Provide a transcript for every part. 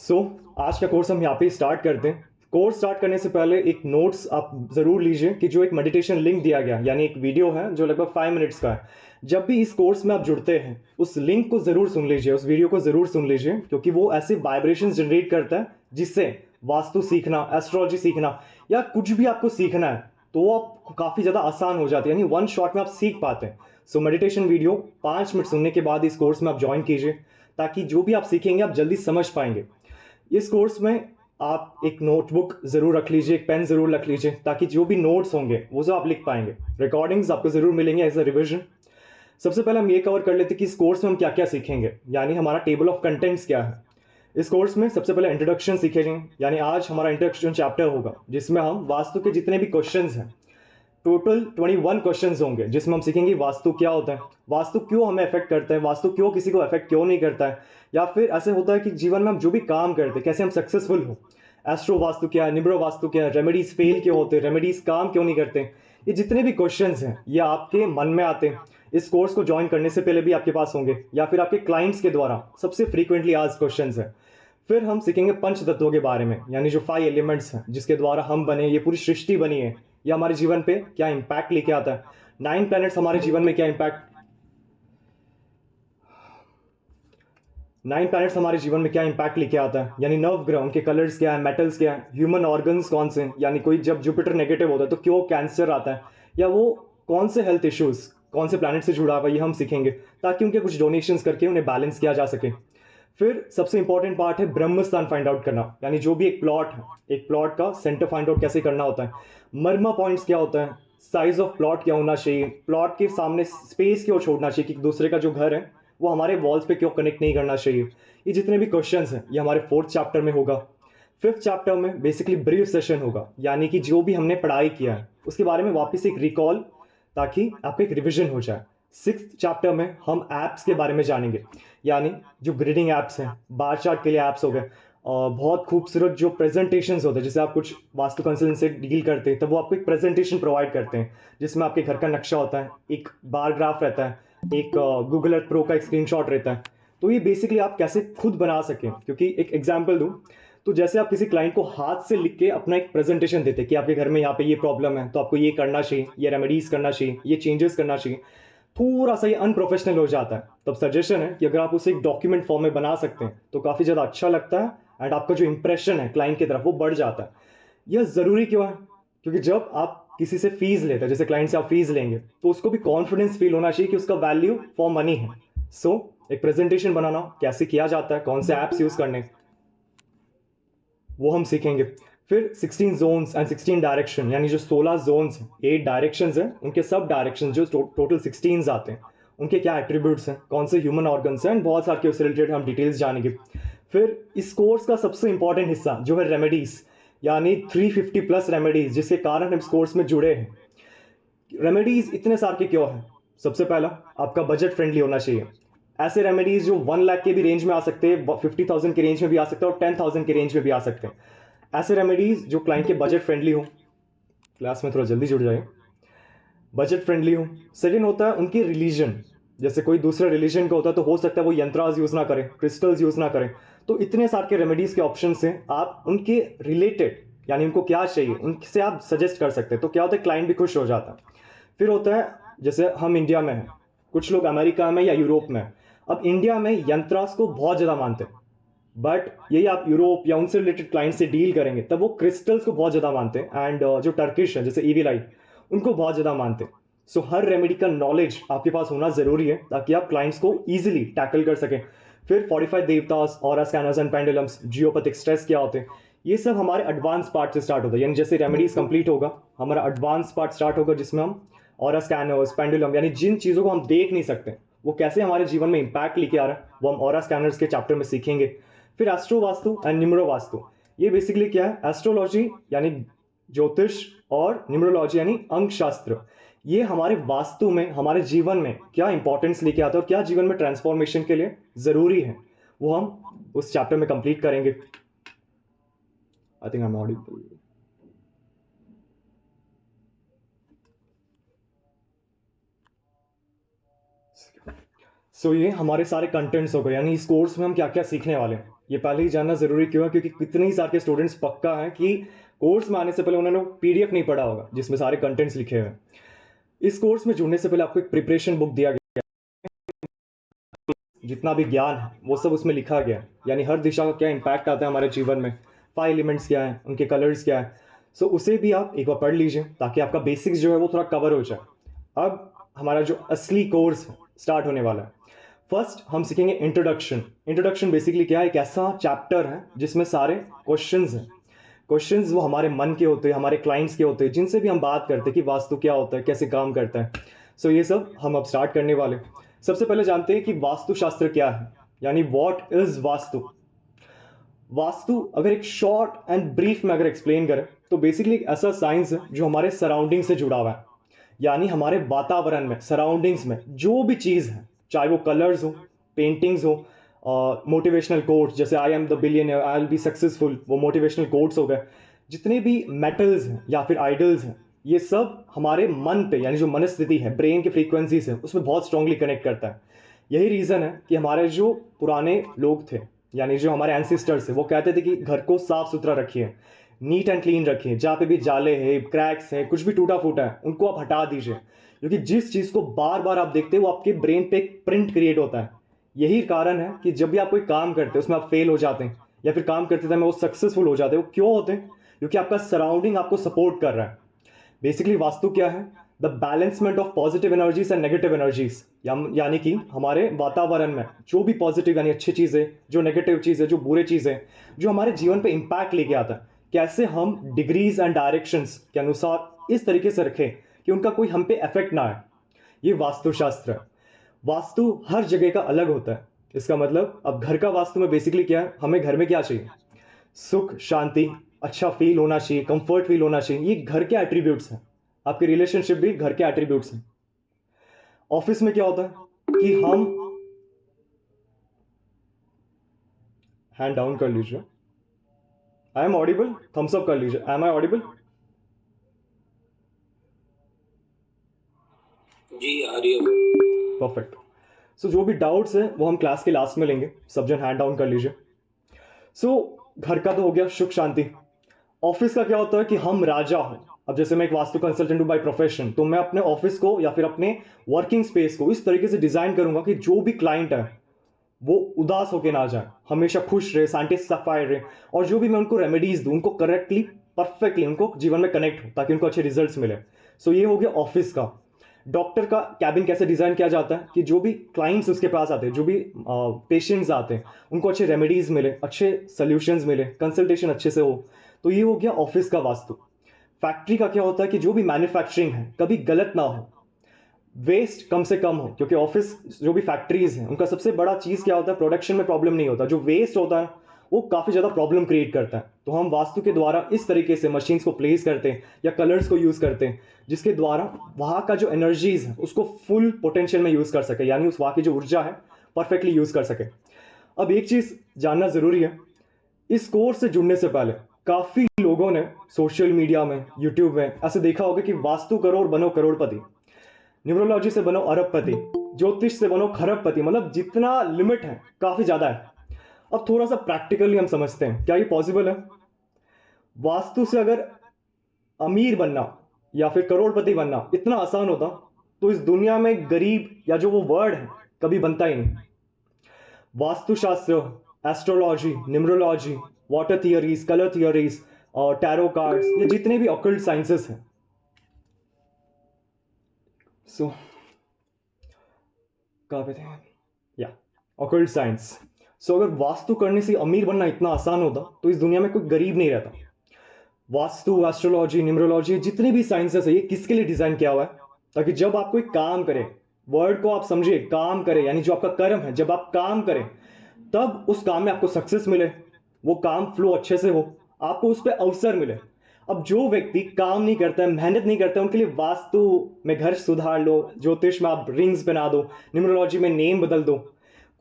सो आज का कोर्स हम यहाँ पे स्टार्ट करते हैं। कोर्स स्टार्ट करने से पहले एक नोट्स आप ज़रूर लीजिए कि जो एक मेडिटेशन लिंक दिया गया यानी एक वीडियो है जो लगभग 5 मिनट्स का है। जब भी इस कोर्स में आप जुड़ते हैं उस लिंक को ज़रूर सुन लीजिए, उस वीडियो को ज़रूर सुन लीजिए, क्योंकि वो ऐसे वाइब्रेशंस जनरेट करता है जिससे वास्तु सीखना, एस्ट्रोलॉजी सीखना या कुछ भी आपको सीखना है तो वो आप काफ़ी ज़्यादा आसान हो जाती है, यानी वन शॉट में आप सीख पाते हैं। सो मेडिटेशन वीडियो 5 मिनट सुनने के बाद इस कोर्स में आप ज्वाइन कीजिए, ताकि जो भी आप सीखेंगे आप जल्दी समझ पाएंगे। इस कोर्स में आप एक नोटबुक ज़रूर रख लीजिए, एक पेन ज़रूर रख लीजिए, ताकि जो भी नोट्स होंगे वो जो आप लिख पाएंगे। रिकॉर्डिंग्स आपको ज़रूर मिलेंगे एज अ रिविजन। सबसे पहले हम ये कवर कर लेते हैं कि इस कोर्स में हम क्या क्या सीखेंगे, यानी हमारा टेबल ऑफ कंटेंट्स क्या है। इस कोर्स में सबसे पहले इंट्रोडक्शन सीखेंगे, यानी आज हमारा इंट्रोडक्शन चैप्टर होगा जिसमें हम वास्तु के जितने भी क्वेश्चंस हैं, टोटल 21 क्वेश्चंस होंगे, जिसमें हम सीखेंगे वास्तु क्या होता है, वास्तु क्यों हमें अफेक्ट करता है, वास्तु क्यों किसी को अफेक्ट क्यों नहीं करता है, या फिर ऐसे होता है कि जीवन में हम जो भी काम करते हैं कैसे हम सक्सेसफुल हो। एस्ट्रो वास्तु क्या है, निब्रो वास्तु क्या है, रेमेडीज फेल क्यों होते हैं, रेमेडीज काम क्यों नहीं करते। ये जितने भी क्वेश्चंस हैं ये आपके मन में आते हैं, इस कोर्स को ज्वाइन करने से पहले भी आपके पास होंगे या फिर आपके क्लाइंट्स के द्वारा सबसे फ्रीक्वेंटली आज क्वेश्चंस है। फिर हम सीखेंगे पंच तत्वों के बारे में, यानी जो 5 एलिमेंट्स हैं जिसके द्वारा हम बने, ये पूरी सृष्टि बनी है, ये हमारे जीवन पे क्या इंपैक्ट लेके आता है। 9 प्लैनेट्स हमारे जीवन में क्या इंपैक्ट 9 प्लैनेट्स हमारे जीवन में क्या इंपैक्ट लेके आता है, यानी नव ग्रह, उनके कलर्स क्या है, मेटल्स क्या है, ह्यूमन ऑर्गन्स कौन से हैं, यानी कोई जब जुपिटर नेगेटिव होता है तो क्यों कैंसर आता है, या वो कौन से हेल्थ इश्यूज कौन से प्लैनेट से जुड़ा हुआ है, ये हम सीखेंगे ताकि उनके कुछ डोनेशंस करके उन्हें बैलेंस किया जा सके। फिर सबसे इंपॉर्टेंट पार्ट है ब्रह्म स्थान फाइंड आउट करना, यानी जो भी एक प्लॉट है, एक प्लॉट का सेंटर फाइंड आउट कैसे करना होता है, मर्मा पॉइंट्स क्या होता है, साइज ऑफ प्लॉट क्या होना चाहिए, प्लॉट के सामने स्पेस क्यों छोड़ना चाहिए कि दूसरे का जो घर है वो हमारे वॉल्स पे क्यों कनेक्ट नहीं करना चाहिए। ये जितने भी क्वेश्चंस हैं ये हमारे 4th चैप्टर में होगा। 5th चैप्टर में बेसिकली ब्रीफ सेशन होगा, यानी कि जो भी हमने पढ़ाई किया है उसके बारे में वापस एक रिकॉल, ताकि आपको एक रिविजन हो जाए। 6th चैप्टर में हम ऐप्स के बारे में जानेंगे, यानी जो ग्रिडिंग ऐप्स हैं, बार चार्ट के लिए ऐप्स हो गए, और बहुत खूबसूरत जो प्रेजेंटेशंस होते हैं, जैसे आप कुछ वास्तु कंसल्टेंट से डील करते हैं तब वो आपको एक प्रेजेंटेशन प्रोवाइड करते हैं जिसमें आपके घर का नक्शा होता है, एक बार ग्राफ रहता है, एक गूगल अर्थ प्रो का एक स्क्रीनशॉट रहता है। तो ये बेसिकली आप कैसे खुद बना सकें, क्योंकि एक एग्जाम्पल दूं तो जैसे आप किसी क्लाइंट को हाथ से लिख के अपना एक प्रेजेंटेशन देते कि आपके घर में यहाँ पे ये प्रॉब्लम है तो आपको ये करना चाहिए, ये रेमेडीज करना चाहिए, ये चेंजेस करना चाहिए, थोड़ा सा ये अनप्रोफेशनल हो जाता है। तब सजेशन है कि अगर आप उसे एक डॉक्यूमेंट फॉर्म में बना सकते हैं तो काफ़ी ज़्यादा अच्छा लगता है, एंड आपका जो इंप्रेशन है क्लाइंट की तरफ वो बढ़ जाता है। यह ज़रूरी क्यों है, क्योंकि जब आप किसी से फीस लेते हैं, जैसे क्लाइंट से आप फीस लेंगे, तो उसको भी कॉन्फिडेंस फील होना चाहिए कि उसका वैल्यू फॉर मनी है। सो एक प्रेजेंटेशन बनाना कैसे किया जाता है, कौन से ऐप्स यूज़ करने, वो हम सीखेंगे। फिर 16 जोन्स एंड 16 डायरेक्शन, यानी जो 16 जोन्स हैं, 8 डायरेक्शंस हैं, उनके सब डायरेक्शन जो टोटल 16 आते हैं, उनके क्या एट्रीब्यूट्स हैं, कौन से ह्यूमन ऑर्गन्स हैं, एंड बहुत सारे उससे रिलेटेड हम डिटेल्स जानेंगे। फिर इस कोर्स का सबसे इंपॉर्टेंट हिस्सा जो है रेमेडीज, यानी 350 प्लस रेमेडीज जिसके कारण हम इस कोर्स में जुड़े हैं। रेमेडीज इतने सारे के क्यों हैं? सबसे पहला, आपका बजट फ्रेंडली होना चाहिए। ऐसे रेमेडीज जो 1 लाख के भी रेंज में आ सकते हैं, 50,000 के रेंज में भी आ सकते हैं और 10,000 के रेंज में भी आ सकते हैं। ऐसे रेमेडीज जो क्लाइंट के बजट फ्रेंडली हो, क्लास में थोड़ा जल्दी जुड़ जाए, बजट फ्रेंडली हो। सेकेंड होता है उनकी रिलीजन, जैसे कोई दूसरे रिलीजन का होता है तो हो सकता है वो यंत्रास यूज ना करें, क्रिस्टल्स यूज ना करें। तो इतने सारे के रेमेडीज के ऑप्शन हैं, आप उनके रिलेटेड, यानी उनको क्या चाहिए उनसे आप सजेस्ट कर सकते हैं, तो क्या होता है क्लाइंट भी खुश हो जाता है। फिर होता है जैसे हम इंडिया में हैं, कुछ लोग अमेरिका में या यूरोप में हैं। अब इंडिया में यंत्रास को बहुत ज़्यादा मानते हैं, बट यही आप यूरोप या उनसे रिलेटेड क्लाइंट से डील करेंगे तब वो क्रिस्टल्स को बहुत ज़्यादा मानते हैं, एंड जो टर्किश है जैसे ईवी लाइट, उनको बहुत ज़्यादा मानते हैं। सो हर रेमेडी का नॉलेज आपके पास होना ज़रूरी है ताकि आप क्लाइंट्स को ईजिली टैकल कर सकें। फिर 45 देवतास, aura scanners and pendulums, geopathic stress क्या होते हैं, ये सब हमारे एडवांस पार्ट से स्टार्ट होता है, यानी जैसे रेमेडीज कंप्लीट होगा हमारा एडवांस पार्ट स्टार्ट होगा जिसमें हम ऑरा स्कैनर्स, पेंडुलम, यानी जिन चीज़ों को हम देख नहीं सकते वो कैसे हमारे जीवन में इंपैक्ट लेके आ रहा है वो हम ऑरा स्कैनर्स के चैप्टर में सीखेंगे। फिर astro vastu and numero vastu, ये बेसिकली क्या है, एस्ट्रोलॉजी यानी ज्योतिष और न्यूमरोलॉजी यानी अंक शास्त्र, ये हमारे वास्तु में हमारे जीवन में क्या इंपॉर्टेंस लेके आता है और क्या जीवन में ट्रांसफॉर्मेशन के लिए जरूरी है, वो हम उस चैप्टर में कंप्लीट करेंगे। I think I am audible. So ये हमारे सारे कंटेंट्स हो गए, यानी इस कोर्स में हम क्या क्या सीखने वाले हैं। ये पहले ही जानना ज़रूरी क्यों है, क्योंकि कितने ही सारे स्टूडेंट्स पक्का है कि कोर्स में आने से पहले उन्होंने पीडीएफ नहीं पढ़ा होगा जिसमें सारे कंटेंट्स लिखे हुए हैं। इस कोर्स में जुड़ने से पहले आपको एक प्रिपरेशन बुक दिया गया, जितना भी ज्ञान है वो सब उसमें लिखा गया है, यानी हर दिशा का क्या इम्पैक्ट आता है हमारे जीवन में, 5 एलिमेंट्स क्या है, उनके कलर्स क्या है। सो उसे भी आप एक बार पढ़ लीजिए ताकि आपका बेसिक्स जो है वो थोड़ा कवर हो जाए। अब हमारा जो असली कोर्स स्टार्ट होने वाला है। फर्स्ट हम सीखेंगे इंट्रोडक्शन। इंट्रोडक्शन बेसिकली क्या है, एक ऐसा चैप्टर है जिसमें सारे क्वेश्चंस हैं। क्वेश्चंस वो हमारे मन के होते हैं, हमारे क्लाइंट्स के होते हैं, जिनसे भी हम बात करते हैं कि वास्तु क्या होता है, कैसे काम करता है। सो ये सब हम अब स्टार्ट करने वाले। सबसे पहले जानते हैं कि वास्तुशास्त्र क्या है, यानी व्हाट इज वास्तु। वास्तु अगर एक शॉर्ट एंड ब्रीफ में अगर एक्सप्लेन करें तो बेसिकली एक ऐसा साइंस है जो हमारे सराउंडिंग से जुड़ा हुआ है, यानी हमारे वातावरण में, सराउंडिंग्स में जो भी चीज़ है, चाहे वो कलर्स हो, पेंटिंग्स हो, मोटिवेशनल कोट्स जैसे I am the billionaire, I will be successful, वो मोटिवेशनल कोट्स हो गए, जितने भी मेटल्स हैं या फिर आइडल्स हैं, ये सब हमारे मन पे, यानी जो मनस्थिति है, ब्रेन की फ्रीक्वेंसीज है, उसमें बहुत स्ट्रांगली कनेक्ट करता है। यही रीज़न है कि हमारे जो पुराने लोग थे, यानी जो हमारे एंसिस्टर्स थे, वो कहते थे कि घर को साफ सुथरा रखिए, नीट एंड क्लीन रखिए, जहाँ पे भी जाले हैं, क्रैक्स हैं, कुछ भी टूटा फूटा है उनको आप हटा दीजिए, क्योंकि जिस चीज़ को बार बार आप देखते हैं वो आपके ब्रेन पे एक प्रिंट क्रिएट होता है। यही कारण है कि जब भी आप कोई काम करते हैं उसमें आप फेल हो जाते हैं, या फिर काम करते समय वो सक्सेसफुल हो जाते हैं, वो क्यों होते हैं? क्योंकि आपका सराउंडिंग आपको सपोर्ट कर रहा है। बेसिकली वास्तु क्या है, the balancement of positive energies and negative energies, यानी कि हमारे वातावरण में जो भी पॉजिटिव यानी अच्छी चीज़ें, जो नेगेटिव चीज़ें, जो बुरे चीज़ें, जो हमारे जीवन पे इम्पैक्ट लेके आता है, कैसे हम डिग्रीज एंड डायरेक्शंस के अनुसार इस तरीके से रखें कि उनका कोई हम पे इफेक्ट ना आए। ये वास्तुशास्त्र है। वास्तु हर जगह का अलग होता है। इसका मतलब अब घर का वास्तु में बेसिकली क्या है, हमें घर में क्या चाहिए, सुख, शांति, अच्छा फील होना चाहिए, कंफर्ट फील होना चाहिए, ये घर के एट्रीब्यूट्स हैं। आपके रिलेशनशिप भी घर के एट्रीब्यूट्स हैं। ऑफिस में क्या होता है कि हम, हैंड डाउन कर लीजिए, I am audible, thumbs up कर लीजिए, आई एम आई ऑडिबल? जी आ रही है। परफेक्ट। सो जो भी डाउट्स हैं वो हम क्लास के लास्ट में लेंगे, सब जन हैंड डाउन कर लीजिए। सो घर का तो हो गया, सुख शांति। ऑफिस का क्या होता है कि हम राजा हो। अब जैसे मैं एक वास्तु कंसल्टेंट हूं बाय प्रोफेशन, तो मैं अपने ऑफिस को या फिर अपने वर्किंग स्पेस को इस तरीके से डिजाइन करूंगा कि जो भी क्लाइंट है वो उदास होकर ना जाए, हमेशा खुश रहे, सेटिस्फाइड रहे, और जो भी मैं उनको रेमेडीज दूं उनको करेक्टली, परफेक्टली उनको जीवन में कनेक्ट हो ताकि उनको अच्छे रिजल्ट्स मिले। सो ये हो गया ऑफिस का। डॉक्टर का कैबिन कैसे डिजाइन किया जाता है कि जो भी क्लाइंट्स उसके पास आते हैं, जो भी पेशेंट्स आते हैं, उनको अच्छे रेमेडीज मिले, अच्छे सोल्यूशंस मिले, कंसल्टेशन अच्छे से हो। तो ये हो गया ऑफिस का वास्तु। फैक्ट्री का क्या होता है कि जो भी मैन्युफैक्चरिंग है कभी गलत ना हो, वेस्ट कम से कम हो, क्योंकि ऑफिस जो भी फैक्ट्रीज हैं उनका सबसे बड़ा चीज क्या होता है, प्रोडक्शन में प्रॉब्लम नहीं होता, जो वेस्ट होता है वो काफी ज्यादा प्रॉब्लम क्रिएट करता है। तो हम वास्तु के द्वारा इस तरीके से मशीन्स को प्लेस करते हैं या कलर्स को यूज करते हैं, जिसके द्वारा वहां का जो एनर्जीज है उसको फुल पोटेंशियल में यूज कर सके, यानी उस वहां की जो ऊर्जा है परफेक्टली यूज कर सके। अब एक चीज जानना जरूरी है, इस कोर्स से जुड़ने से पहले काफी लोगों ने सोशल मीडिया में, यूट्यूब में ऐसे देखा होगा कि वास्तु करो और बनो करोड़पति, न्यूमरोलॉजी से बनो अरबपति, ज्योतिष से बनो खरबपति, मतलब जितना लिमिट है काफी ज्यादा है। अब थोड़ा सा प्रैक्टिकली हम समझते हैं, क्या ये पॉसिबल है? वास्तु से अगर अमीर बनना या फिर करोड़पति बनना इतना आसान होता तो इस दुनिया में गरीब या जो वो वर्ड है कभी बनता ही नहीं। Vastushastra, astrology, numerology, water theories, colour theories और टैरो कार्ड्स, ये जितने भी ऑकल्ट साइंसेस हैं, सो कहाँ पे थे, या ऑकल्ट साइंस। सो अगर वास्तु करने से अमीर बनना इतना आसान होता तो इस दुनिया में कोई गरीब नहीं रहता। वास्तु, एस्ट्रोलॉजी, न्यूमरोलॉजी, जितनी भी साइंसेस है, ये किसके लिए डिजाइन किया हुआ है? ताकि जब आप कोई काम करें, वर्ड को आप समझिए, काम करें यानी जो आपका कर्म है, जब आप काम करें तब उस काम में आपको सक्सेस मिले, वो काम फ्लो अच्छे से हो, आपको उस पर अवसर मिले। अब जो व्यक्ति काम नहीं करता है, मेहनत नहीं करता है, उनके लिए वास्तु में घर सुधार लो, ज्योतिष में आप रिंग्स बना दो, न्यूमरोलॉजी में नेम बदल दो,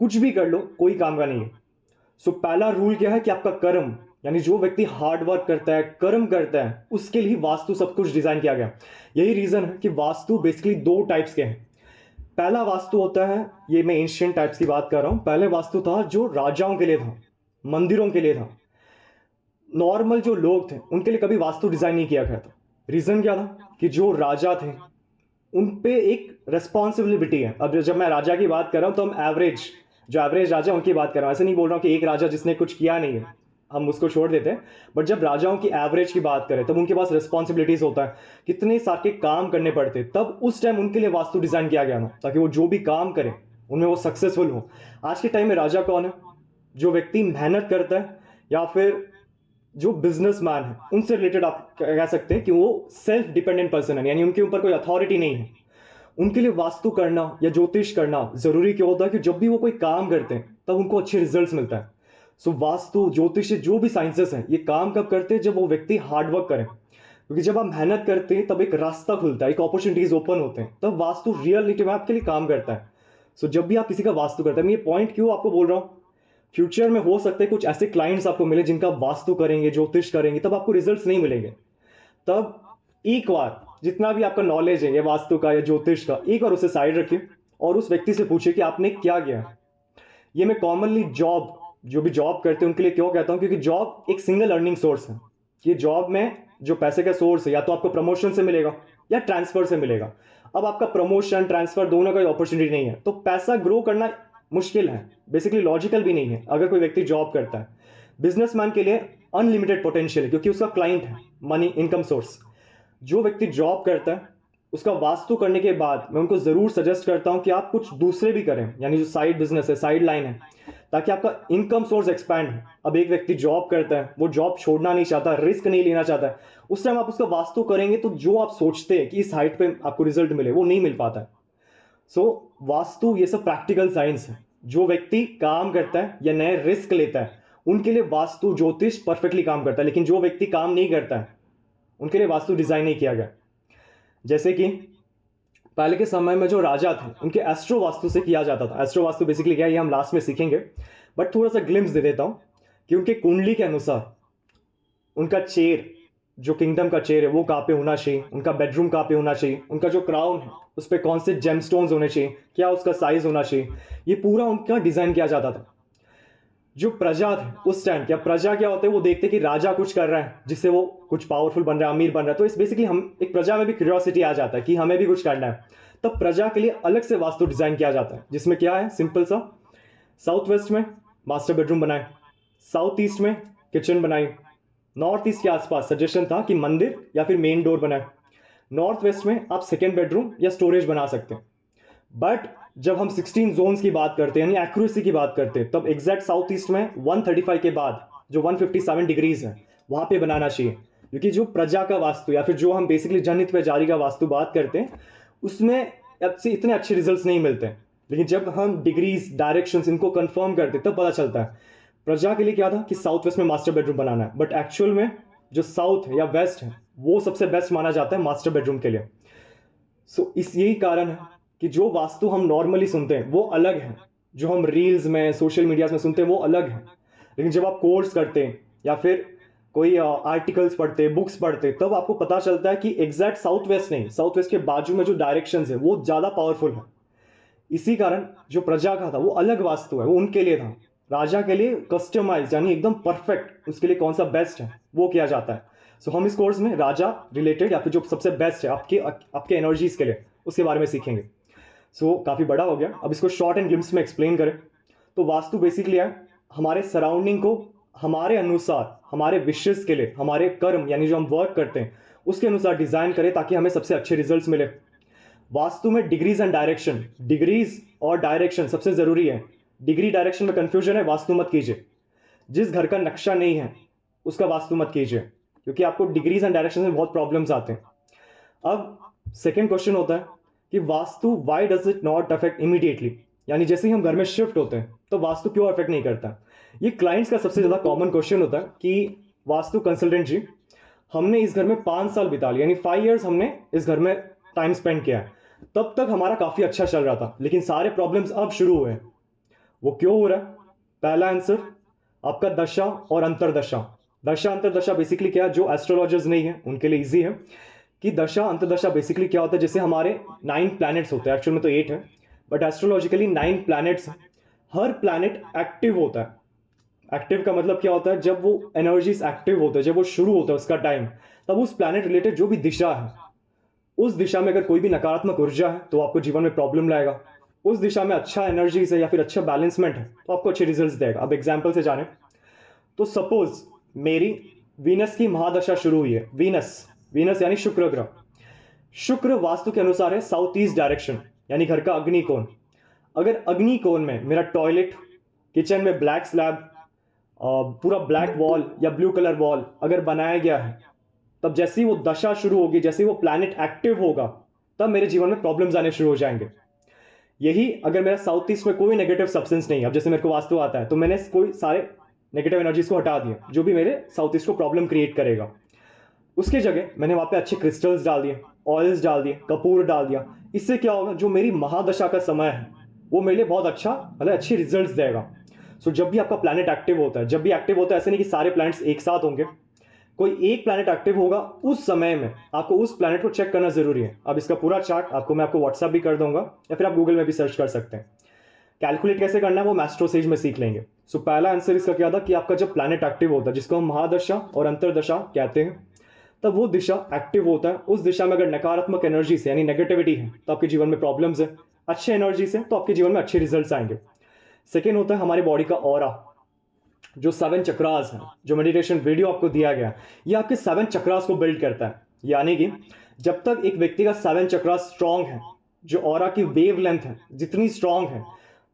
कुछ भी कर लो, कोई काम का नहीं है। सो पहला रूल क्या है कि आपका कर्म, यानी जो व्यक्ति हार्ड वर्क करता है, कर्म करता है, उसके लिए वास्तु सब कुछ डिजाइन किया गया। यही रीजन है कि वास्तु बेसिकली दो टाइप्स के हैं। पहला वास्तु होता है, ये मैं एंशिएंट टाइप्स की बात कर रहा हूं, पहले वास्तु था जो राजाओं के लिए था, मंदिरों के लिए था। नॉर्मल जो लोग थे उनके लिए कभी वास्तु डिजाइन नहीं किया गया था। रीजन क्या था कि जो राजा थे उन पे एक रेस्पॉन्सिबिलिटी है। अब जब मैं राजा की बात कर रहा हूं तो हम एवरेज, जो एवरेज राजा उनकी बात कर रहा हूं, ऐसे नहीं बोल रहा हूं कि एक राजा जिसने कुछ किया नहीं है हम उसको छोड़ देते हैं। बट जब राजाओं की एवरेज की बात करें तब उनके पास रिस्पॉन्सिबिलिटीज होता है, कितने सारे काम करने पड़ते, तब उस टाइम उनके लिए वास्तु डिजाइन किया गया ना, ताकि वो जो भी काम करें उनमें वो सक्सेसफुल हो। आज के टाइम में राजा कौन है? जो व्यक्ति मेहनत करता है, या फिर जो बिजनेसमैन है उनसे रिलेटेड आप कह सकते हैं कि वो सेल्फ डिपेंडेंट पर्सन है, यानी उनके ऊपर कोई अथॉरिटी नहीं है। उनके लिए वास्तु करना या ज्योतिष करना जरूरी क्यों होता है कि जब भी वो कोई काम करते हैं तब उनको अच्छे रिजल्ट्स मिलता है। सो वास्तु ज्योतिष जो भी साइंसेस हैं ये काम कब करते हैं? जब वो व्यक्ति हार्डवर्क करे, क्योंकि जब आप मेहनत करते हैं तब एक रास्ता खुलता है, एक अपॉर्चुनिटीज ओपन होते हैं, तब वास्तु रियलिटी में आपके लिए काम करता है। सो जब भी आप किसी का वास्तु करते हैं, मैं ये पॉइंट क्यों आपको बोल रहा हूँ, फ्यूचर में हो सकता है कुछ ऐसे क्लाइंट्स आपको मिले जिनका वास्तु करेंगे, ज्योतिष करेंगे, तब आपको रिजल्ट्स नहीं मिलेंगे। तब एक बार जितना भी आपका नॉलेज है ये वास्तु का या ज्योतिष का, एक बार उसे साइड रखिए और उस व्यक्ति से पूछिए कि आपने क्या किया। ये मैं कॉमनली जॉब, जो भी जॉब करते हैं उनके लिए क्यों कहता हूं, क्योंकि जॉब एक सिंगल अर्निंग सोर्स है। ये जॉब में जो पैसे का सोर्स है या तो आपको प्रमोशन से मिलेगा या ट्रांसफर से मिलेगा। अब आपका प्रमोशन ट्रांसफर दोनों का अपॉर्चुनिटी नहीं है तो पैसा ग्रो करना मुश्किल है, बेसिकली लॉजिकल भी नहीं है अगर कोई व्यक्ति जॉब करता है। बिजनेसमैन के लिए अनलिमिटेड पोटेंशियल है, क्योंकि उसका क्लाइंट है, मनी इनकम सोर्स। जो व्यक्ति जॉब करता है उसका वास्तु करने के बाद मैं उनको जरूर सजेस्ट करता हूं कि आप कुछ दूसरे भी करें, यानी जो साइड बिजनेस है, साइड लाइन है, ताकि आपका इनकम सोर्स एक्सपैंड हो। अब एक व्यक्ति जॉब करता है, वो जॉब छोड़ना नहीं चाहता, रिस्क नहीं लेना चाहता है, उस टाइम आप उसका वास्तु करेंगे तो जो आप सोचते हैं कि इस हाइट पे आपको रिजल्ट मिले वो नहीं मिल पाता है। सो वास्तु ये सब प्रैक्टिकल साइंस है। जो व्यक्ति काम करता है या नए रिस्क लेता है उनके लिए वास्तु ज्योतिष परफेक्टली काम करता है, लेकिन जो व्यक्ति काम नहीं करता है उनके लिए वास्तु डिजाइन नहीं किया गया। जैसे कि पहले के समय में जो राजा थे उनके एस्ट्रो वास्तु से किया जाता था। एस्ट्रो वास्तु बेसिकली क्या है ये हम लास्ट में सीखेंगे, बट थोड़ा सा ग्लिम्स दे देता हूं कि उनके कुंडली के अनुसार उनका चेयर, जो किंगडम का चेयर है वो कहाँ पे होना चाहिए, उनका बेडरूम कहाँ पे होना चाहिए, उनका जो क्राउन है उस पर कौन से जेमस्टोन्स होने चाहिए, क्या उसका साइज होना चाहिए, ये पूरा उनका डिजाइन किया जाता था। जो प्रजा थे उस टाइम, क्या प्रजा क्या होते हैं, वो देखते कि राजा कुछ कर रहा है जिससे वो कुछ पावरफुल बन रहा है, अमीर बन रहा है, तो इस बेसिकली हम एक प्रजा में भी क्यूरियोसिटी आ जाता है कि हमें भी कुछ करना है। तब प्रजा के लिए अलग से वास्तु डिजाइन किया जाता है, जिसमें क्या है, सिंपल सा, साउथ वेस्ट में मास्टर बेडरूम बनाए, साउथ ईस्ट में किचन बनाई, नॉर्थ ईस्ट के आसपास सजेशन था कि मंदिर या फिर मेन डोर बनाए, नॉर्थ वेस्ट में आप सेकेंड बेडरूम या स्टोरेज बना सकते हैं। बट जब हम 16 जोन्स की बात करते हैं यानी एक्यूरेसी की बात करते हैं, तब एग्जैक्ट साउथ ईस्ट में 135 के बाद जो 157 डिग्रीज है वहां पे बनाना चाहिए, क्योंकि जो प्रजा का वास्तु या फिर जो हम बेसिकली जनहित पे जारी का वास्तु बात करते हैं उसमें इतने अच्छे रिजल्ट्स नहीं मिलते हैं। लेकिन जब हम डिग्रीज डायरेक्शंस इनको कंफर्म करते तब पता चलता है। प्रजा के लिए क्या था कि साउथ वेस्ट में मास्टर बेडरूम बनाना है, बट एक्चुअल में जो साउथ है या वेस्ट है वो सबसे बेस्ट माना जाता है मास्टर बेडरूम के लिए। सो इस यही कारण है कि जो वास्तु हम नॉर्मली सुनते हैं वो अलग है, जो हम रील्स में सोशल मीडिया में सुनते हैं वो अलग है। लेकिन जब आप कोर्स करते हैं या फिर कोई आर्टिकल्स पढ़ते हैं, बुक्स पढ़ते हैं, तब आपको पता चलता है कि एग्जैक्ट साउथ वेस्ट नहीं, साउथ वेस्ट के बाजू में जो डायरेक्शन है वो ज्यादा पावरफुल है। इसी कारण जो प्रजा का था वो अलग वास्तु है, वो उनके लिए था। राजा के लिए कस्टमाइज यानी एकदम परफेक्ट, उसके लिए कौन सा बेस्ट है वो किया जाता है। सो हम इस कोर्स में राजा रिलेटेड या फिर जो सबसे बेस्ट है आपके आपके एनर्जीज के लिए उसके बारे में सीखेंगे। सो काफ़ी बड़ा हो गया, अब इसको शॉर्ट एंड ग्लिम्स में एक्सप्लेन करें तो वास्तु बेसिकली है हमारे सराउंडिंग को हमारे अनुसार, हमारे विशेष के लिए, हमारे कर्म यानी जो हम वर्क करते हैं उसके अनुसार डिजाइन करें ताकि हमें सबसे अच्छे रिजल्ट्स मिले। वास्तु में डिग्रीज एंड डायरेक्शन, डिग्रीज और डायरेक्शन सबसे जरूरी है। डिग्री डायरेक्शन में कंफ्यूजन है, वास्तु मत कीजिए। जिस घर का नक्शा नहीं है उसका वास्तु मत कीजिए, क्योंकि आपको डिग्रीज एंड डायरेक्शन में बहुत प्रॉब्लम्स आते हैं। अब सेकेंड क्वेश्चन होता है कि vastu why does it not affect immediately, यानी जैसे ही हम घर में शिफ्ट होते हैं तो वास्तु क्यों अफेक्ट नहीं करता। ये क्लाइंट्स का सबसे ज्यादा कॉमन क्वेश्चन होता है कि वास्तु कंसल्टेंट जी, हमने इस घर में 5 साल बिता लिया, यानी 5 years हमने इस घर में टाइम स्पेंड किया है, तब तक हमारा काफी अच्छा चल रहा था, लेकिन सारे प्रॉब्लम्स अब शुरू हुए हैं। वो क्यों हो रहा है? पहला आंसर आपका दशा और अंतरदशा। दशा अंतरदशा बेसिकली क्या है, जो एस्ट्रोलॉजर्स नहीं है उनके लिए इजी है कि दशा अंतरदशा बेसिकली क्या होता है। जैसे हमारे 9 प्लैनेट्स होते हैं, एक्चुअल में तो 8 है, but astrologically 9 planets, her planet active होता है। एक्टिव का मतलब क्या होता है, जब वो एनर्जीज एक्टिव होते हैं, जब वो शुरू होता है उसका टाइम, तब उस प्लैनेट रिलेटेड जो भी दिशा है, उस दिशा में अगर कोई भी नकारात्मक ऊर्जा है तो आपको जीवन में प्रॉब्लम लाएगा। उस दिशा में अच्छा एनर्जीज है या फिर अच्छा बैलेंसमेंट है तो आपको अच्छे रिजल्ट्स देगा। अब एग्जाम्पल से जाने तो सपोज मेरी वीनस की महादशा शुरू हुई है। वीनस, वीनस यानी शुक्र ग्रह। शुक्र वास्तु के अनुसार है साउथ ईस्ट डायरेक्शन, यानी घर का अग्नि कोण। अगर अग्नि कोण में मेरा टॉयलेट, किचन में ब्लैक स्लैब, पूरा ब्लैक वॉल या ब्लू कलर वॉल अगर बनाया गया है, तब जैसे ही वो दशा शुरू होगी, जैसे ही वो प्लैनेट एक्टिव होगा, तब मेरे जीवन में प्रॉब्लम्स आने शुरू हो जाएंगे। यही अगर मेरा साउथ ईस्ट में कोई नेगेटिव सब्सटेंस नहीं है, अब जैसे मेरे को वास्तु आता है तो मैंने कोई सारे नेगेटिव एनर्जीज को हटा दिए जो भी मेरे साउथ ईस्ट को प्रॉब्लम क्रिएट करेगा। उसके जगह मैंने वहां पे अच्छे क्रिस्टल्स डाल दिए, ऑयल्स डाल दिए, कपूर डाल दिया। इससे क्या होगा, जो मेरी महादशा का समय है वो मेरे लिए बहुत अच्छा, मतलब अच्छे रिजल्ट्स देगा। सो जब भी आपका प्लैनेट एक्टिव होता है, जब भी एक्टिव होता है, ऐसे नहीं कि सारे प्लैनेट्स एक साथ होंगे, कोई एक प्लैनेट एक्टिव होगा उस समय में आपको उस प्लैनेट को चेक करना जरूरी है। अब इसका पूरा चार्ट मैं आपको व्हाट्सएप भी कर दूंगा या फिर आप गूगल में भी सर्च कर सकते हैं। कैलकुलेट कैसे करना है वो मैस्ट्रोसेज में सीख लेंगे। सो पहला आंसर इसका क्या था कि आपका जब प्लैनेट एक्टिव होता है, जिसको हम महादशा और अंतरदशा कहते हैं, तब वो दिशा एक्टिव होता है। उस दिशा में अगर नकारात्मक एनर्जी से यानी नेगेटिविटी है तो आपके जीवन में प्रॉब्लम्स है। अच्छे एनर्जी से तो आपके जीवन में अच्छे रिजल्ट्स आएंगे। सेकेंड होता है हमारी बॉडी का ऑरा, जो 7 चक्रास है। जो मेडिटेशन वीडियो आपको दिया गया ये आपके 7 चक्रास को बिल्ड करता है। यानी कि जब तक एक व्यक्ति का 7 चक्रास स्ट्रांग है, जो ऑरा की वेव लेंथ है जितनी स्ट्रांग है,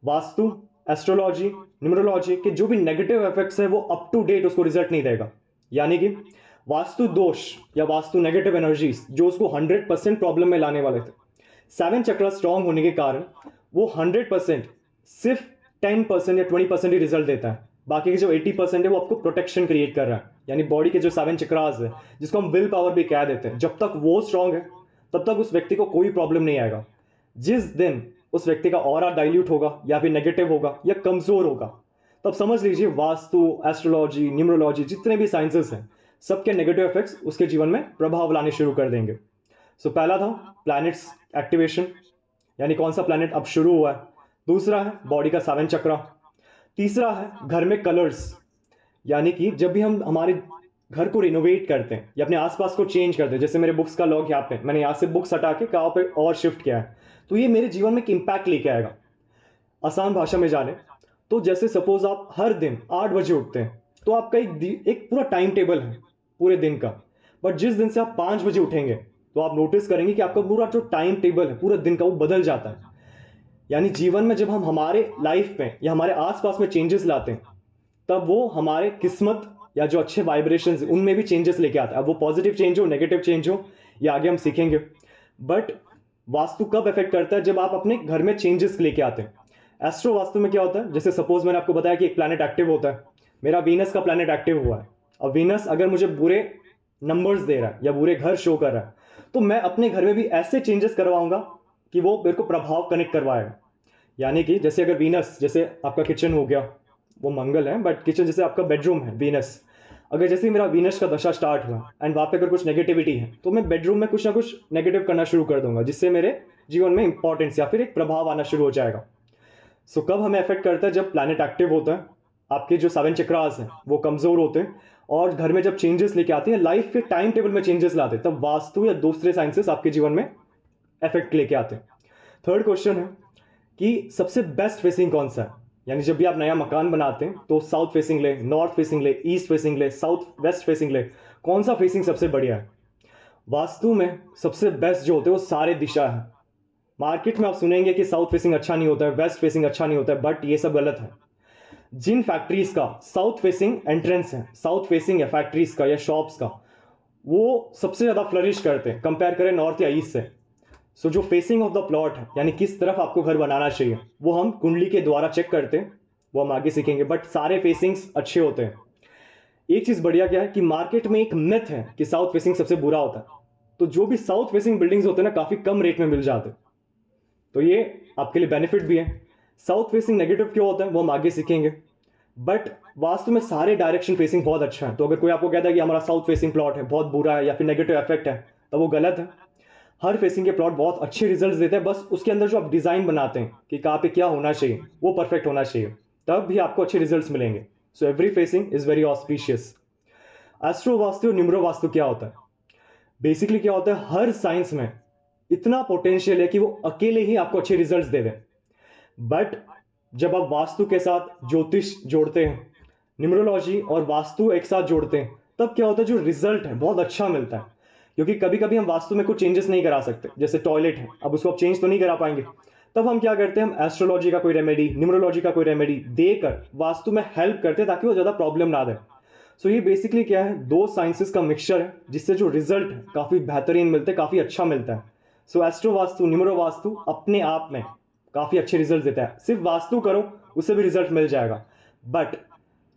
वास्तु, एस्ट्रोलॉजी, न्यूमरोलॉजी के जो भी नेगेटिव इफेक्ट्स है वो अप टू डेट उसको रिजल्ट नहीं देगा। यानी कि वास्तु दोष या वास्तु नेगेटिव एनर्जीज जो उसको 100% प्रॉब्लम में लाने वाले थे, 7 चक्र स्ट्रांग होने के कारण वो 100% सिर्फ 10% या 20% ही रिजल्ट देता है। बाकी के जो 80% है वो आपको प्रोटेक्शन क्रिएट कर रहा है। यानी बॉडी के जो 7 चक्रास है, जिसको हम विल पावर भी कह देते हैं, जब तक वो स्ट्रांग है तब तक उस व्यक्ति को कोई प्रॉब्लम नहीं आएगा। जिस दिन उस व्यक्ति का ऑरा डाइल्यूट होगा या फिर नेगेटिव होगा या कमजोर होगा, तब समझ लीजिए वास्तु, एस्ट्रोलॉजी, न्यूमरोलॉजी जितने भी साइंसेस हैं, सबके नेगेटिव इफेक्ट्स उसके जीवन में प्रभाव लाने शुरू कर देंगे। सो पहला था प्लैनेट्स एक्टिवेशन, यानी कौन सा प्लैनेट अब शुरू हुआ है। दूसरा है बॉडी का 7 चक्रा। तीसरा है घर में कलर्स, यानी कि जब भी हम हमारे घर को रिनोवेट करते हैं या अपने आसपास को चेंज करते हैं, जैसे मेरे बुक्स का लॉग यहाँ पे, मैंने यहाँ से बुक्स हटा के कहाँ पे और शिफ्ट किया है, तो ये मेरे जीवन में एक इम्पैक्ट लेके आएगा। आसान भाषा में जाने तो जैसे सपोज आप हर दिन 8 बजे उठते हैं तो आपका एक पूरा टाइम टेबल है पूरे दिन का। बट जिस दिन से आप 5 बजे उठेंगे तो आप नोटिस करेंगे कि आपका पूरा जो टाइम टेबल है पूरे दिन का वो बदल जाता है। यानी जीवन में जब हम हमारे लाइफ में या हमारे आसपास में चेंजेस लाते हैं, तब वो हमारे किस्मत या जो अच्छे वाइब्रेशंस उनमें भी चेंजेस लेके आता है। अब वो पॉजिटिव चेंज हो, नेगेटिव चेंज हो, ये आगे हम सीखेंगे। बट वास्तु कब इफेक्ट करता है, जब आप अपने घर में चेंजेस लेके आते हैं। एस्ट्रो वास्तु में क्या होता है, जैसे सपोज मैंने आपको बताया कि एक प्लैनेट एक्टिव होता है, मेरा वीनस का प्लैनेट एक्टिव हुआ है। अब वीनस अगर मुझे बुरे नंबर्स दे रहा है या बुरे घर शो कर रहा है, तो मैं अपने घर में भी ऐसे चेंजेस करवाऊंगा कि वो मेरे को प्रभाव कनेक्ट करवाएगा। यानी कि जैसे अगर वीनस, जैसे आपका किचन हो गया, वो मंगल है, बट किचन जैसे आपका बेडरूम है वीनस, अगर जैसे मेरा वीनस का दशा स्टार्ट हुआ एंड वहां पे अगर कुछ नेगेटिविटी है तो मैं बेडरूम में कुछ ना कुछ नेगेटिव करना शुरू कर दूंगा, जिससे मेरे जीवन में इंपॉर्टेंस या फिर एक प्रभाव आना शुरू हो जाएगा। सो कब हमें अफेक्ट करता है, जब प्लैनेट एक्टिव होता है, आपके जो 7 चक्रास हैं वो कमजोर होते हैं, और घर में जब चेंजेस लेके आते हैं, लाइफ के टाइम टेबल में चेंजेस लाते हैं, तब वास्तु या दूसरे साइंसेस आपके जीवन में इफेक्ट लेके आते हैं। थर्ड क्वेश्चन है कि सबसे बेस्ट फेसिंग कौन सा है। यानी जब भी आप नया मकान बनाते हैं तो साउथ फेसिंग ले, नॉर्थ फेसिंग ले, ईस्ट फेसिंग ले, साउथ वेस्ट फेसिंग ले, कौन सा फेसिंग सबसे बढ़िया है। वास्तु में सबसे बेस्ट जो होते हैं वो सारे दिशा है। मार्केट में आप सुनेंगे कि साउथ फेसिंग अच्छा नहीं होता है, वेस्ट फेसिंग अच्छा नहीं होता है, बट ये सब गलत है। जिन फैक्ट्रीज का साउथ फेसिंग एंट्रेंस है, साउथ फेसिंग है फैक्ट्रीज का या शॉप्स का, वो सबसे ज्यादा फ्लरिश करते हैं कंपेयर करें नॉर्थ या ईस्ट से। सो जो फेसिंग ऑफ द प्लॉट है, यानी किस तरफ आपको घर बनाना चाहिए, वो हम कुंडली के द्वारा चेक करते हैं, वो हम आगे सीखेंगे। बट सारे फेसिंग्स अच्छे होते हैं। एक चीज बढ़िया क्या है कि मार्केट में एक मिथ है कि साउथ फेसिंग सबसे बुरा होता है, तो जो भी साउथ फेसिंग बिल्डिंग्स होते हैं ना, काफी कम रेट में मिल जाते हैं, तो ये आपके लिए बेनिफिट भी है। साउथ फेसिंग नेगेटिव क्यों होता है वो हम आगे सीखेंगे। बट वास्तु में सारे डायरेक्शन फेसिंग बहुत अच्छा है। तो अगर कोई आपको कहता है कि हमारा साउथ फेसिंग प्लॉट है बहुत बुरा है या फिर नेगेटिव इफेक्ट है, तो वो गलत है। हर फेसिंग के प्लॉट बहुत अच्छे रिजल्ट्स देते हैं, बस उसके अंदर जो आप डिजाइन बनाते हैं कि कहाँ पे क्या होना चाहिए वो परफेक्ट होना चाहिए, तब भी आपको अच्छे रिजल्ट्स मिलेंगे। So every facing is very auspicious. Astro vastu और न्यूमरो वास्तु क्या होता है? बेसिकली क्या होता है, हर साइंस में इतना पोटेंशियल है कि वो अकेले ही आपको अच्छे रिजल्ट्स दे दे, बट जब आप वास्तु के साथ ज्योतिष जोड़ते हैं, न्यूमरोलॉजी और वास्तु एक साथ जोड़ते हैं, तब क्या होता है, जो रिजल्ट है बहुत अच्छा मिलता है। क्योंकि कभी कभी हम वास्तु में कुछ चेंजेस नहीं करा सकते, जैसे टॉयलेट है, अब उसको आप चेंज तो नहीं करा पाएंगे, तब हम क्या करते हैं, हम एस्ट्रोलॉजी का कोई रेमेडी, न्यूमरोलॉजी का कोई रेमेडी देकर वास्तु में हेल्प करते हैं ताकि वो ज़्यादा प्रॉब्लम ना दे। सो ये बेसिकली क्या है, दो साइंसेस का मिक्सचर है जिससे जो रिजल्ट है काफ़ी बेहतरीन मिलते हैं, काफ़ी अच्छा मिलता है। सो एस्ट्रो वास्तु, न्यूमरो वास्तु अपने आप में काफ़ी अच्छे रिजल्ट देता है। सिर्फ वास्तु करो उससे भी रिजल्ट मिल जाएगा, बट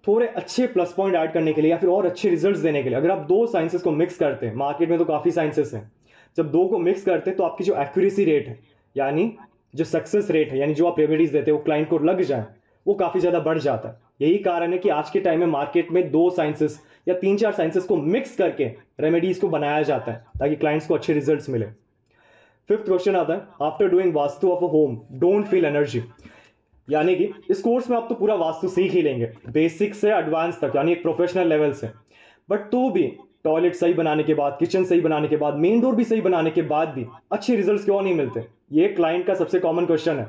थोड़े अच्छे प्लस पॉइंट ऐड करने के लिए या फिर और अच्छे रिजल्ट्स देने के लिए अगर आप दो साइंसेस को मिक्स करते हैं, मार्केट में तो काफ़ी साइंसेस हैं, जब दो को मिक्स करते हैं तो आपकी जो एक्यूरेसी रेट है, यानी जो सक्सेस रेट है, यानी जो आप रेमेडीज देते हो वो क्लाइंट को लग जाए, वो काफ़ी ज़्यादा बढ़ जाता है। यही कारण है कि आज के टाइम में मार्केट में दो साइंसेस या तीन चार साइंसेस को मिक्स करके रेमेडीज को बनाया जाता है ताकि क्लाइंट्स को अच्छे रिजल्ट्स मिले। फिफ्थ क्वेश्चन आता है, after doing vastu of a home don't feel energy. यानी कि इस कोर्स में आप तो पूरा वास्तु सीख ही लेंगे, बेसिक से एडवांस तक, यानी एक प्रोफेशनल लेवल से, बट तो भी टॉयलेट सही बनाने के बाद, किचन सही बनाने के बाद, मेन डोर भी सही बनाने के बाद भी अच्छे रिजल्ट्स क्यों नहीं मिलते? ये क्लाइंट का सबसे कॉमन क्वेश्चन है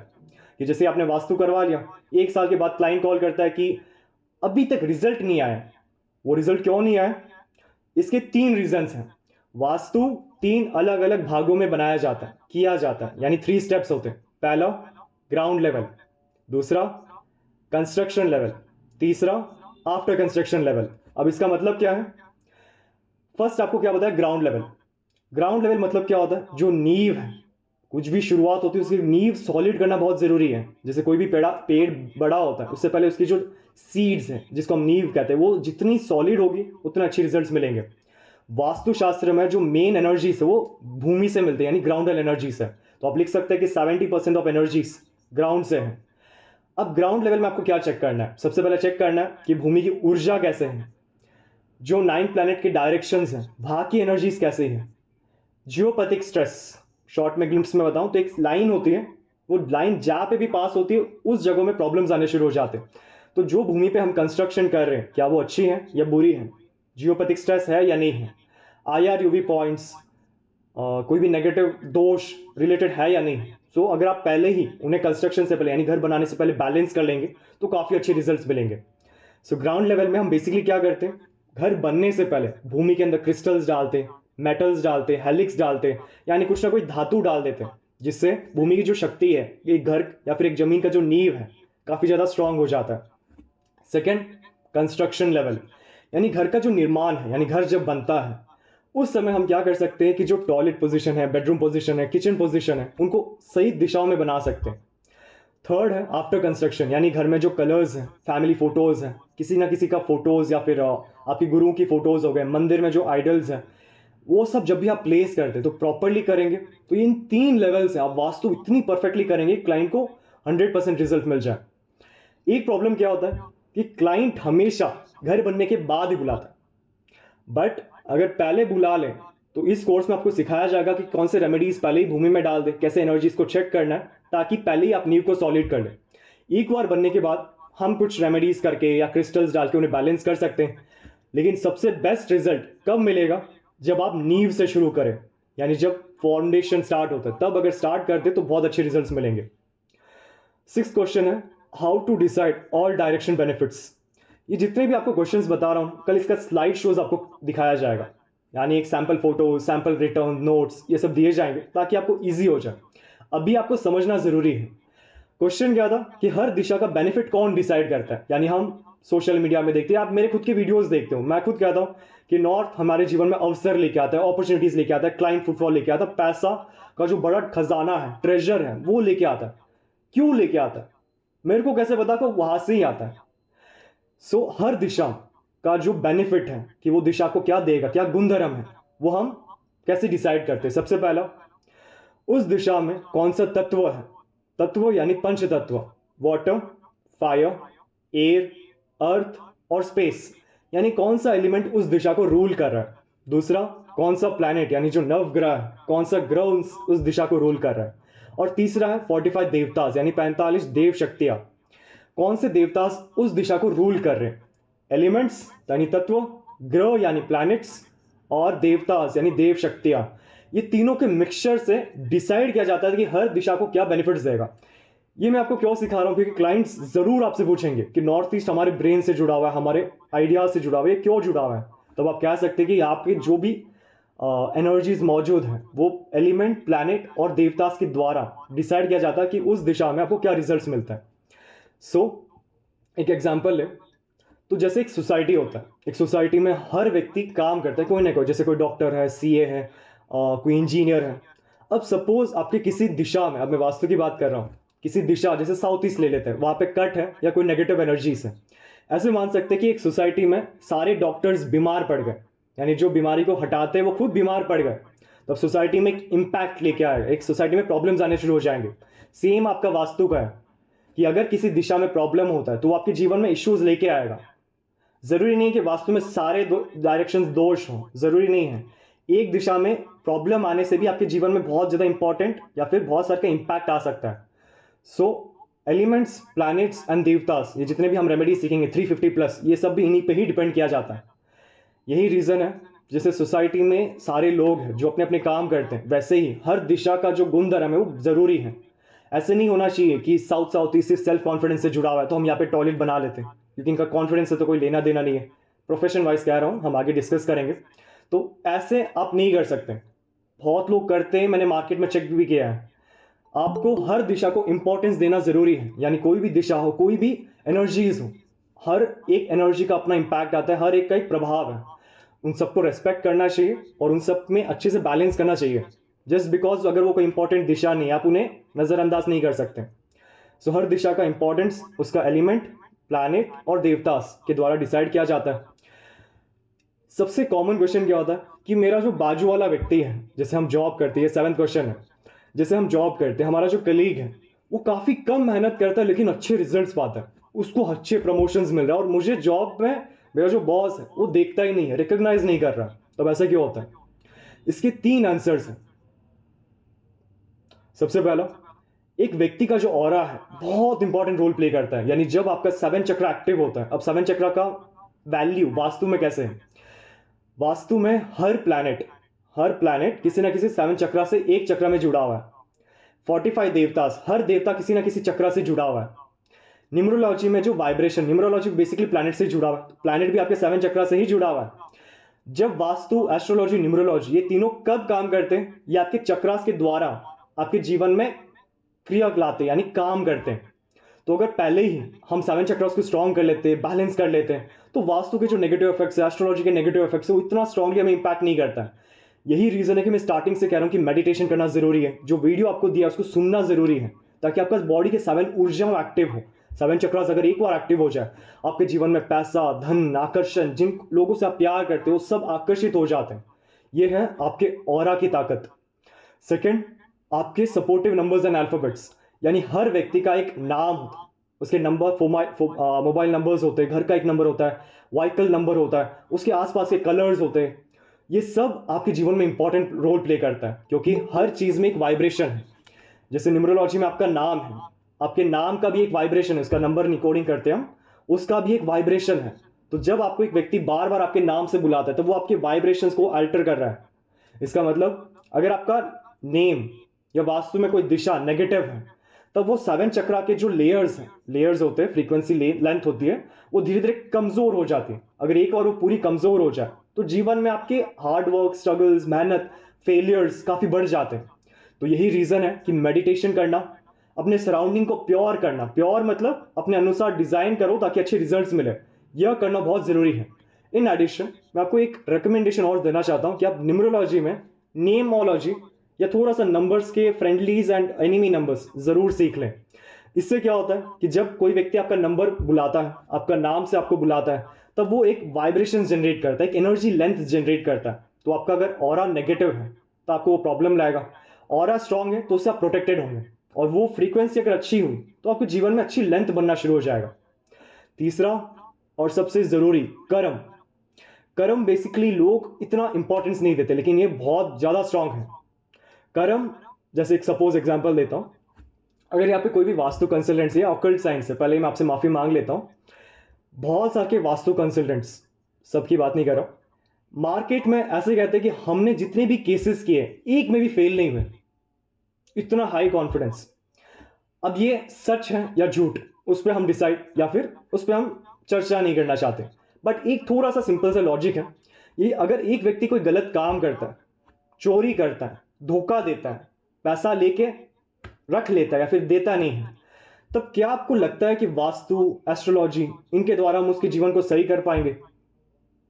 कि जैसे आपने वास्तु करवा लिया, एक साल के बाद क्लाइंट कॉल करता है कि अभी तक रिजल्ट नहीं आया। वो रिजल्ट क्यों नहीं आया? इसके तीन रीजंस हैं। वास्तु तीन अलग अलग भागों में बनाया जाता है, किया जाता है, यानी 3 स्टेप्स होते हैं। पहला ग्राउंड लेवल, दूसरा कंस्ट्रक्शन लेवल, तीसरा आफ्टर कंस्ट्रक्शन लेवल। अब इसका मतलब क्या है? फर्स्ट आपको क्या बताया, ग्राउंड लेवल। ग्राउंड लेवल मतलब क्या होता है, जो नींव है, कुछ भी शुरुआत होती है उसकी नींव सॉलिड करना बहुत जरूरी है। जैसे कोई भी पेड़ बड़ा होता है उससे पहले उसकी जो सीड्स हैं, जिसको हम नींव कहते हैं, वो जितनी सॉलिड होगी उतने अच्छे रिजल्ट्स मिलेंगे। वास्तुशास्त्र में जो मेन एनर्जीज है वो भूमि से मिलते हैं, यानी ग्राउंडल एनर्जीज है। तो आप लिख सकते हैं कि 70% ऑफ एनर्जीज ग्राउंड से है। अब ग्राउंड लेवल में आपको क्या चेक करना है? सबसे पहले चेक करना है कि भूमि की ऊर्जा कैसे है, जो 9 प्लैनेट के डायरेक्शंस हैं वहां की एनर्जीज कैसे है, जियोपैथिक स्ट्रेस। शॉर्ट में ग्लिम्स में बताऊं तो एक लाइन होती है, वो लाइन जहां पे भी पास होती है उस जगह में प्रॉब्लम्स आने शुरू हो जाते हैं। तो जो भूमि पे हम कंस्ट्रक्शन कर रहे हैं, क्या वो अच्छी है या बुरी है, जियोपैथिक स्ट्रेस है या नहीं है, IR UV पॉइंट्स, कोई भी नेगेटिव दोष रिलेटेड है या नहीं। सो अगर आप पहले ही उन्हें कंस्ट्रक्शन से पहले, यानी घर बनाने से पहले बैलेंस कर लेंगे तो काफ़ी अच्छे रिजल्ट्स मिलेंगे। सो ग्राउंड लेवल में हम बेसिकली क्या करते हैं, घर बनने से पहले भूमि के अंदर क्रिस्टल्स डालते हैं, मेटल्स डालते हैं, हेलिक्स डालते हैं, यानी कुछ ना कोई धातु डाल देते हैं, जिससे भूमि की जो शक्ति है, एक घर या फिर एक जमीन का जो नींव है, काफ़ी ज़्यादा स्ट्रांग हो जाता है। सेकेंड, कंस्ट्रक्शन लेवल, यानी घर का जो निर्माण है, यानी घर जब बनता है उस समय हम क्या कर सकते हैं कि जो टॉयलेट पोजीशन है, बेडरूम पोजीशन है, किचन पोजीशन है, उनको सही दिशाओं में बना सकते हैं। थर्ड है आफ्टर कंस्ट्रक्शन, यानी घर में जो कलर्स हैं, फैमिली फोटोज हैं, किसी ना किसी का फोटोज या फिर आपकी गुरुओं की फोटोज हो गए, मंदिर में जो आइडल्स हैं, वो सब जब भी आप प्लेस करते हैं तो प्रॉपरली करेंगे तो इन 3 लेवल से आप वास्तु इतनी परफेक्टली करेंगे क्लाइंट को 100% रिजल्ट मिल जाए। एक प्रॉब्लम क्या होता है कि क्लाइंट हमेशा घर बनने के बाद ही बुलाता है, बट अगर पहले बुला लें तो इस कोर्स में आपको सिखाया जाएगा कि कौन से रेमेडीज पहले ही भूमि में डाल दें, कैसे एनर्जीज को चेक करना है, ताकि पहले ही आप नींव को सॉलिड कर लें। एक बार बनने के बाद हम कुछ रेमेडीज करके या क्रिस्टल्स डाल के उन्हें बैलेंस कर सकते हैं, लेकिन सबसे बेस्ट रिजल्ट कब मिलेगा, जब आप नींव से शुरू करें, यानी जब फाउंडेशन स्टार्ट होता है तब अगर स्टार्ट करते तो बहुत अच्छे रिजल्ट्स मिलेंगे। 6th क्वेश्चन है, how to decide all direction benefits. ये जितने भी आपको क्वेश्चंस बता रहा हूं, कल इसका स्लाइड शोज आपको दिखाया जाएगा, यानी एक sample photo, sample return notes, ये सब दिए जाएंगे ताकि आपको इजी हो जाए। अभी आपको समझना जरूरी है। क्वेश्चन क्या था कि हर दिशा का बेनिफिट कौन डिसाइड करता है, यानी हम सोशल मीडिया में देखते हैं, आप मेरे खुद के वीडियोस देखते हो, मैं खुद कहता हूं कि नॉर्थ हमारे जीवन में अवसर लेके आता है, अपॉर्चुनिटीज लेके आता है, क्लाइंट फुटफॉल लेके आता है, पैसा का जो बड़ा खजाना है, ट्रेजर है, वो लेके आता है। क्यों लेके आता है, मेरे को कैसे पता, को वहां से ही आता है। सो हर दिशा का जो बेनिफिट है कि वो दिशा को क्या देगा, क्या गुणधर्म है, वो हम कैसे डिसाइड करते हैं। सबसे पहला, उस दिशा में कौन सा तत्व है, तत्व यानी पंच तत्व, वाटर, फायर, एयर, अर्थ और स्पेस, यानी कौन सा एलिमेंट उस दिशा को रूल कर रहा है। दूसरा, कौन सा प्लैनेट यानी जो नवग्रह है, कौन सा ग्रह उस दिशा को रूल कर रहा है। और तीसरा है 45 देवतास, यानी 45 देव शक्तियां, कौन से देवतास उस दिशा को रूल कर रहे हैं। एलिमेंट्स यानी तत्व, ग्रह यानी प्लैनेट्स, और देवतास यानी देव शक्तियां, ये तीनों के मिक्सचर से डिसाइड किया जाता है कि हर दिशा को क्या बेनिफिट्स देगा। ये मैं आपको क्यों सिखा रहा हूं, क्योंकि क्लाइंट्स जरूर आपसे पूछेंगे कि नॉर्थ ईस्ट हमारे ब्रेन से जुड़ा हुआ है, हमारे आइडियाज से जुड़ा हुआ है, ये क्यों जुड़ा हुआ है। तब आप कह सकते हैं कि आपके जो भी एनर्जीज मौजूद हैं वो एलिमेंट, प्लैनेट और देवतास के द्वारा डिसाइड किया जाता है कि उस दिशा में आपको क्या रिजल्ट्स मिलता है। सो एक एग्जांपल है, तो जैसे एक सोसाइटी होता है, एक सोसाइटी में हर व्यक्ति काम करता है कोई ना कोई, जैसे कोई डॉक्टर है, सीए है, कोई इंजीनियर है। अब सपोज आपके किसी दिशा में, अब मैं वास्तु की बात कर रहा हूँ, किसी दिशा जैसे साउथ ईस्ट ले लेते हैं, वहां पे कट है या कोई नेगेटिव एनर्जीज है। ऐसे मान सकते हैं कि एक सोसाइटी में सारे डॉक्टर्स बीमार पड़ गए, यानी जो बीमारी को हटाते हैं वो खुद बीमार पड़ गए, तब सोसाइटी में एक इम्पैक्ट लेके आएगा, एक सोसाइटी में प्रॉब्लम्स आने शुरू हो जाएंगे। सेम आपका वास्तु का है कि अगर किसी दिशा में प्रॉब्लम होता है तो वो आपके जीवन में इश्यूज लेके आएगा। जरूरी नहीं कि वास्तु में सारे डायरेक्शंस दोष हों, जरूरी नहीं है। एक दिशा में प्रॉब्लम आने से भी आपके जीवन में बहुत ज्यादा इंपॉर्टेंट या फिर बहुत सारे का इंपैक्ट आ सकता है। सो एलिमेंट्स, प्लैनेट्स एंड देवतास, ये जितने भी हम रेमेडी सीखेंगे 350 प्लस, ये सब भी इन्हीं पे ही डिपेंड किया जाता है। यही रीजन है जैसे सोसाइटी में सारे लोग हैं जो अपने अपने काम करते हैं, वैसे ही हर दिशा का जो गुण धर्म है वो जरूरी है। ऐसे नहीं होना चाहिए कि साउथ ईस्ट सिर्फ सेल्फ कॉन्फिडेंस से जुड़ा हुआ है तो हम यहाँ पे टॉयलेट बना लेते हैं, क्योंकि इनका कॉन्फिडेंस से तो कोई लेना देना नहीं है। प्रोफेशन वाइज कह रहा हूँ, हम आगे डिस्कस करेंगे। तो ऐसे आप नहीं कर सकते, बहुत लोग करते हैं, मैंने मार्केट में चेक भी किया है। आपको हर दिशा को इंपॉर्टेंस देना जरूरी है, यानी कोई भी दिशा हो, कोई भी एनर्जीज हो, हर एक एनर्जी का अपना इंपैक्ट आता है, हर एक का एक प्रभाव है। उन सबको रेस्पेक्ट करना चाहिए और उन सब में अच्छे से बैलेंस करना चाहिए। जस्ट बिकॉज अगर वो कोई इंपॉर्टेंट दिशा नहीं, आप उन्हें नजरअंदाज नहीं कर सकते। सो हर दिशा का इंपॉर्टेंस उसका एलिमेंट, प्लैनेट और देवतास के द्वारा डिसाइड किया जाता है। सबसे कॉमन क्वेश्चन क्या होता है कि मेरा जो बाजू वाला व्यक्ति है, जैसे हम जॉब करते हैं, 7th क्वेश्चन है, जैसे हम जॉब करते हैं, हमारा जो कलीग है वो काफी कम मेहनत करता है लेकिन अच्छे रिजल्ट्स पाता है, उसको अच्छे प्रमोशंस मिल रहा है, और मुझे जॉब में मेरा जो बॉस है वो देखता ही नहीं है, रिकॉग्नाइज नहीं कर रहा। तब ऐसा क्यों होता है? इसके 3 आंसर्स हैं। सबसे पहला, एक व्यक्ति का जो ऑरा है बहुत इंपॉर्टेंट रोल प्ले करता है, यानी जब आपका 7 चक्र एक्टिव होता है। अब 7 चक्र का वैल्यू वास्तु में कैसे है? वास्तु में हर प्लैनेट किसी ना किसी 7 चक्र से एक चक्र में जुड़ा हुआ है। 45 देवतास, हर देवता किसी ना किसी चक्र से जुड़ा हुआ है। न्यूमरोलॉजी में जो वाइब्रेशन, न्यूमरोलॉजी बेसिकली प्लैनेट से जुड़ा हुआ है, प्लैनेट भी आपके 7 चक्र से ही जुड़ा हुआ है। जब वास्तु, एस्ट्रोलॉजी, न्यूमरोलॉजी ये तीनों कब काम करते हैं? ये आपके चक्रास के द्वारा आपके जीवन में क्रिया लाते हैं, यानी काम करते हैं। तो अगर पहले ही हम 7 चक्रास को स्ट्रॉन्ग कर लेते हैं, बैलेंस कर लेते हैं, तो वास्तु के जो नेगेटिव इफेक्ट्स है, एस्ट्रोलॉजी के नेगेटिव इफेक्ट्स है, वो इतना स्ट्रांगली हमें इंपैक्ट नहीं करता है। यही रीजन है कि मैं स्टार्टिंग से कह रहा हूं कि मेडिटेशन करना जरूरी है। जो वीडियो आपको दिया उसको सुनना जरूरी है, ताकि आपका बॉडी के 7 ऊर्जा एक्टिव हो। 7 चक्रास अगर एक बार एक्टिव हो जाए, आपके जीवन में पैसा, धन, आकर्षण, जिन लोगों से आप प्यार करते हो सब आकर्षित हो जाते हैं। ये है आपके ऑरा की ताकत। सेकंड, आपके सपोर्टिव नंबर्स एंड अल्फाबेट्स, यानी हर व्यक्ति का एक नाम होता है, उसके नंबर, मोबाइल नंबर्स होते हैं, घर का एक नंबर होता है, व्हीकल नंबर होता है, उसके आसपास के कलर्स होते हैं। ये सब आपके जीवन में इंपॉर्टेंट रोल प्ले करता है, क्योंकि हर चीज में एक वाइब्रेशन है। जैसे न्यूमरोलॉजी में आपका नाम है, आपके नाम का भी एक वाइब्रेशन है, उसका नंबर निकोडिंग करते हैं हम, उसका भी एक वाइब्रेशन है। तो जब आपको एक व्यक्ति बार बार आपके नाम से बुलाता है तो वो आपके वाइब्रेशंस को अल्टर कर रहा है। इसका मतलब अगर आपका नेम या वास्तु में कोई दिशा नेगेटिव है, तब वो 7 चक्रा के जो लेयर्स हैं, लेयर्स होते हैं, फ्रीक्वेंसी लेंथ होती है, वो धीरे धीरे कमजोर हो जाती है। अगर एक बार वो पूरी कमजोर हो जाए तो जीवन में आपके हार्ड वर्क, स्ट्रगल्स, मेहनत, फेलियर्स काफी बढ़ जाते हैं। तो यही रीजन है कि मेडिटेशन करना, अपने सराउंडिंग को प्योर करना, प्योर मतलब अपने अनुसार डिजाइन करो ताकि अच्छे रिजल्ट्स मिले, यह करना बहुत जरूरी है। इन एडिशन मैं आपको एक रिकमेंडेशन और देना चाहता हूं कि आप न्यूमरोलॉजी में नेमोलॉजी या थोड़ा सा नंबर्स के फ्रेंडलीज एंड एनिमी नंबर्स जरूर सीख लें। इससे क्या होता है कि जब कोई व्यक्ति आपका नंबर बुलाता है, आपका नाम से आपको बुलाता है, तब वो एक वाइब्रेशन जनरेट करता है, एक एनर्जी लेंथ जनरेट करता है। तो आपका अगर ऑरा नेगेटिव है तो आपको वो प्रॉब्लम लाएगा, ऑरा स्ट्रांग है तो उससे आप प्रोटेक्टेड होंगे, और वो फ्रीक्वेंसी अगर अच्छी हुई तो आपके जीवन में अच्छी लेंथ बनना शुरू हो जाएगा। तीसरा और सबसे जरूरी, कर्म। कर्म बेसिकली लोग इतना इंपॉर्टेंस नहीं देते, लेकिन ये बहुत ज्यादा स्ट्रांग है। कर्म, जैसे एक सपोज एग्जांपल देता हूं, अगर यहाँ पे कोई भी वास्तु कंसल्टेंसी या ऑकल्ट साइंस है, पहले मैं आपसे माफी मांग लेता हूं, बहुत सारे वास्तु कंसल्टेंट्स, सबकी बात नहीं कर रहा, मार्केट में ऐसे कहते हैं कि हमने जितने भी केसेस किए एक में भी फेल नहीं हुए, इतना हाई कॉन्फिडेंस। अब ये सच है या झूठ, उस पर हम डिसाइड या फिर उस पर हम चर्चा नहीं करना चाहते, बट एक थोड़ा सा सिंपल सा लॉजिक है। ये अगर एक व्यक्ति कोई गलत काम करता है, चोरी करता है, धोखा देता है, पैसा लेके रख लेता है या फिर देता नहीं है, तब क्या आपको लगता है कि वास्तु, एस्ट्रोलॉजी, इनके द्वारा हम उसके जीवन को सही कर पाएंगे?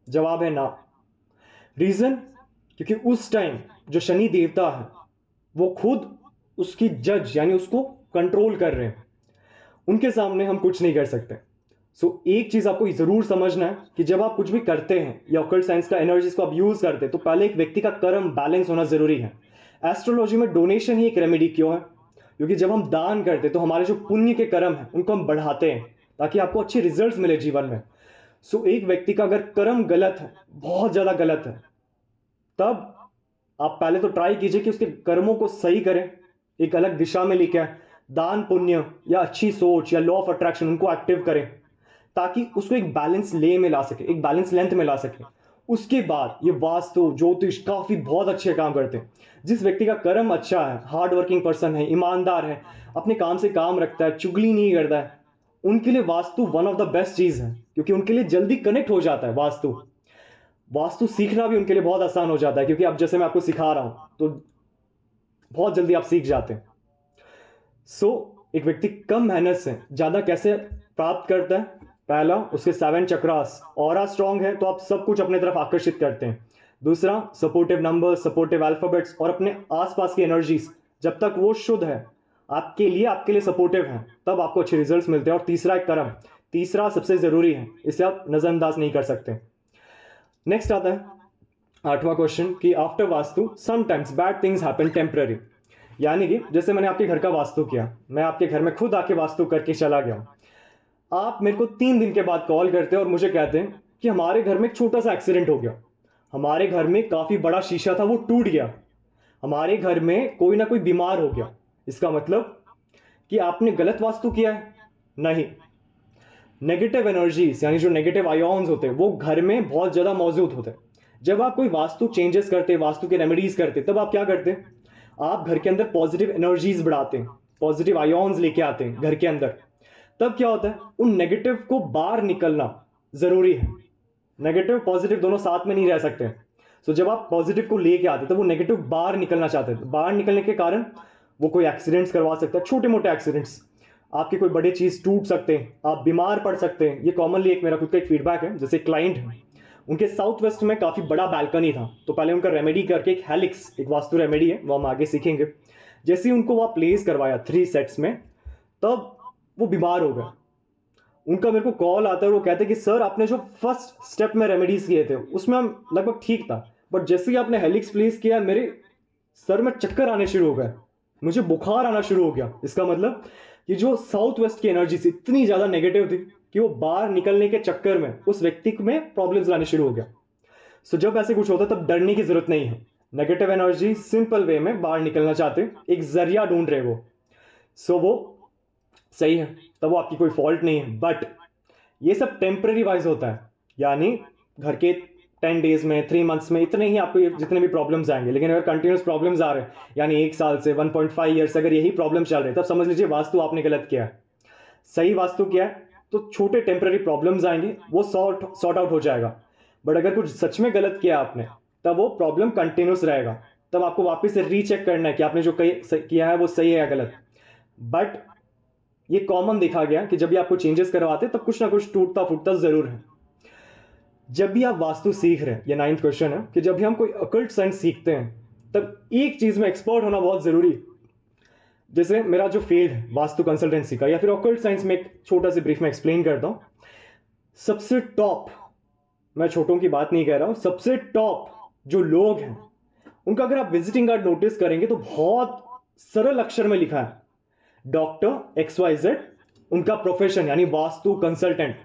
जवाब है ना। रीजन, क्योंकि उस टाइम जो शनि देवता है वो खुद उसकी जज यानी उसको कंट्रोल कर रहे हैं, उनके सामने हम कुछ नहीं कर सकते। एक चीज आपको जरूर समझना है कि जब आप कुछ भी करते हैं या ऑकल्ट साइंस का एनर्जीज को आप यूज करते हैं, तो पहले एक व्यक्ति का कर्म बैलेंस होना जरूरी है। एस्ट्रोलॉजी में डोनेशन ही एक रेमेडी क्यों है? क्योंकि जब हम दान करते हैं तो हमारे जो पुण्य के कर्म है उनको हम बढ़ाते हैं ताकि आपको अच्छे रिजल्ट्स मिले जीवन में। एक व्यक्ति का अगर कर्म गलत है, बहुत ज्यादा गलत है, तब आप पहले तो ट्राई कीजिए कि उसके कर्मों को सही करें, एक अलग दिशा में लेके आए, दान पुण्य या अच्छी सोच या लॉ ऑफ अट्रैक्शन उनको एक्टिव करें ताकि उसको एक बैलेंस ले में ला सके, एक बैलेंस लेंथ में ला सके। उसके बाद ये वास्तु, ज्योतिष काफी बहुत अच्छे काम करते हैं। जिस व्यक्ति का कर्म अच्छा है, हार्ड वर्किंग पर्सन है, ईमानदार है, अपने काम से काम रखता है, चुगली नहीं करता है, उनके लिए vastu one of the best चीज है, क्योंकि उनके लिए जल्दी कनेक्ट हो जाता है। वास्तु वास्तु सीखना भी उनके लिए बहुत आसान हो जाता है, क्योंकि अब जैसे मैं आपको सिखा रहा हूं तो बहुत जल्दी आप सीख जाते हैं। एक व्यक्ति कम मेहनत से ज्यादा कैसे प्राप्त करता है? पहला, उसके 7 चक्रास, ऑरा स्ट्रांग है तो आप सब कुछ अपने तरफ आकर्षित करते हैं। दूसरा, सपोर्टिव नंबर्स, सपोर्टिव अल्फाबेट्स और अपने आसपास की एनर्जीज जब तक वो शुद्ध है, आपके लिए सपोर्टिव है, तब आपको अच्छे रिजल्ट्स मिलते हैं। और तीसरा एक कर्म, तीसरा सबसे जरूरी है, इसे आप नजरअंदाज नहीं कर सकते। नेक्स्ट आता है 8वां क्वेश्चन कि after vastu sometimes bad things happen temporary. यानी कि जैसे मैंने आपके घर का वास्तु किया, मैं आपके घर में खुद आके वास्तु करके चला गया, आप मेरे को 3 दिन के बाद कॉल करते हैं और मुझे कहते हैं कि हमारे घर में एक छोटा सा एक्सीडेंट हो गया, हमारे घर में काफी बड़ा शीशा था वो टूट गया, हमारे घर में कोई ना कोई बीमार हो गया। इसका मतलब कि आपने गलत वास्तु किया है? नहीं। नेगेटिव एनर्जीज यानी जो नेगेटिव आयोन्स होते हैं वो घर में बहुत ज्यादा मौजूद होते हैं। जब आप कोई वास्तु चेंजेस करते, वास्तु के रेमेडीज करते, तब आप क्या करते हैं? आप घर के अंदर पॉजिटिव एनर्जीज बढ़ाते हैं, पॉजिटिव आयोन्स लेके आते हैं घर के अंदर। तब क्या होता है? उन नेगेटिव को बाहर निकलना जरूरी है। नेगेटिव पॉजिटिव दोनों साथ में नहीं रह सकते। जब आप पॉजिटिव को लेके आते तब वो नेगेटिव बाहर निकलना चाहते हैं। बाहर निकलने के कारण वो कोई एक्सीडेंट्स करवा सकता है, छोटे मोटे एक्सीडेंट्स, आपकी कोई बड़ी चीज टूट सकते हैं, आप बीमार पड़ सकते हैं। ये कॉमनली एक मेरा खुद का एक फीडबैक है। जैसे क्लाइंट है, उनके साउथ वेस्ट में काफी बड़ा बैल्कनी था, तो पहले उनका रेमेडी करके, एक हेलिक्स, एक वास्तु रेमेडी है, वो हम आगे सीखेंगे। जैसे ही उनको वहां प्लेस करवाया 3 सेट्स में, तब वो बीमार हो गए। उनका मेरे को कॉल आता है और वो कहते हैं कि सर आपने जो फर्स्ट स्टेप में रेमेडीज किए थे उसमें हम लगभग ठीक था, बट जैसे ही आपने हेलिक्स प्लेस किया मेरे सर में चक्कर आने शुरू हो गए, मुझे बुखार आना शुरू हो गया। इसका मतलब कि जो साउथ वेस्ट की एनर्जी थी इतनी ज्यादा नेगेटिव थी कि वो बाहर निकलने के चक्कर में उस व्यक्ति में प्रॉब्लम्स लाने शुरू हो गया। जब ऐसे कुछ होता है तब डरने की जरूरत नहीं है। नेगेटिव एनर्जी सिंपल वे में बाहर निकलना चाहते, एक जरिया ढूंढ रहे वो, वो सही है, तब वो आपकी कोई फॉल्ट नहीं है। बट ये सब टेम्पररी वाइज होता है, यानी घर के 10 डेज में, 3 मंथ्स में इतने ही आपको जितने भी प्रॉब्लम्स आएंगे। लेकिन अगर कंटिन्यूस प्रॉब्लम्स आ रहे हैं, यानी 1 साल से 1.5 ईयर से अगर यही प्रॉब्लम चल रहे हैं, तब समझ लीजिए वास्तु आपने गलत किया है। सही वास्तु किया है तो छोटे टेम्पररी प्रॉब्लम्स आएंगे, वो सॉर्ट आउट हो जाएगा। बट अगर कुछ सच में गलत किया आपने, तब वो प्रॉब्लम कंटिन्यूस रहेगा। तब आपको वापस से रीचेक करना है कि आपने जो किया है वो सही है या गलत। बट ये कॉमन देखा गया कि जब भी आपको चेंजेस करवाते तब कुछ ना कुछ टूटता फूटता जरूर है। जब भी आप वास्तु सीख रहे हैं, ये 9th क्वेश्चन है कि जब भी हम कोई अकल्ट साइंस सीखते हैं तब एक चीज में एक्सपर्ट होना बहुत जरूरी है। जैसे मेरा जो फील्ड है वास्तु कंसल्टेंसी का या फिर अकल्ट साइंस में, एक छोटा सी ब्रीफ में एक्सप्लेन करता हूं। सबसे टॉप, मैं छोटों की बात नहीं कह रहा हूं, सबसे टॉप जो लोग हैं उनका अगर आप विजिटिंग कार्ड नोटिस करेंगे तो बहुत सरल अक्षर में लिखा है डॉक्टर XYZ, उनका प्रोफेशन यानी वास्तु कंसल्टेंट।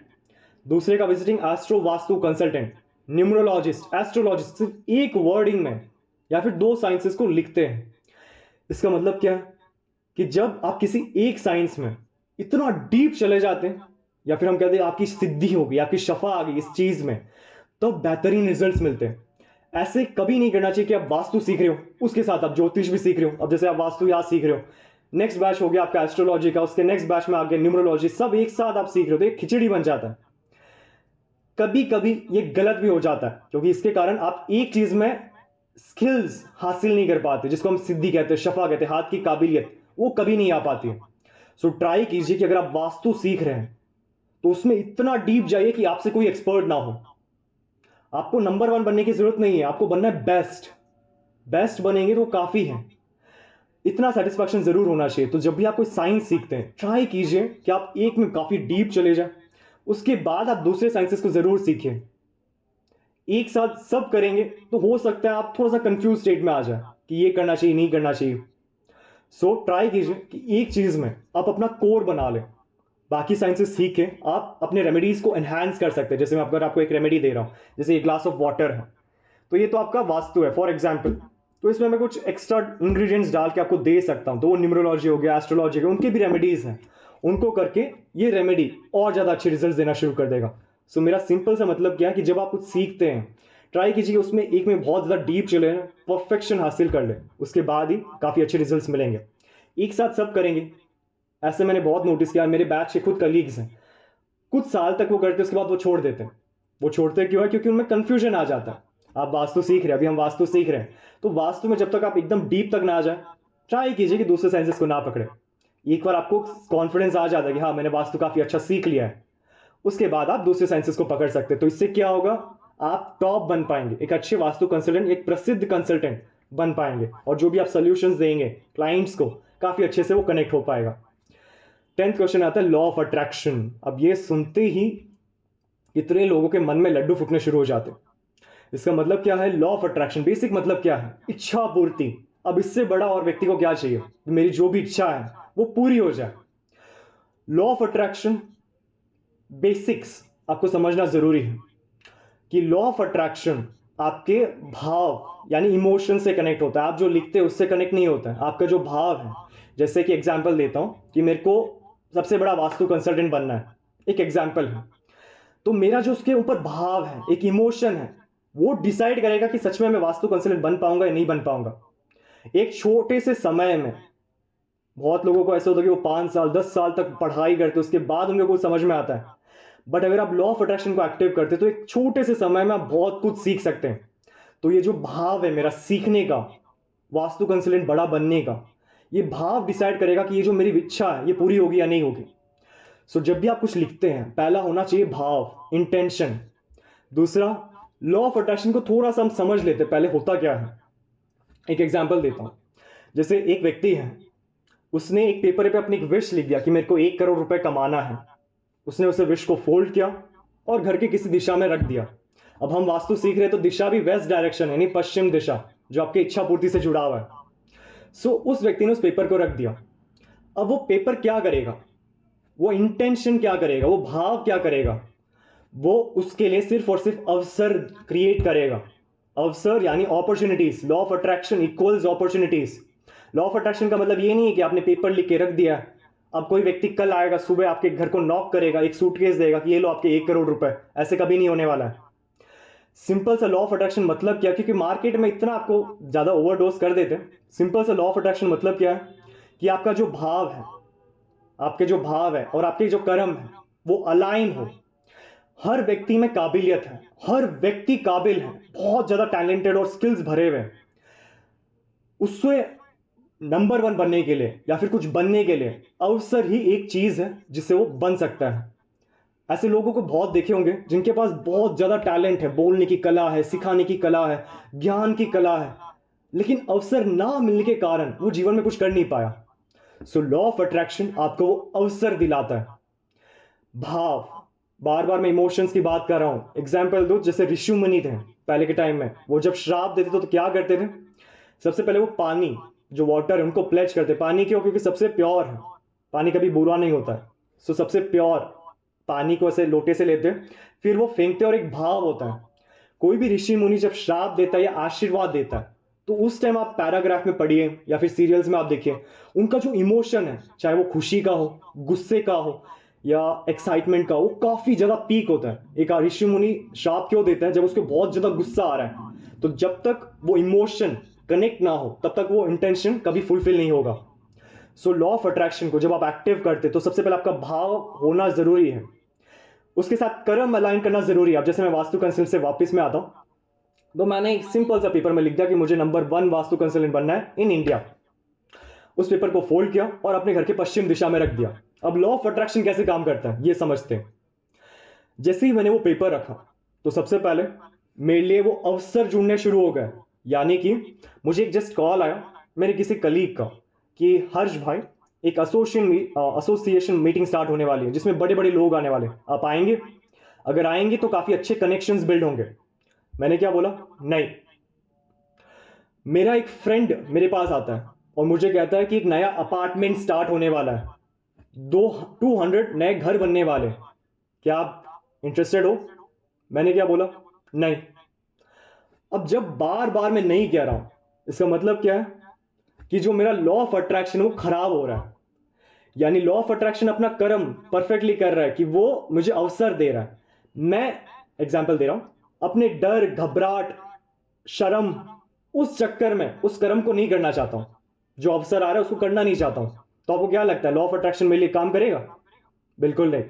दूसरे का visiting astro vastu consultant, numerologist, astrologist, सिर्फ एक वर्डिंग में या फिर 2 साइंसेस को लिखते हैं। इसका मतलब क्या है कि जब आप किसी एक साइंस में इतना डीप चले जाते हैं या फिर हम कहते हैं आपकी सिद्धि हो गई, आपकी शफा आ गई इस चीज में, तो बेहतरीन रिजल्ट्स मिलते हैं। ऐसे कभी नहीं करना चाहिए कि आप वास्तु सीख रहे हो उसके साथ आप ज्योतिष भी सीख रहे हो। अब जैसे आप वास्तु याद सीख रहे हो, नेक्स्ट बैच हो गया आपका एस्ट्रोलॉजी का, उसके नेक्स्ट बैच में आगे न्यूमरोलॉजी, सब एक साथ आप सीख रहे हो तो एक खिचड़ी बन जाता है। कभी कभी ये गलत भी हो जाता है, क्योंकि इसके कारण आप एक चीज में स्किल्स हासिल नहीं कर पाते, जिसको हम सिद्धि कहते हैं, शफा कहते हैं, हाथ की काबिलियत, वो कभी नहीं आ पाती है। सो ट्राई कीजिए कि अगर आप वास्तु सीख रहे हैं तो उसमें इतना डीप जाइए कि आपसे कोई एक्सपर्ट ना हो। आपको नंबर वन बनने की जरूरत नहीं है, आपको बनना है बेस्ट। बेस्ट बनेंगे तो काफी है, इतना सेटिस्फैक्शन जरूर होना चाहिए। तो जब भी आप कोई साइंस सीखते हैं, ट्राई कीजिए कि आप एक में काफी डीप चले जाए, उसके बाद आप दूसरे साइंसेस को जरूर सीखिए। एक साथ सब करेंगे तो हो सकता है आप थोड़ा सा कंफ्यूज स्टेट में आ जाए कि ये करना चाहिए नहीं करना चाहिए। सो ट्राई कीजिए कि एक चीज में आप अपना कोर बना लें, बाकी साइंसेस सीख के आप अपने रेमेडीज को एनहांस कर सकते हैं। जैसे मैं अगर आपको एक रेमेडी दे रहा हूं, जैसे ये ग्लास ऑफ वाटर है, तो ये तो आपका वास्तु है फॉर एग्जाम्पल, तो इसमें मैं कुछ एक्स्ट्रा इंग्रेडिएंट्स डाल के आपको दे सकता हूं, तो वो न्यूमरोलॉजी हो गया, एस्ट्रोलॉजी हो गया, उनकी भी रेमेडीज हैं, उनको करके ये रेमेडी और ज्यादा अच्छे रिजल्ट देना शुरू कर देगा। सो मेरा सिंपल सा मतलब क्या है कि जब आप कुछ सीखते हैं, ट्राई कीजिए उसमें एक में बहुत ज्यादा डीप चले, परफेक्शन हासिल कर ले, उसके बाद ही काफी अच्छे रिजल्ट्स मिलेंगे। एक साथ सब करेंगे, ऐसे मैंने बहुत नोटिस किया, मेरे बैच के खुद कलीग्स हैं, कुछ साल तक वो करते हैं, उसके बाद वो छोड़ देते हैं। वो छोड़ते क्यों है? क्योंकि उनमें कंफ्यूजन आ जाता है। आप वास्तु सीख रहे हैं, अभी हम वास्तु सीख रहे हैं, तो वास्तु में जब तक आप एकदम डीप तक ना आ जाए, ट्राई कीजिए कि दूसरे साइंसेस को ना पकड़े। एक बार आपको कॉन्फिडेंस आ जाता है कि हाँ मैंने वास्तु काफी अच्छा सीख लिया है, उसके बाद आप दूसरे साइंसेस को पकड़ सकते हैं। तो इससे क्या होगा, आप टॉप बन पाएंगे, एक अच्छे वास्तु कंसल्टेंट, एक प्रसिद्ध कंसल्टेंट बन पाएंगे, और जो भी आप सोल्यूशंस देंगे क्लाइंट्स को, काफी अच्छे से वो कनेक्ट हो पाएगा। 10th क्वेश्चन आता है लॉ ऑफ अट्रैक्शन। अब ये सुनते ही कितने लोगों के मन में लड्डू फूटने शुरू हो जाते हैं। इसका मतलब क्या है? लॉ ऑफ अट्रैक्शन बेसिक मतलब क्या है? इच्छा पूर्ति। अब इससे बड़ा और व्यक्ति को क्या चाहिए? मेरी जो भी इच्छा है वो पूरी हो जाए। लॉ ऑफ अट्रैक्शन बेसिक्स आपको समझना जरूरी है कि लॉ ऑफ अट्रैक्शन आपके भाव यानी इमोशन से कनेक्ट होता है। आप जो लिखते हैं उससे कनेक्ट नहीं होता है, आपका जो भाव है। जैसे कि एग्जाम्पल देता हूं कि मेरे को सबसे बड़ा वास्तु कंसल्टेंट बनना है, एक एग्जाम्पल है, तो मेरा जो उसके ऊपर भाव है, एक इमोशन है, वो डिसाइड करेगा कि सच में मैं वास्तु कंसल्टेंट बन पाऊंगा या नहीं बन पाऊंगा। एक छोटे से समय में बहुत लोगों को ऐसा होता है कि वो 5 साल 10 साल तक पढ़ाई करते, उसके बाद उनको कुछ समझ में आता है। बट अगर आप लॉ ऑफ अट्रैक्शन को एक्टिव करते तो एक छोटे से समय में आप बहुत कुछ सीख सकते हैं। तो ये जो भाव है मेरा सीखने का, वास्तु कंसल्टेंट बड़ा बनने का, ये भाव डिसाइड करेगा कि ये जो मेरी इच्छा है ये पूरी होगी या नहीं होगी। सो जब भी आप कुछ लिखते हैं, पहला होना चाहिए भाव, इंटेंशन। दूसरा, लॉ ऑफ अट्रैक्शन को थोड़ा सा हम समझ लेते हैं पहले होता क्या है। एक एग्जाम्पल देता हूं, जैसे एक व्यक्ति है, उसने एक पेपर पे अपनी एक विश लिख दिया कि मेरे को 1 करोड़ रुपए कमाना है। उसने उसे विश को फोल्ड किया और घर की किसी दिशा में रख दिया। अब हम वास्तु सीख रहे हैं तो दिशा भी वेस्ट डायरेक्शन यानी पश्चिम दिशा, जो आपके इच्छा पूर्ति से जुड़ा हुआ है। सो उस व्यक्ति ने उस पेपर को रख दिया। अब वो पेपर क्या करेगा, वो इंटेंशन क्या करेगा, वो भाव क्या करेगा? वो उसके लिए सिर्फ और सिर्फ अवसर क्रिएट करेगा। अवसर यानी opportunities. Law of attraction equals opportunities. Law of attraction का मतलब ये नहीं है कि आपने पेपर लिख के रख दिया, अब कोई व्यक्ति कल आएगा सुबह आपके घर को नॉक करेगा, एक सूटकेस देगा कि ये लो आपके 1 करोड़ रुपए। ऐसे कभी नहीं होने वाला है। सिंपल सा लॉ ऑफ अट्रैक्शन मतलब क्या? क्योंकि मार्केट में इतना आपको ज्यादा ओवरडोज कर देते हैं। सिंपल सा लॉ ऑफ अट्रैक्शन मतलब क्या है कि आपका जो भाव है, आपके जो भाव है और आपके जो कर्म है वो अलाइन हो। हर व्यक्ति में काबिलियत है, हर व्यक्ति काबिल है, बहुत ज्यादा टैलेंटेड और स्किल्स भरे हुए हैं। उससे नंबर वन बनने के लिए या फिर कुछ बनने के लिए अवसर ही एक चीज है जिससे वो बन सकता है। ऐसे लोगों को बहुत देखे होंगे जिनके पास बहुत ज्यादा टैलेंट है, बोलने की कला है, सिखाने की कला है, ज्ञान की कला है, लेकिन अवसर ना मिलने के कारण वो जीवन में कुछ कर नहीं पाया। सो लॉ ऑफ अट्रैक्शन आपको वो अवसर दिलाता है। भाव, बार बार मैं इमोशंस की बात कर रहा हूं। एग्जाम्पल दो, जैसे ऋषि मुनि थे पहले के टाइम में, वो जब श्राप देते थे तो क्या करते थे? सबसे पहले वो पानी, जो वाटर है, उनको प्लेज करते। पानी क्यों? क्योंकि सबसे प्योर है, पानी कभी बुरा नहीं होता है। सो सबसे प्योर पानी को ऐसे लोटे से लेते, फिर वो फेंकते, और एक भाव होता है। कोई भी ऋषि मुनि जब श्राप देता है या आशीर्वाद देता है तो उस टाइम आप पैराग्राफ में पढ़िए या फिर सीरियल्स में आप देखिए, उनका जो इमोशन है, चाहे वो खुशी का हो, गुस्से का हो, या एक्साइटमेंट का वो काफी ज्यादा पीक होता है। एक ऋषि मुनि शाप क्यों देते हैं? जब उसको बहुत ज्यादा गुस्सा आ रहा है तो जब तक वो इमोशन कनेक्ट ना हो तब तक वो इंटेंशन कभी फुलफिल नहीं होगा। सो लॉ ऑफ अट्रैक्शन को जब आप एक्टिव करते तो सबसे पहले आपका भाव होना जरूरी है, उसके साथ कर्म अलाइन करना जरूरी है। अब जैसे मैं वास्तु कंसल्टेंट से वापस में आता हूं, तो मैंने एक सिंपल सा पेपर में लिख दिया कि मुझे नंबर 1 वास्तु कंसल्टेंट बनना है इन इंडिया। उस पेपर को फोल्ड किया और अपने घर के पश्चिम दिशा में रख दिया। अब लॉ ऑफ अट्रैक्शन कैसे काम करता है ये समझते हैं। जैसे ही मैंने वो पेपर रखा तो सबसे पहले मेरे लिए वो अवसर जुड़ने शुरू हो गए। यानी कि मुझे एक जस्ट कॉल आया मेरे किसी कलीग का कि हर्ष भाई, एक एसोसिएशन मीटिंग स्टार्ट होने वाली है जिसमें बड़े बड़े लोग आने वाले, आप आएंगे? अगर आएंगे तो काफी अच्छे कनेक्शंस बिल्ड होंगे। मैंने क्या बोला? नहीं। मेरा एक फ्रेंड मेरे पास आता है और मुझे कहता है कि एक नया अपार्टमेंट स्टार्ट होने वाला है, 200 नए घर बनने वाले, क्या आप इंटरेस्टेड हो? मैंने क्या बोला? नहीं। अब जब बार बार मैं नहीं कह रहा हूं, इसका मतलब क्या है कि जो मेरा लॉ ऑफ अट्रैक्शन वो खराब हो रहा है। यानी लॉ ऑफ अट्रैक्शन अपना कर्म परफेक्टली कर रहा है कि वो मुझे अवसर दे रहा है। मैं एग्जाम्पल दे रहा हूं, अपने डर, घबराहट, शर्म, उस चक्कर में उस कर्म को नहीं करना चाहता हूं, जो अवसर आ रहा है उसको करना नहीं चाहता हूं। तो आपको क्या लगता है लॉ ऑफ अट्रैक्शन मेरे लिए काम करेगा? बिल्कुल नहीं।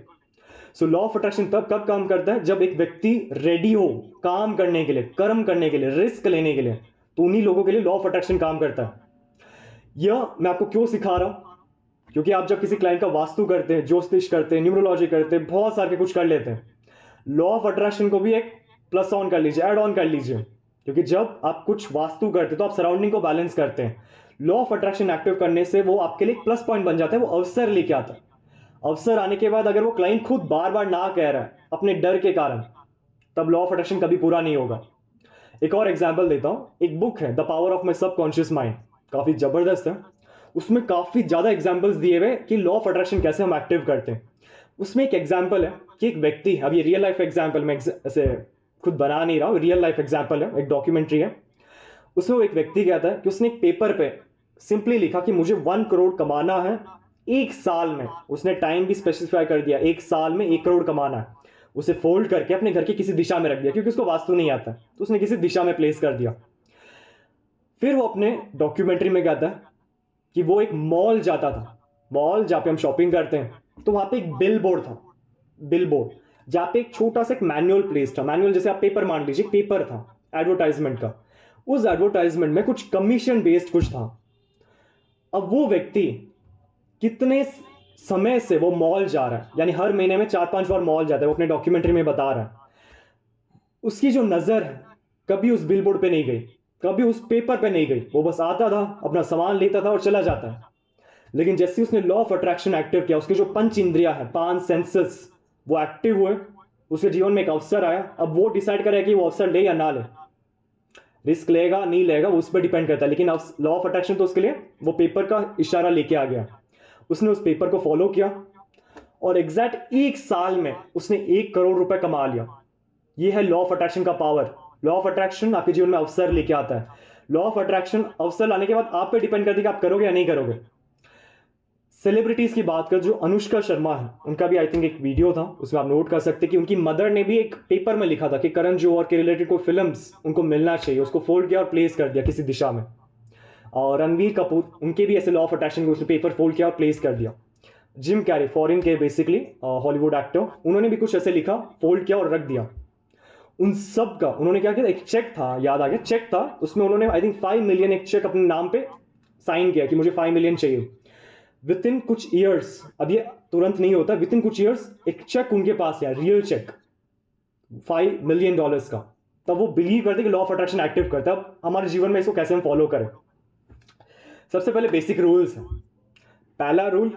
सो लॉ ऑफ अट्रैक्शन तब कब काम करता है? जब एक व्यक्ति रेडी हो काम करने के लिए, कर्म करने के लिए, रिस्क लेने के लिए, तो उन्हीं लोगों के लिए लॉ ऑफ अट्रैक्शन काम करता है। यह मैं आपको क्यों सिखा रहा हूं? क्योंकि आप जब किसी क्लाइंट का वास्तु करते हैं, ज्योतिष करते हैं, न्यूमरोलॉजी करते हैं, बहुत सारे कुछ कर लेते हैं, लॉ ऑफ अट्रैक्शन को भी एक प्लस ऑन कर लीजिए, ऐड ऑन कर लीजिए। क्योंकि जब आप कुछ वास्तु करते हैं तो आप सराउंडिंग को बैलेंस करते हैं। लॉ ऑफ अट्रैक्शन एक्टिव करने से वो आपके लिए प्लस पॉइंट बन जाता है, वो अवसर लेके आता है। अवसर आने के बाद अगर वो क्लाइंट खुद बार बार ना कह रहा है अपने डर के कारण, तब लॉ ऑफ अट्रैक्शन कभी पूरा नहीं होगा। एक और एग्जाम्पल देता हूं, एक बुक है the power of my subconscious mind, काफी जबरदस्त है। उसमें काफी ज्यादा एग्जाम्पल्स दिए हुए कि लॉ ऑफ अट्रैक्शन कैसे हम एक्टिव करते हैं। उसमें एक एग्जाम्पल है कि एक व्यक्ति, अब ये रियल लाइफ एग्जाम्पल मैं ऐसे खुद बना नहीं रहा हूं, रियल लाइफ एग्जाम्पल है, एक डॉक्यूमेंट्री है। उसमें वो एक व्यक्ति कहता है कि उसने एक पेपर पे सिंपली लिखा कि मुझे 1 करोड़ कमाना है एक साल में। उसने टाइम भी स्पेसिफाई कर दिया, एक साल में 1 करोड़ कमाना है। उसे फोल्ड करके अपने घर की किसी दिशा में रख दिया, क्योंकि उसको वास्तु नहीं आता तो उसने किसी दिशा में प्लेस कर दिया। फिर वो अपने डॉक्यूमेंट्री में कहता है कि वो एक मॉल जाता था, मॉल जहां पे हम शॉपिंग करते हैं, तो वहां पे एक बिल बोर्ड था, बिल बोर्ड जहां पे एक छोटा सा एक मैनुअल प्लेस था। मैनुअल जैसे आप पेपर मान लीजिए, पेपर था एडवर्टाइजमेंट का। उस एडवर्टाइजमेंट में कुछ कमीशन बेस्ड कुछ था। अब वो व्यक्ति कितने समय से वो मॉल जा रहा है, यानी हर महीने में 4-5 बार मॉल जाता है, वो अपने डॉक्यूमेंट्री में बता रहा है। उसकी जो नजर है कभी उस बिलबोर्ड पे नहीं गई, कभी उस पेपर पे नहीं गई। वो बस आता था, अपना सामान लेता था और चला जाता है। लेकिन जैसे उसने लॉ ऑफ अट्रैक्शन एक्टिव किया, उसके जो पंच इंद्रिया है, 5 सेंसेस, वो एक्टिव हुए, उसके जीवन में एक अवसर आया। अब वो डिसाइड करे कि वो अवसर ले या ना ले, रिस्क लेगा नहीं लेगा वो उस पर डिपेंड करता है। लेकिन लॉ ऑफ अट्रैक्शन तो उसके लिए वो पेपर का इशारा लेके आ गया। उसने उस पेपर को फॉलो किया और एग्जैक्ट एक साल में उसने 1 करोड़ रुपए कमा लिया। ये है लॉ ऑफ अट्रैक्शन का पावर। लॉ ऑफ अट्रैक्शन आपके जीवन में अवसर लेके आता है। लॉ ऑफ अट्रैक्शन अवसर लाने के बाद आप पे डिपेंड करती है कि आप करोगे या नहीं करोगे। सेलिब्रिटीज की बात कर, जो अनुष्का शर्मा है, उनका भी आई थिंक एक वीडियो था, उसमें आप नोट कर सकते कि उनकी मदर ने भी एक पेपर में लिखा था कि करण जौहर के रिलेटेड कोई फिल्म्स उनको मिलना चाहिए, उसको फोल्ड किया और प्लेस कर दिया किसी दिशा में। और रणवीर कपूर, उनके भी ऐसे लॉ ऑफ अट्रैक्शन को उसने पेपर फोल्ड किया और प्लेस कर दिया। जिम कैरी, फॉरेन के बेसिकली हॉलीवुड एक्टर, उन्होंने भी कुछ ऐसे लिखा, फोल्ड किया और रख दिया। उन सब का उन्होंने क्या किया, एक चेक था, याद आ गया, चेक था, उसमें उन्होंने आई थिंक 5 मिलियन एक चेक अपने नाम पे साइन किया कि मुझे 5 मिलियन चाहिए। विद इन कुछ ईयर्स, अब ये तुरंत नहीं होता, विद इन कुछ ईयर्स एक चेक उनके पास है, रियल चेक $5 मिलियन का। तब वो बिलीव करते कि लॉ ऑफ अट्रैक्शन एक्टिव करता है। अब हमारे जीवन में इसको कैसे हम फॉलो करें? सबसे पहले बेसिक रूल्स है। पहला रूल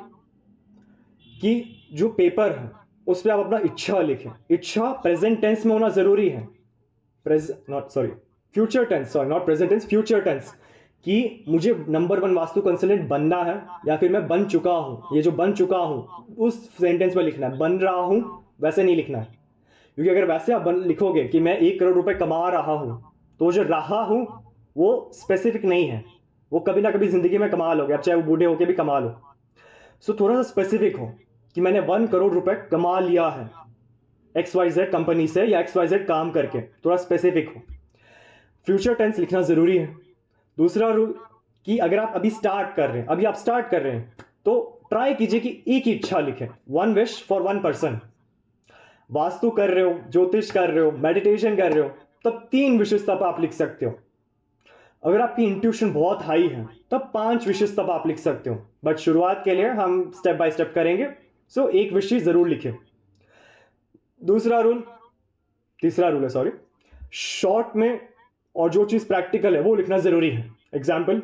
कि जो पेपर है उस पर आप अपना इच्छा लिखें। इच्छा प्रेजेंट टेंस में होना जरूरी है, future tense, sorry not present tense, future tense, कि मुझे नंबर 1 वास्तु कंसल्टेंट बनना है या फिर मैं बन चुका हूं। ये जो बन चुका हूं उस सेंटेंस में लिखना है, बन रहा हूं वैसे नहीं लिखना है। क्योंकि अगर वैसे आप लिखोगे कि मैं 1 करोड़ रुपए कमा रहा हूं, तो जो रहा हूं वो स्पेसिफिक नहीं है, वो कभी ना कभी जिंदगी में कमा लोगे आप, चाहे वो बूढ़े होके भी कमा लो। सो थोड़ा सा स्पेसिफिक हो। कि मैंने 1 करोड़ रुपए कमा लिया है XYZ कंपनी से या XYZ काम करके, थोड़ा स्पेसिफिक हो। फ्यूचर टेंस लिखना जरूरी है। दूसरा रूल कि अगर आप अभी स्टार्ट कर रहे हैं, अभी आप स्टार्ट कर रहे हैं, तो ट्राई कीजिए कि एक ही इच्छा लिखें, 1 wish for 1 person। वास्तु कर रहे हो, ज्योतिष कर रहे हो, मेडिटेशन कर रहे हो, तब 3 विशेष तब आप लिख सकते हो। अगर आपकी इंट्यूशन बहुत हाई है तब 5 विशेष तब आप लिख सकते हो, बट शुरुआत के लिए हम स्टेप बाय स्टेप करेंगे। सो एक विश जरूर लिखें। दूसरा रूल, तीसरा रूल है सॉरी, शॉर्ट में और जो चीज प्रैक्टिकल है वो लिखना जरूरी है। एग्जाम्पल,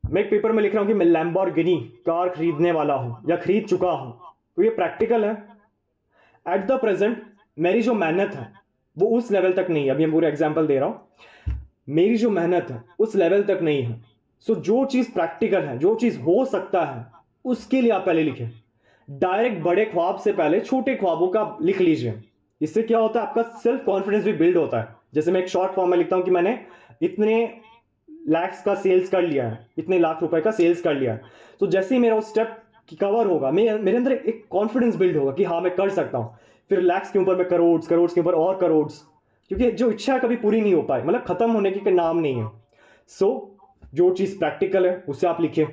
मैं एक पेपर में लिख रहा हूं कि मैं लैम्बोर्गिनी कार खरीदने वाला हूं या खरीद चुका हूं, तो ये प्रैक्टिकल है। एट द प्रेजेंट मेरी जो मेहनत है वो उस लेवल तक नहीं है, अभी मैं पूरा एग्जाम्पल दे रहा हूं, मेरी जो मेहनत है उस लेवल तक नहीं है। सो जो चीज प्रैक्टिकल है, जो चीज हो सकता है, उसके लिए आप पहले लिखें। डायरेक्ट बड़े ख्वाब से पहले छोटे ख्वाबों का लिख लीजिए। इससे क्या होता है, आपका सेल्फ कॉन्फिडेंस भी बिल्ड होता है। जैसे मैं एक शॉर्ट फॉर्म में लिखता हूं कि मैंने इतने लैक्स का सेल्स कर लिया है, इतने लाख रुपए का सेल्स कर लिया है, तो जैसे ही मेरा उस स्टेप कवर होगा, मेरे अंदर एक कॉन्फिडेंस बिल्ड होगा कि हाँ मैं कर सकता हूं। फिर लैक्स के ऊपर मैं करोड़, करोड़ के ऊपर और करोड़, क्योंकि जो इच्छा है कभी पूरी नहीं हो पाई, मतलब खत्म होने की नाम नहीं है। सो जो चीज प्रैक्टिकल है उसे आप लिखिए,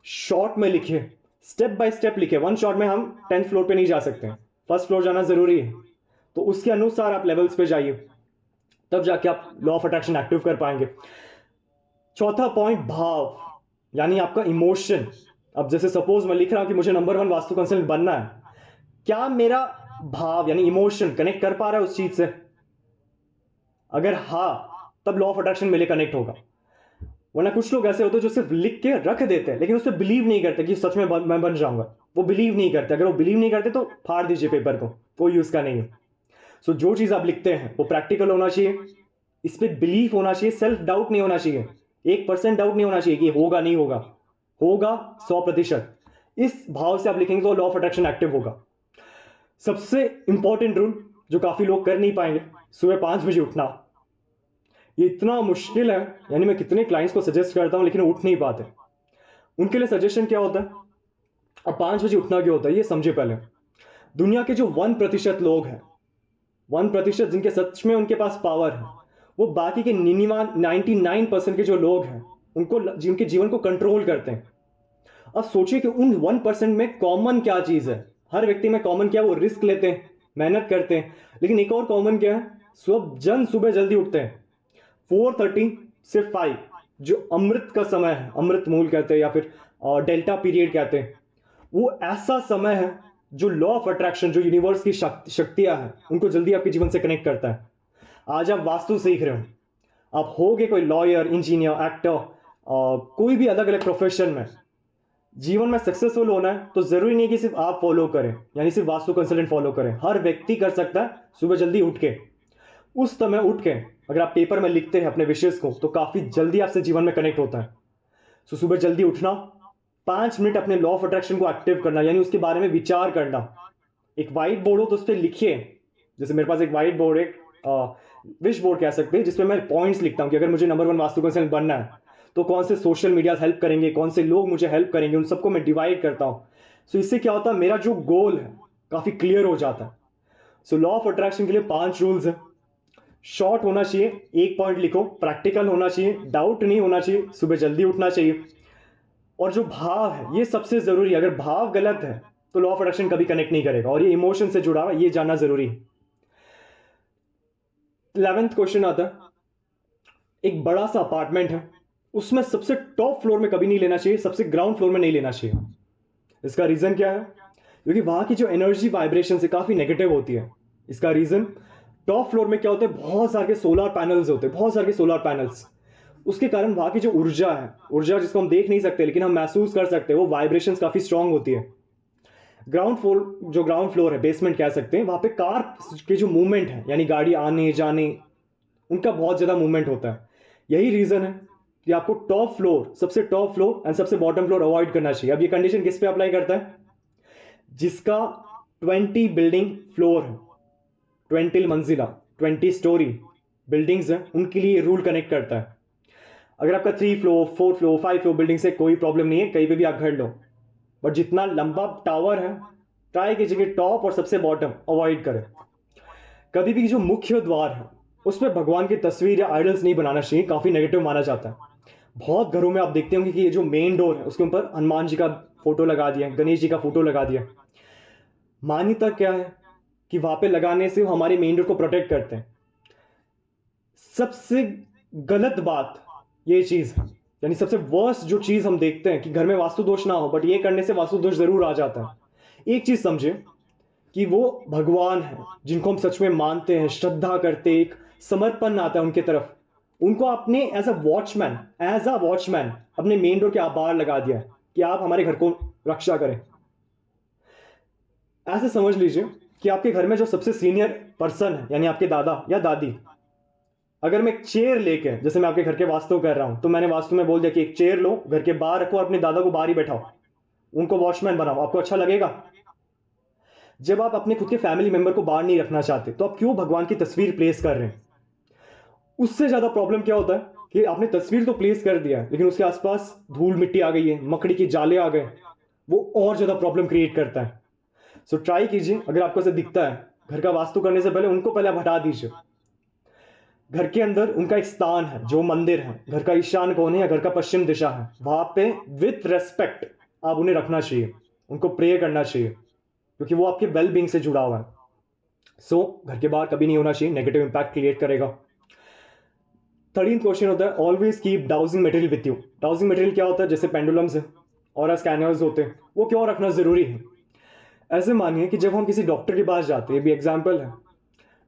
शॉर्ट में लिखिए, स्टेप बाय स्टेप लिखिए। वन शॉट में हम 10th फ्लोर पे नहीं जा सकते, फर्स्ट फ्लोर जाना जरूरी है, तो उसके अनुसार आप लेवल्स पे जाइए, तब जाके आप लॉ ऑफ अट्रैक्शन एक्टिव कर पाएंगे। चौथा पॉइंट, भाव, यानी आपका इमोशन। अब जैसे सपोज मैं लिख रहा हूं कि मुझे नंबर 1 वास्तु कंसल्टेंट बनना है, क्या मेरा भाव यानी इमोशन कनेक्ट कर पा रहा है उस चीज से? अगर हाँ, तब लॉ ऑफ अट्रैक्शन मेरे कनेक्ट होगा। वरना कुछ लोग ऐसे होते हैं जो सिर्फ लिख के रख देते हैं लेकिन उस पर बिलीव नहीं करते कि सच में मैं बन जाऊंगा। वो बिलीव नहीं करते, अगर वो बिलीव नहीं करते तो फाड़ दीजिए पेपर को, कोई यूज का नहीं है। सो जो चीज आप लिखते हैं वो प्रैक्टिकल होना चाहिए, इस पर बिलीव होना चाहिए, सेल्फ डाउट नहीं होना चाहिए, 1% डाउट नहीं होना चाहिए कि होगा नहीं होगा, होगा 100%। इस भाव से आप लिखेंगे तो लॉ ऑफ अट्रैक्शन एक्टिव होगा। सबसे इंपॉर्टेंट रूल जो काफी लोग कर नहीं पाएंगे, सुबह 5 बजे उठना। ये इतना मुश्किल है, यानी मैं कितने क्लाइंट्स को सजेस्ट करता हूं लेकिन उठ नहीं पाते। उनके लिए सजेशन क्या होता है, अब 5 बजे उठना क्या होता है ये समझे पहले। दुनिया के जो 1% लोग हैं, 1% जिनके सच में उनके पास पावर है, वो बाकी के 99% के जो लोग हैं उनको, जिनके जीवन को कंट्रोल करते हैं। अब सोचिए कि उन 1% में कॉमन क्या चीज है। हर व्यक्ति में कॉमन क्या है, वो रिस्क लेते हैं, मेहनत करते हैं। लेकिन एक और कॉमन क्या है, सुबह जल्दी उठते हैं, 4:30 से 5, जो अमृत का समय है, अमृत मूल कहते हैं या फिर डेल्टा पीरियड कहते हैं, वो ऐसा समय है जो लॉ ऑफ अट्रैक्शन, जो यूनिवर्स की शक्तियां हैं, उनको जल्दी आपके जीवन से कनेक्ट करता है। आज आप वास्तु सीख रहे हो, आप होगे कोई लॉयर, इंजीनियर, एक्टर, कोई भी अलग अलग प्रोफेशन में। जीवन में सक्सेसफुल होना है तो जरूरी नहीं कि सिर्फ आप फॉलो करें, यानी सिर्फ वास्तु कंसल्टेंट फॉलो करें। हर व्यक्ति कर सकता है सुबह जल्दी उठ के। उस समय उठ के अगर आप पेपर में लिखते हैं अपने विशेष को, तो काफी जल्दी आपसे जीवन में कनेक्ट होता है। सो सुबह जल्दी उठना, 5 मिनट अपने लॉ ऑफ अट्रैक्शन को एक्टिव करना, यानी उसके बारे में विचार करना। एक व्हाइट बोर्ड हो तो उस पर लिखिए, जैसे मेरे पास एक व्हाइट बोर्ड, एक विश बोर्ड कह सकते हैं, जिसपे मैं पॉइंट्स लिखता हूं कि अगर मुझे नंबर 1 वास्तु कंसल्टेंट बनना है तो कौन से सोशल मीडिया हेल्प करेंगे, कौन से लोग मुझे हेल्प करेंगे, उन सबको मैं डिवाइड करता हूं। सो इससे क्या होता है, मेरा जो गोल है काफी क्लियर हो जाता है। सो लॉ ऑफ अट्रैक्शन के लिए 5 रूल्स है। शॉर्ट होना चाहिए, एक पॉइंट लिखो, प्रैक्टिकल होना चाहिए, डाउट नहीं होना चाहिए, सुबह जल्दी उठना चाहिए, और जो भाव है ये सबसे जरूरी है। अगर भाव गलत है तो लॉ ऑफ अट्रैक्शन कभी कनेक्ट नहीं करेगा, और ये इमोशन से जुड़ा हुआ है, ये जानना जरूरी है। 11th क्वेश्चन आता है, एक बड़ा सा अपार्टमेंट है, उसमें सबसे टॉप फ्लोर में कभी नहीं लेना चाहिए, सबसे ग्राउंड फ्लोर में नहीं लेना चाहिए। इसका रीजन क्या है, क्योंकि वहां की जो एनर्जी वाइब्रेशन से काफी नेगेटिव होती है। इसका रीजन, टॉप फ्लोर में क्या होता है, बहुत सारे सोलर पैनल्स होते हैं, बहुत सारे सोलर पैनल्स। उसके कारण वहां की जो ऊर्जा है, ऊर्जा जिसको हम देख नहीं सकते लेकिन हम महसूस कर सकते हैं, वो वाइब्रेशन काफी स्ट्रांग होती है। ग्राउंड फ्लोर है, बेसमेंट कह सकते हैं, वहां पे कार के जो मूवमेंट है, यानी गाड़ी आने जाने, उनका बहुत ज्यादा मूवमेंट होता है। यही रीजन है कि आपको टॉप फ्लोर, सबसे टॉप फ्लोर एंड सबसे बॉटम फ्लोर अवॉइड करना चाहिए। अब ये कंडीशन किस पे अप्लाई करता है, जिसका 20 बिल्डिंग फ्लोर है, 20 मंजिला, 20 स्टोरी बिल्डिंग्स है, उनके लिए रूल कनेक्ट करता है। अगर आपका 3 फ्लोर, 4 फ्लोर, 5 फ्लोर बिल्डिंग से कोई प्रॉब्लम नहीं है, कहीं पे भी आप घर लो, बट जितना लंबा टावर है ट्राई कीजिए कि टॉप और सबसे बॉटम अवॉइड करें। कभी भी जो मुख्य द्वार है उस पर भगवान की तस्वीर या आइडल्स नहीं बनाना चाहिए, काफी नेगेटिव माना जाता है। बहुत घरों में आप देखते होंगे कि ये जो मेन डोर है उसके ऊपर हनुमान जी का फोटो लगा दिया, गणेश जी का फोटो लगा दिया। मान्यता क्या है कि वहां पे लगाने से वो हमारे मेन डोर को प्रोटेक्ट करते हैं। सबसे गलत बात ये चीज है, यानी सबसे वर्स्ट जो चीज हम देखते हैं कि घर में वास्तु दोष ना हो, बट ये करने से वास्तु दोष जरूर आ जाता है। एक चीज समझे कि वो भगवान है जिनको हम सच में मानते हैं, श्रद्धा करते, एक समर्पण आता है उनके तरफ। उनको आपने एज अ वॉचमैन अपने मेन डोर के बाहर लगा दिया है कि आप हमारे घर को रक्षा करें। ऐसे समझ लीजिए कि आपके घर में जो सबसे सीनियर पर्सन है, यानी आपके दादा या दादी, अगर मैं एक चेयर लेके, जैसे मैं आपके घर के वास्तु कर रहा हूं, तो मैंने वास्तु में बोल दिया कि एक चेयर लो, घर के बाहर रखो और अपने दादा को बाहर ही बैठाओ, उनको वॉचमैन बनाओ, आपको अच्छा लगेगा? जब आप अपने खुद के फैमिली मेंबर को बाहर नहीं रखना चाहते तो आप क्यों भगवान की तस्वीर प्लेस कर रहे हैं? उससे ज्यादा प्रॉब्लम क्या होता है कि आपने तस्वीर तो प्लेस कर दिया लेकिन उसके आसपास धूल मिट्टी आ गई है, मकड़ी के जाले आ गए, वो और ज्यादा प्रॉब्लम क्रिएट करता है। सो ट्राई कीजिए, अगर आपको ऐसा दिखता है, घर का वास्तु करने से पहले उनको पहले आप हटा दीजिए। घर के अंदर उनका एक स्थान है, जो मंदिर है, घर का ईशान कोण है या घर का पश्चिम दिशा है, वहां पे विथ रेस्पेक्ट आप उन्हें रखना चाहिए, उनको प्रे करना चाहिए, क्योंकि वो आपके वेल बींग से जुड़ा हुआ है। सो घर के बाहर कभी नहीं होना चाहिए, नेगेटिव इंपैक्ट क्रिएट करेगा। 13 क्वेश्चन होता है, always keep dowsing material with you. Dowsing material क्या होता है? जैसे पेंडुलम्स है और स्कैनर्स होते हैं, वो क्यों रखना जरूरी है? ऐसे मानिए कि जब हम किसी डॉक्टर के पास जाते हैं, ये भी एग्जाम्पल है,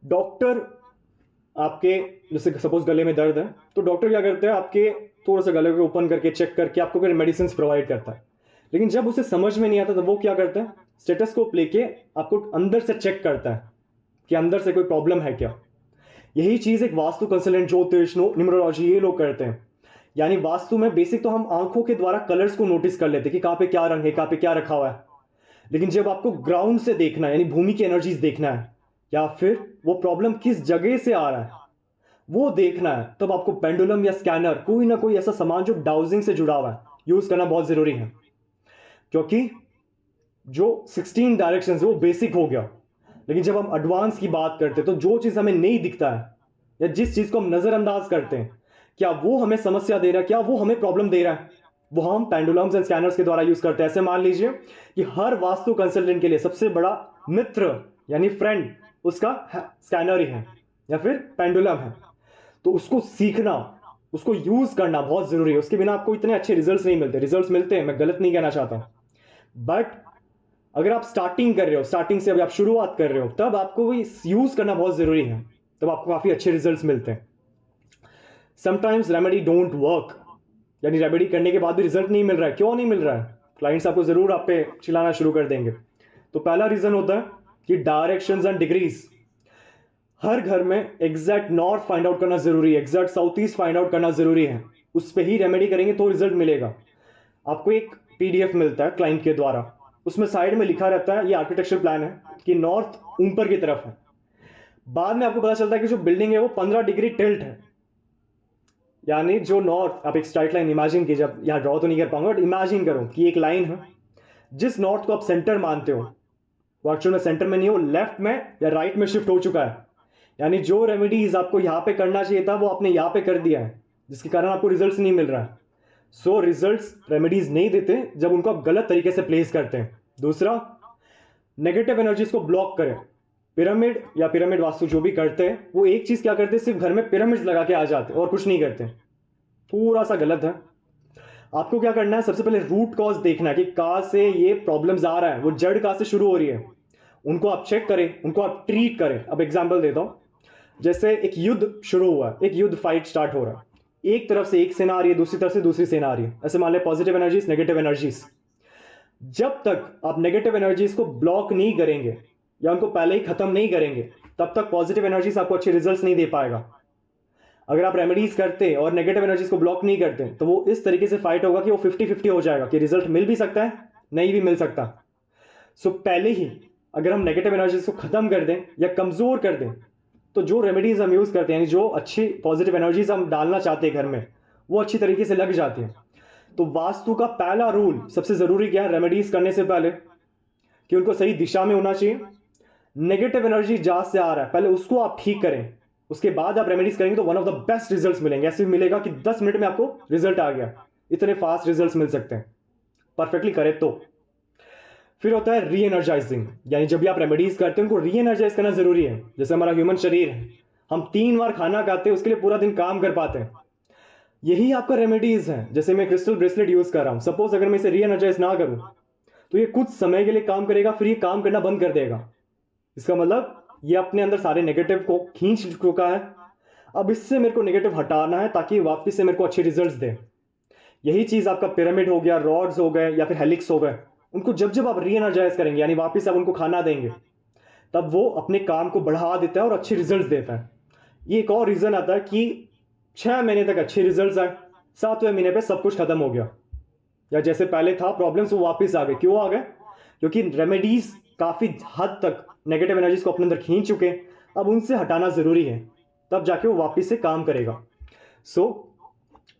डॉक्टर आपके, जैसे सपोज गले में दर्द है, तो डॉक्टर क्या करते हैं, आपके थोड़ा सा गले को ओपन करके चेक करके आपको कोई मेडिसिन प्रोवाइड करता है। लेकिन जब उसे समझ में नहीं आता तो वो क्या करता है, स्टेथोस्कोप लेके आपको अंदर से चेक करता है कि अंदर से कोई प्रॉब्लम है क्या। यही चीज एक वास्तु कंसल्टेंट, ज्योतिष, न्यूमरोलॉजी, ये लोग करते हैं। यानी वास्तु में बेसिक तो हम आंखों के द्वारा कलर्स को नोटिस कर लेते हैं कि कहां पे क्या रंग है, कहां पे क्या रखा हुआ है। लेकिन जब आपको ग्राउंड से देखना है, यानी भूमि की एनर्जीज देखना है, या फिर वो प्रॉब्लम किस जगह से आ रहा है वो देखना है, तब आपको पेंडुलम या स्कैनर, कोई ना कोई ऐसा सामान जो डाउजिंग से जुड़ा हुआ है, यूज करना बहुत जरूरी है। क्योंकि जो 16 डायरेक्शन है वो बेसिक हो गया, लेकिन जब हम एडवांस की बात करते हैं तो जो चीज हमें नहीं दिखता है या जिस चीज को हम नजरअंदाज करते हैं, क्या वो हमें समस्या दे रहा है, क्या वो हमें प्रॉब्लम दे रहा है, वो हम पेंडुलम्स एंड स्कैनर्स के द्वारा यूज करते हैं। ऐसे मान लीजिए कि हर वास्तु कंसल्टेंट के लिए सबसे बड़ा मित्र यानी फ्रेंड उसका स्कैनर ही है या फिर पेंडुलम है। तो उसको सीखना, उसको यूज करना बहुत जरूरी है। उसके बिना आपको इतने अच्छे रिजल्ट्स नहीं मिलते। रिजल्ट्स मिलते हैं, मैं गलत नहीं कहना चाहता, बट अगर आप स्टार्टिंग कर रहे हो, स्टार्टिंग से अभी आप शुरुआत कर रहे हो, तब आपको यूज करना बहुत जरूरी है, तब आपको काफी अच्छे रिजल्ट्स मिलते हैं। समटाइम्स रेमेडी डोंट वर्क, यानी रेमेडी करने के बाद भी रिजल्ट नहीं मिल रहा है। क्यों नहीं मिल रहा है? क्लाइंट्स आपको जरूर आप पे चिल्लाना शुरू कर देंगे। तो पहला रीजन होता है कि डायरेक्शंस एंड डिग्रीज। हर घर में एग्जैक्ट नॉर्थ फाइंड आउट करना जरूरी है, exact south east find out करना जरूरी है। उस पर ही रेमेडी करेंगे तो रिजल्ट मिलेगा। आपको एक पीडीएफ मिलता है क्लाइंट के द्वारा, उसमें साइड में लिखा रहता है, ये आर्किटेक्चर प्लान है कि नॉर्थ ऊपर की तरफ है। बाद में आपको पता चलता है कि जो बिल्डिंग है वो 15 डिग्री टिल्ट है, यानी जो नॉर्थ, आप एक स्ट्राइट लाइन इमेजिन कीजिए, अब यहां ड्रॉ तो नहीं कर पाऊंगा, बट इमेजिन करो कि एक लाइन है, जिस नॉर्थ को आप सेंटर मानते हो वो एक्चुअल में सेंटर में नहीं हो, लेफ्ट में या राइट में शिफ्ट हो चुका है। यानी जो रेमेडीज आपको यहां पे करना चाहिए था वो आपने यहां पे कर दिया है, जिसके कारण आपको रिजल्ट्स नहीं मिल रहा है। सो रिजल्ट्स रेमेडीज नहीं देते जब उनको आप गलत तरीके से प्लेस करते हैं। दूसरा, नेगेटिव एनर्जीज को ब्लॉक करें। पिरामिड या पिरामिड वास्तु जो भी करते हैं वो एक चीज क्या करते हैं, सिर्फ घर में पिरामिड लगा के आ जाते हैं और कुछ नहीं करते। पूरा सा गलत है। आपको क्या करना है, सबसे पहले रूट कॉज देखना है कि कहां से ये प्रॉब्लम्स आ रहा है, वो जड़ कहां से शुरू हो रही है, उनको आप चेक करें, उनको आप ट्रीट करें। अब एग्जांपल देता हूं, जैसे एक युद्ध शुरू हुआ, एक युद्ध फाइट स्टार्ट हो रहा है, एक तरफ से एक सेना आ रही है, दूसरी तरफ से दूसरी सेना आ रही है। ऐसे मान ले पॉजिटिव एनर्जीज, नेगेटिव एनर्जीज। जब तक आप नेगेटिव एनर्जीज को ब्लॉक नहीं करेंगे या उनको पहले ही खत्म नहीं करेंगे, तब तक पॉजिटिव एनर्जीज आपको अच्छे रिजल्ट्स नहीं दे पाएगा। अगर आप रेमेडीज करते और नेगेटिव एनर्जीज को ब्लॉक नहीं करते तो वो इस तरीके से फाइट होगा कि वो 50-50 हो जाएगा, कि रिजल्ट मिल भी सकता है, नहीं भी मिल सकता। सो पहले ही अगर हम नेगेटिव एनर्जीज को खत्म कर दें या कमजोर कर दें, तो जो रेमेडीज हम यूज करते हैं, यानी जो अच्छी पॉजिटिव एनर्जीज हम डालना चाहते हैं घर में, वो अच्छी तरीके से लग जाती है। तो वास्तु का पहला रूल सबसे जरूरी क्या है रेमेडीज करने से पहले, कि उनको सही दिशा में होना चाहिए। नेगेटिव एनर्जी जहां से आ रहा है पहले उसको आप ठीक करें, उसके बाद आप रेमेडीज करेंगे तो one of the best results मिलेंगे। ऐसे मिलेगा कि 10 मिनट में आपको रिजल्ट आ गया, इतने फास्ट रिजल्ट्स मिल सकते हैं परफेक्टली करें तो। फिर होता है री एनर्जाइजिंग, यानी जब भी आप रेमेडीज करते हैं उनको री एनर्जाइज करना जरूरी है। जैसे हमारा ह्यूमन शरीर है, हम 3 बार खाना खाते हैं उसके लिए पूरा दिन काम कर पाते हैं, यही आपका रेमेडीज है। जैसे मैं क्रिस्टल ब्रेसलेट यूज कर रहा हूं, सपोज अगर मैं इसे री एनर्जाइज ना करूं तो ये कुछ समय के लिए काम करेगा, फिर ये काम करना बंद कर देगा। इसका मतलब ये अपने अंदर सारे नेगेटिव को खींच चुका है, अब इससे मेरे को नेगेटिव हटाना है ताकि वापस से मेरे को अच्छे रिजल्ट्स दे। यही चीज आपका पिरामिड हो गया, रॉड्स हो गए या फिर हेलिक्स हो गए, उनको जब जब आप री एनर्जाइज करेंगे यानी वापस आप उनको खाना देंगे तब वो अपने काम को बढ़ा देता है और अच्छे रिजल्ट्स देता है। ये एक और रीजन आता है कि 6 महीने तक अच्छे रिजल्ट्स आए, 7वें महीने पे सब कुछ खत्म हो गया, या जैसे पहले था प्रॉब्लम्स वो वापस आ गए। क्यों आ गए? क्योंकि रेमेडीज काफी हद तक नेगेटिव एनर्जीज को अपने अंदर खींच चुके हैं, अब उनसे हटाना जरूरी है, तब जाके वो वापस से काम करेगा। सो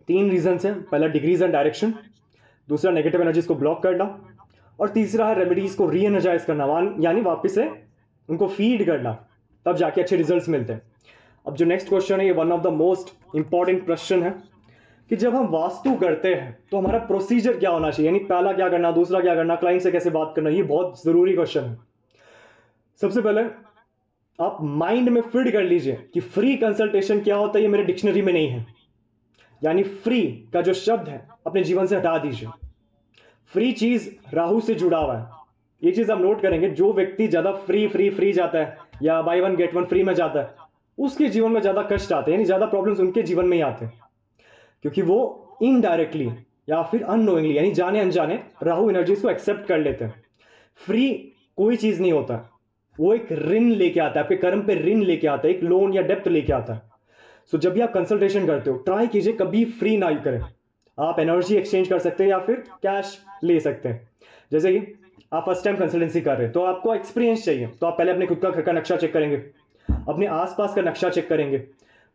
3 रीजन हैं, पहला डिग्रीज एंड डायरेक्शन, दूसरा नेगेटिव एनर्जीज को ब्लॉक करना, और तीसरा है रेमेडीज को री एनर्जाइज करना, यानी वापस से उनको फीड करना, तब जाके अच्छे रिजल्ट्स मिलते हैं। अब जो नेक्स्ट क्वेश्चन है ये one of the most important question है कि जब हम वास्तु करते हैं तो हमारा प्रोसीजर क्या होना चाहिए, यानी पहला क्या करना, दूसरा क्या करना, क्लाइंट से कैसे बात करना, ये बहुत जरूरी क्वेश्चन है। सबसे पहले आप माइंड में फिट कर लीजिए कि फ्री कंसल्टेशन क्या होता है, ये मेरे डिक्शनरी में नहीं है। यानी फ्री का जो शब्द है अपने जीवन से हटा दीजिए। फ्री चीज राहु से जुड़ा हुआ है, ये चीज आप नोट करेंगे। जो व्यक्ति ज्यादा फ्री फ्री फ्री जाता है या by one get one free में जाता है उसके जीवन में ज्यादा कष्ट आते हैं, यानी ज्यादा प्रॉब्लम्स उनके जीवन में ही आते हैं, क्योंकि वो इनडायरेक्टली या फिर अननोइंगली यानी जाने अनजाने राहु एनर्जीज को एक्सेप्ट कर लेते हैं। फ्री कोई चीज नहीं होता, वो एक ऋण लेके आता है, आपके कर्म पे ऋण लेके आता है, एक लोन या डेप्थ लेके आता है। सो जब भी आप कंसल्टेशन करते हो ट्राई कीजिए कभी फ्री ना करें। आप एनर्जी एक्सचेंज कर सकते हैं या फिर कैश ले सकते हैं। जैसे कि आप फर्स्ट टाइम कंसल्टेंसी कर रहे हैं तो आपको एक्सपीरियंस चाहिए, तो आप पहले अपने खुद का घर का नक्शा चेक करेंगे, अपने आसपास का नक्शा चेक करेंगे।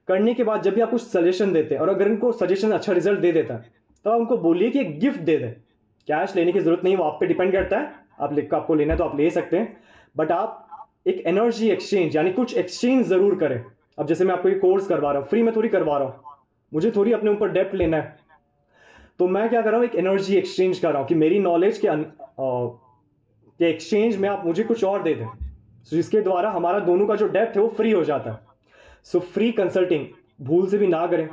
करने के बाद जब भी आप कुछ सजेशन देते हैं और अगर उनको सजेशन अच्छा रिजल्ट दे देता है तो आप उनको बोलिए कि एक गिफ्ट दे दें। कैश लेने की जरूरत नहीं, वो आप पे डिपेंड करता है, आपको लेना है तो आप ले सकते हैं, बट आप एक एनर्जी एक्सचेंज यानी कुछ एक्सचेंज जरूर करें। अब जैसे मैं आपको ये कोर्स करवा रहा हूँ, फ्री में थोड़ी करवा रहा हूँ, मुझे थोड़ी अपने ऊपर डेप्ट लेना है, तो मैं क्या कर रहा हूँ, एक एनर्जी एक्सचेंज कर रहा हूँ कि मेरी नॉलेज के एक्सचेंज में आप मुझे कुछ और दे दें, जिसके द्वारा हमारा दोनों का जो डेप्थ है वो फ्री हो जाता है। सो फ्री कंसल्टिंग भूल से भी ना करें।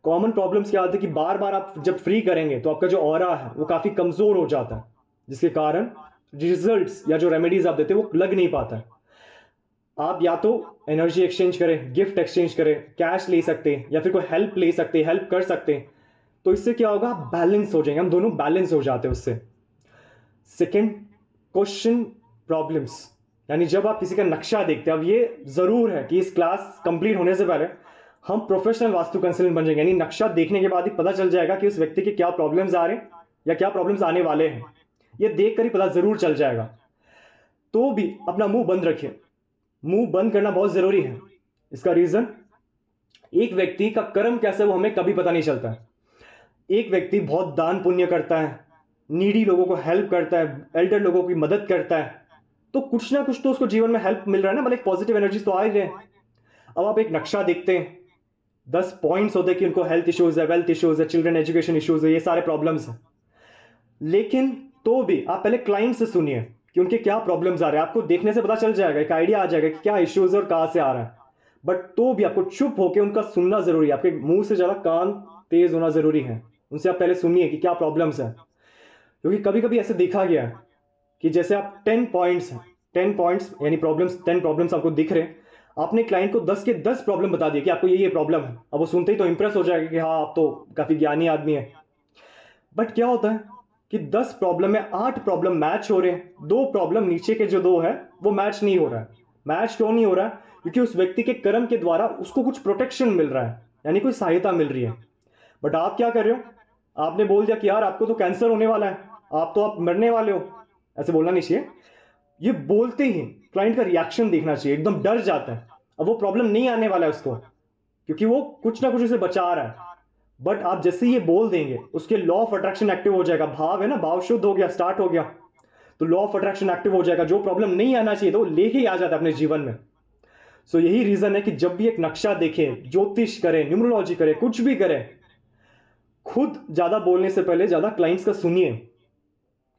कॉमन प्रॉब्लम्स क्या आती है कि बार बार आप जब फ्री करेंगे तो आपका जो ऑरा है वो काफी कमजोर हो जाता है, जिसके कारण रिजल्ट्स या जो रेमेडीज आप देते हैं वो लग नहीं पाता है। आप या तो एनर्जी एक्सचेंज करें, गिफ्ट एक्सचेंज करें, कैश ले सकते हैं या फिर कोई हेल्प ले सकते हैं, हेल्प कर सकते हैं, तो इससे क्या होगा, आप बैलेंस हो जाएंगे, हम दोनों बैलेंस हो जाते हैं उससे। सेकेंड क्वेश्चन, प्रॉब्लम्स, यानी जब आप किसी का नक्शा देखते हैं, अब ये जरूर है कि इस क्लास कंप्लीट होने से पहले हम प्रोफेशनल वास्तु कंसल्टेंट बन जाएंगे, यानी नक्शा देखने के बाद ही पता चल जाएगा कि उस व्यक्ति के क्या प्रॉब्लम्स आ रहे हैं या क्या प्रॉब्लम्स आने वाले हैं, ये देख कर ही पता जरूर चल जाएगा। तो भी अपना मुंह बंद रखिए, मुंह बंद करना बहुत जरूरी है। इसका रीजन, एक व्यक्ति का कर्म कैसा है वो हमें कभी पता नहीं चलता है। एक व्यक्ति बहुत दान पुण्य करता है, नीडी लोगों को हेल्प करता है, एल्डर लोगों की मदद करता है, तो कुछ ना कुछ तो उसको जीवन में हेल्प मिल रहा है ना, मतलब पॉजिटिव एनर्जी तो आ ही रहे हैं। अब आप एक नक्शा देखते हैं, 10 पॉइंट्स होते हैं कि उनको हेल्थ इश्यूज है, वेल्थ इश्यूज है, चिल्ड्रन एजुकेशन इश्यूज है, ये सारे प्रॉब्लम्स हैं, लेकिन तो भी आप पहले क्लाइंट से सुनिए कि उनके क्या प्रॉब्लम्स आ रहे हैं। आपको देखने से पता चल जाएगा, एक आइडिया आ जाएगा कि क्या इश्यूज है और कहां से आ रहा है, बट तो भी आपको चुप होकर उनका सुनना जरूरी है। आपके मुंह से ज्यादा कान तेज होना जरूरी है, उनसे आप पहले सुनिए कि क्या प्रॉब्लम्स है। क्योंकि कभी कभी ऐसे देखा गया है कि जैसे आप 10 पॉइंट्स यानी प्रॉब्लम्स, 10 प्रॉब्लम्स आपको दिख रहे हैं, आपने क्लाइंट को 10 के 10 प्रॉब्लम बता दिए कि आपको ये प्रॉब्लम है। अब वो सुनते ही तो इंप्रेस हो जाएगा कि हाँ आप तो काफी ज्ञानी आदमी है, बट क्या होता है कि 10 प्रॉब्लम में 8 प्रॉब्लम मैच हो रहे हैं, 2 प्रॉब्लम नीचे के जो 2 है वो मैच नहीं हो रहा है। मैच क्यों नहीं हो रहा है? क्योंकि उस व्यक्ति के कर्म के द्वारा उसको कुछ प्रोटेक्शन मिल रहा है, यानी कोई सहायता मिल रही है। बट आप क्या कर रहे हो, आपने बोल दिया कि यार आपको तो कैंसर होने वाला है, आप मरने वाले हो। ऐसे बोलना नहीं चाहिए। ये बोलते ही क्लाइंट का रिएक्शन देखना चाहिए, एकदम डर जाता है। अब वो प्रॉब्लम नहीं आने वाला है उसको, क्योंकि वो कुछ ना कुछ उसे बचा रहा है। बट आप जैसे ये बोल देंगे उसके लॉ ऑफ अट्रैक्शन एक्टिव हो जाएगा, भाव है ना, भाव शुद्ध हो गया, स्टार्ट हो गया, तो लॉ ऑफ अट्रैक्शन एक्टिव हो जाएगा, जो प्रॉब्लम नहीं आना चाहिए तो वो लेके ही आ जाता है अपने जीवन में। सो यही रीजन है कि जब भी एक नक्शा देखे, ज्योतिष करे, न्यूमरोलॉजी करे, कुछ भी करे, खुद ज्यादा बोलने से पहले ज्यादा क्लाइंट्स का सुनिए,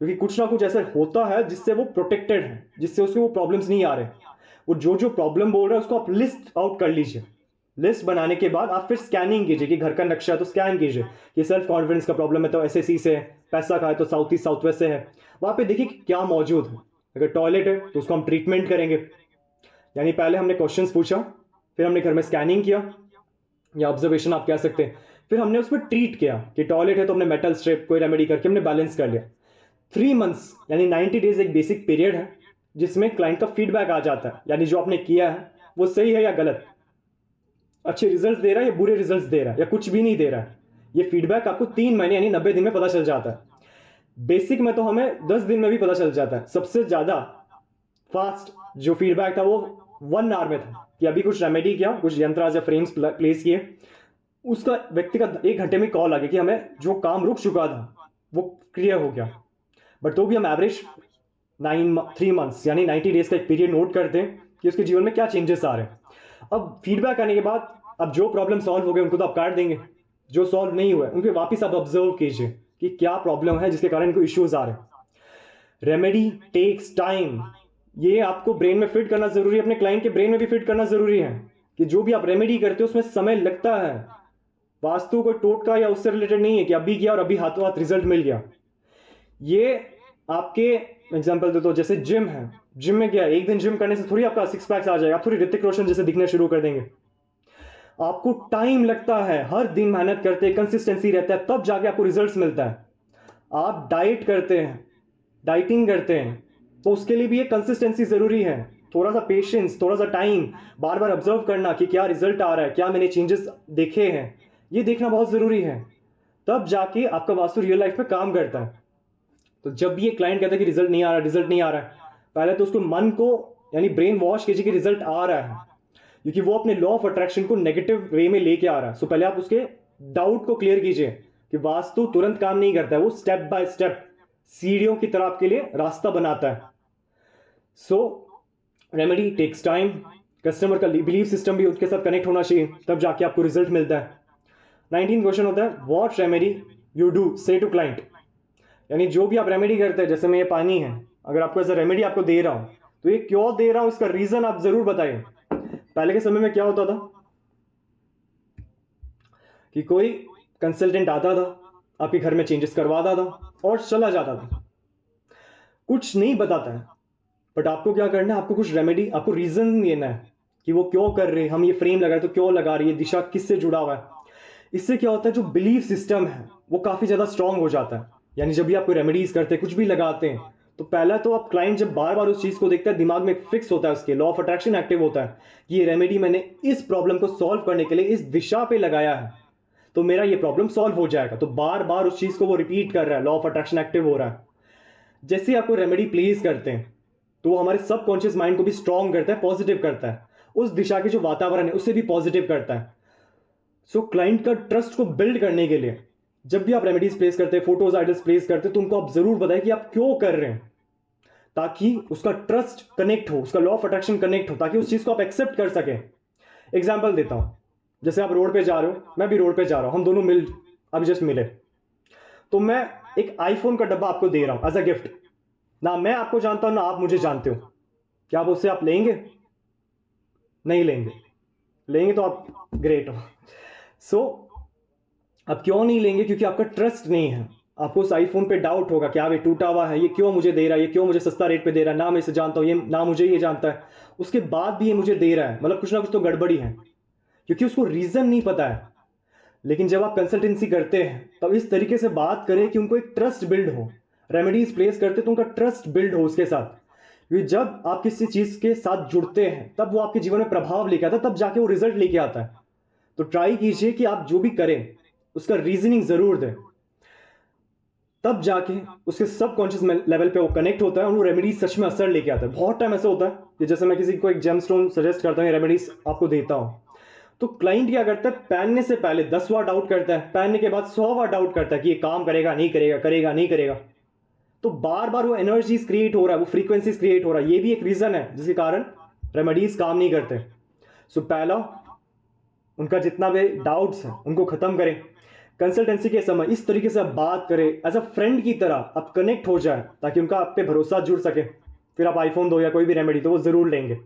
क्योंकि कुछ ना कुछ ऐसा होता है जिससे वो प्रोटेक्टेड है, जिससे उसके वो प्रॉब्लम्स नहीं आ रहे। वो जो जो प्रॉब्लम बोल रहा है उसको आप लिस्ट आउट कर लीजिए। लिस्ट बनाने के बाद आप फिर स्कैनिंग कीजिए कि घर का नक्शा है तो स्कैन कीजिए कि सेल्फ कॉन्फिडेंस का प्रॉब्लम है तो एसएससी से है, पैसा का है तो साउथ ईस्ट साउथ वेस्ट से है। वहां पे देखिए कि क्या मौजूद है। अगर टॉयलेट है तो उसको हम ट्रीटमेंट करेंगे, यानी पहले हमने क्वेश्चंस पूछा, फिर हमने घर में स्कैनिंग किया या ऑब्जर्वेशन आप कह सकते हैं, फिर हमने उसमें ट्रीट किया कि टॉयलेट है तो हमने मेटल स्ट्रिप कोई रेमेडी करके हमने बैलेंस कर लिया। 3 मंथ्स यानी 90 डेज एक बेसिक पीरियड है जिसमें क्लाइंट का फीडबैक आ जाता है, यानी जो आपने किया है वो सही है या गलत, अच्छे रिजल्ट्स दे रहा है या बुरे रिजल्ट्स दे रहा है या कुछ भी नहीं दे रहा है। ये फीडबैक आपको 3 महीने यानी 90 दिन में पता चल जाता है। बेसिक में तो हमें 10 दिन में भी पता चल जाता है। सबसे ज्यादा फास्ट जो फीडबैक था वो 1 आवर में था कि अभी कुछ रेमेडी किया, कुछ यंत्रास या फ्रेम्स प्लेस किए, उसका व्यक्ति का 1 घंटे में कॉल आ गया कि हमें जो काम रुक चुका था वो क्लियर हो गया। बट तो भी हम एवरेज 3 मंथ्स यानी 90 डेज का एक पीरियड नोट करते हैं कि उसके जीवन में क्या चेंजेस आ रहे हैं। अब फीडबैक आने के बाद अब जो प्रॉब्लम सॉल्व हो गए उनको तो आप काट देंगे, जो सॉल्व नहीं हुए उनके वापस आप ऑब्जर्व कीजिए कि क्या प्रॉब्लम है जिसके कारण इनको इश्यूज आ रहे हैं। रेमेडी टेक्स टाइम, ये आपको ब्रेन में फिट करना जरूरी है, अपने क्लाइंट के ब्रेन में भी फिट करना जरूरी है कि जो भी आप रेमेडी करते हो उसमें समय लगता है। वास्तु कोई टोटका या उससे रिलेटेड नहीं है कि अभी किया और अभी हाथों हाथ रिजल्ट मिल गया। ये आपके एग्जांपल दे तो जैसे जिम है, जिम में क्या एक दिन जिम करने से थोड़ी आपका 6 पैक्स आ जाएगा, आप थोड़ी ऋतिक रोशन जैसे दिखने शुरू कर देंगे। आपको टाइम लगता है, हर दिन मेहनत करते हैं, कंसिस्टेंसी रहता है, तब जाके आपको रिजल्ट्स मिलता है। आप डाइट करते हैं, डाइटिंग करते हैं तो उसके लिए भी एक कंसिस्टेंसी जरूरी है, थोड़ा सा पेशेंस, थोड़ा सा टाइम, बार बार ऑब्जर्व करना कि क्या रिजल्ट आ रहा है, क्या मैंने चेंजेस देखे हैं, ये देखना बहुत जरूरी है। तब जाके आपका वास्तु रियल लाइफ में काम करता है। तो जब भी ये क्लाइंट कहता है कि रिजल्ट नहीं आ रहा, रिजल्ट नहीं आ रहा है, पहले तो उसको मन को यानी ब्रेन वॉश कीजिए कि रिजल्ट आ रहा है, क्योंकि वो अपने लॉ ऑफ अट्रैक्शन को नेगेटिव वे में लेके आ रहा है। सो पहले आप उसके डाउट को क्लियर कीजिए कि वास्तु तुरंत काम नहीं करता है, वो स्टेप बाय स्टेप सीढ़ियों की तरह आपके लिए रास्ता बनाता है। सो रेमेडी टेक्स टाइम, कस्टमर का बिलीफ सिस्टम भी उसके साथ कनेक्ट होना चाहिए, तब जाके आपको रिजल्ट मिलता है। 19 क्वेश्चन होता है व्हाट रेमेडी यू डू से टू क्लाइंट, यानी जो भी आप रेमेडी करते हैं, जैसे मैं ये पानी है, अगर आपको ऐसा रेमेडी आपको दे रहा हूं तो ये क्यों दे रहा हूं, इसका रीजन आप जरूर बताइए। पहले के समय में क्या होता था कि कोई कंसल्टेंट आता था, आपके घर में चेंजेस करवाता था और चला जाता था, कुछ नहीं बताता है। बट आपको क्या करना है, आपको कुछ रेमेडी, आपको रीजन देना है कि वो क्यों कर रहे हैं, हम ये फ्रेम लगा रहे तो क्यों लगा रही है, दिशा किससे जुड़ा हुआ है। इससे क्या होता है, जो बिलीफ सिस्टम है वो काफी ज्यादा स्ट्रांग हो जाता है। यानी जब भी आप कोई रेमेडीज करते हैं, कुछ भी लगाते हैं, तो पहला तो आप क्लाइंट जब बार बार उस चीज को देखता है, दिमाग में फिक्स होता है, उसके लॉ ऑफ अट्रैक्शन एक्टिव होता है कि ये रेमेडी मैंने इस प्रॉब्लम को सॉल्व करने के लिए इस दिशा पे लगाया है तो मेरा ये प्रॉब्लम सॉल्व हो जाएगा। तो बार बार उस चीज को वो रिपीट कर रहा है, लॉ ऑफ अट्रैक्शन एक्टिव हो रहा है। जैसे आपको रेमेडी प्लेस करते हैं तो वो हमारे सबकॉन्शियस माइंड को भी स्ट्रांग करता है, पॉजिटिव करता है, उस दिशा के जो वातावरण है उसे भी पॉजिटिव करता है। सो क्लाइंट का ट्रस्ट को बिल्ड करने के लिए जब भी आप रेमेडीज प्लेस करते हैं, फोटोज आइडल्स प्लेस करते हैं, तो उनको आप जरूर बताएं कि आप क्यों कर रहे हैं, ताकि उसका ट्रस्ट कनेक्ट हो, उसका लॉ ऑफ अट्रैक्शन कनेक्ट हो, ताकि उस चीज को आप एक्सेप्ट कर सकें। एग्जाम्पल देता हूं, जैसे आप रोड पे जा रहे हो, मैं भी रोड पे जा रहा हूं, हम दोनों मिल अभी जस्ट मिले, तो मैं एक आईफोन का डब्बा आपको दे रहा हूं एज अ गिफ्ट, ना मैं आपको जानता हूं ना आप मुझे जानते हो, क्या आप उससे आप लेंगे? नहीं लेंगे। लेंगे तो आप ग्रेट हो। सो अब क्यों नहीं लेंगे? क्योंकि आपका ट्रस्ट नहीं है, आपको उस आईफोन पे डाउट होगा कि ये टूटा हुआ है, ये क्यों मुझे दे रहा है, ये क्यों मुझे सस्ता रेट पे दे रहा है, ना मैं इसे जानता हूं, ये ना मुझे ये जानता है, उसके बाद भी ये मुझे दे रहा है, मतलब कुछ ना कुछ तो गड़बड़ी है, क्योंकि उसको रीजन नहीं पता है। लेकिन जब आप कंसल्टेंसी करते हैं तब इस तरीके से बात करें कि उनको एक ट्रस्ट बिल्ड हो, रेमेडीज प्लेस करते तो उनका ट्रस्ट बिल्ड हो उसके साथ, क्योंकि जब आप किसी चीज के साथ जुड़ते हैं तब वो आपके जीवन में प्रभाव लेके आता है, तब जाके वो रिजल्ट लेके आता है। तो ट्राई कीजिए कि आप जो भी करें उसका रीजनिंग जरूर दें, तब जाके उसके सबकॉन्शियस लेवल पे वो कनेक्ट होता है और वो रेमेडीज सच में असर लेके आता है। बहुत टाइम ऐसा होता है कि जैसे मैं किसी को एक जेमस्टोन सजेस्ट करता हूँ, रेमेडीज आपको देता हूं, तो क्लाइंट क्या करता है, पहनने से पहले 10 बार डाउट करता है, पहनने के बाद 100 बार डाउट करता है कि ये काम करेगा नहीं करेगा, करेगा नहीं करेगा। तो बार बार वो एनर्जीज क्रिएट हो रहा है, वो फ्रीक्वेंसीज क्रिएट हो रहा है, ये भी एक रीजन है जिसके कारण रेमेडीज काम नहीं करते। सो पहला, उनका जितना भी डाउट्स हैं उनको खत्म करें। कंसल्टेंसी के समय इस तरीके से आप बात करें, एज अ फ्रेंड की तरह आप कनेक्ट हो जाए, ताकि उनका आप पे भरोसा जुड़ सके। फिर आप आईफोन दो या कोई भी रेमेडी तो वो जरूर लेंगे।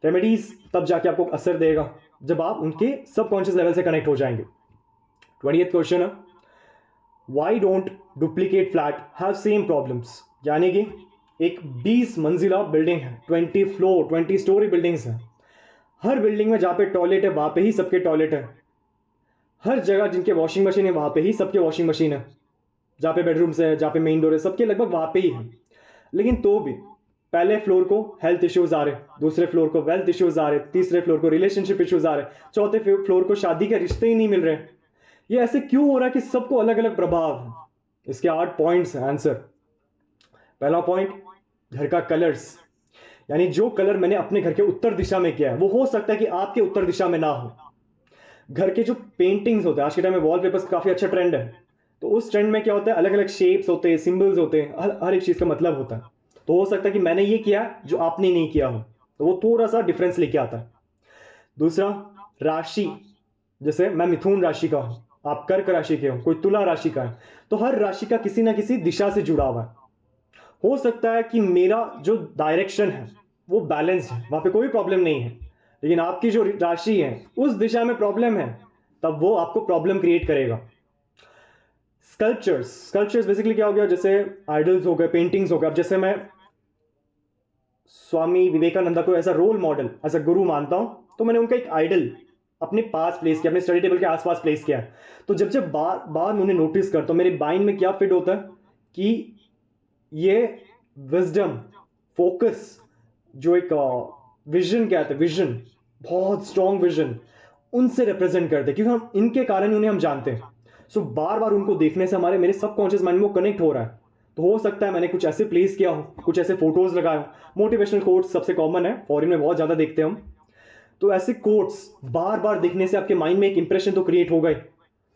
रेमेडीज तब जाके आपको असर देगा जब आप उनके सबकॉन्शियस लेवल से कनेक्ट हो जाएंगे। 20th क्वेश्चन है, why don't duplicate flat have same problems? यानी कि एक 20 मंजिला बिल्डिंग है, 20 स्टोरी बिल्डिंग्स है। हर बिल्डिंग में जहाँ पे टॉयलेट है वहाँ पे ही सबके टॉयलेट है। हर जगह जिनके वॉशिंग मशीन है वहाँ पे ही सबके वॉशिंग मशीन है। जहाँ पे बेडरूम्स है, जहाँ पे मेन डोर है, सबके लगभग वहाँ पे ही है। लेकिन तो भी पहले फ्लोर को हेल्थ इश्यूज आ रहे, दूसरे फ्लोर को वेल्थ इश्यूज आ रहे, तीसरे फ्लोर को रिलेशनशिप इश्यूज आ रहे, चौथे फ्लोर को शादी के रिश्ते ही नहीं मिल रहे। ये ऐसे क्यों हो रहा है कि सबको अलग अलग प्रभाव है? इसके 8 पॉइंट्स हैं आंसर। पहला पॉइंट, घर का कलर्स। यानी जो कलर मैंने अपने घर के उत्तर दिशा में किया है वो हो सकता है कि आपके उत्तर दिशा में ना हो। घर के जो पेंटिंग्स होते हैं, आज के टाइम में वॉलपेपर्स काफी अच्छा ट्रेंड है, तो उस ट्रेंड में क्या होता है, अलग अलग शेप्स होते हैं, सिंबल्स होते हैं, हर एक चीज का मतलब होता है। तो हो सकता है कि मैंने ये किया जो आपने नहीं किया हो, तो वो थोड़ा सा डिफरेंस लेके आता है। दूसरा, राशि। जैसे मैं मिथुन राशि का हूं, आप कर्क राशि के हो, कोई तुला राशि का है, तो हर राशि का किसी ना किसी दिशा से जुड़ा हुआ है। हो सकता है कि मेरा जो डायरेक्शन है वो बैलेंस है, वहां पे कोई प्रॉब्लम नहीं है, लेकिन आपकी जो राशि है उस दिशा में प्रॉब्लम है, तब वो आपको प्रॉब्लम क्रिएट करेगा। स्कल्पचर्स बेसिकली क्या हो गया, जैसे आइडल्स हो गए, पेंटिंग्स हो गए। अब जैसे मैं स्वामी विवेकानंद को ऐसा रोल मॉडल, ऐसा गुरु मानता हूं, तो मैंने उनका एक आइडल अपने पास प्लेस किया, अपने स्टडी टेबल के आसपास प्लेस किया। तो जब जब बार बार मैं उन्हें नोटिस करता हूं, मेरे माइंड में क्या फिट होता है कि ये विजडम, फोकस, जो एक विजन कहते हैं, विजन, बहुत स्ट्रॉन्ग विजन, उनसे रिप्रेजेंट करते हैं, क्योंकि हम इनके कारण उन्हें हम जानते हैं। सो बार बार उनको देखने से हमारे मेरे सबकॉन्शियस माइंड में वो कनेक्ट हो रहा है। तो हो सकता है मैंने कुछ ऐसे प्लेस किया हो, कुछ ऐसे फोटोज लगाए हो। मोटिवेशनल कोट्स सबसे कॉमन है, फॉरेन में बहुत ज्यादा देखते हैं हम। तो ऐसे कोट्स बार बार देखने से आपके माइंड में एक इंप्रेशन तो क्रिएट हो गए।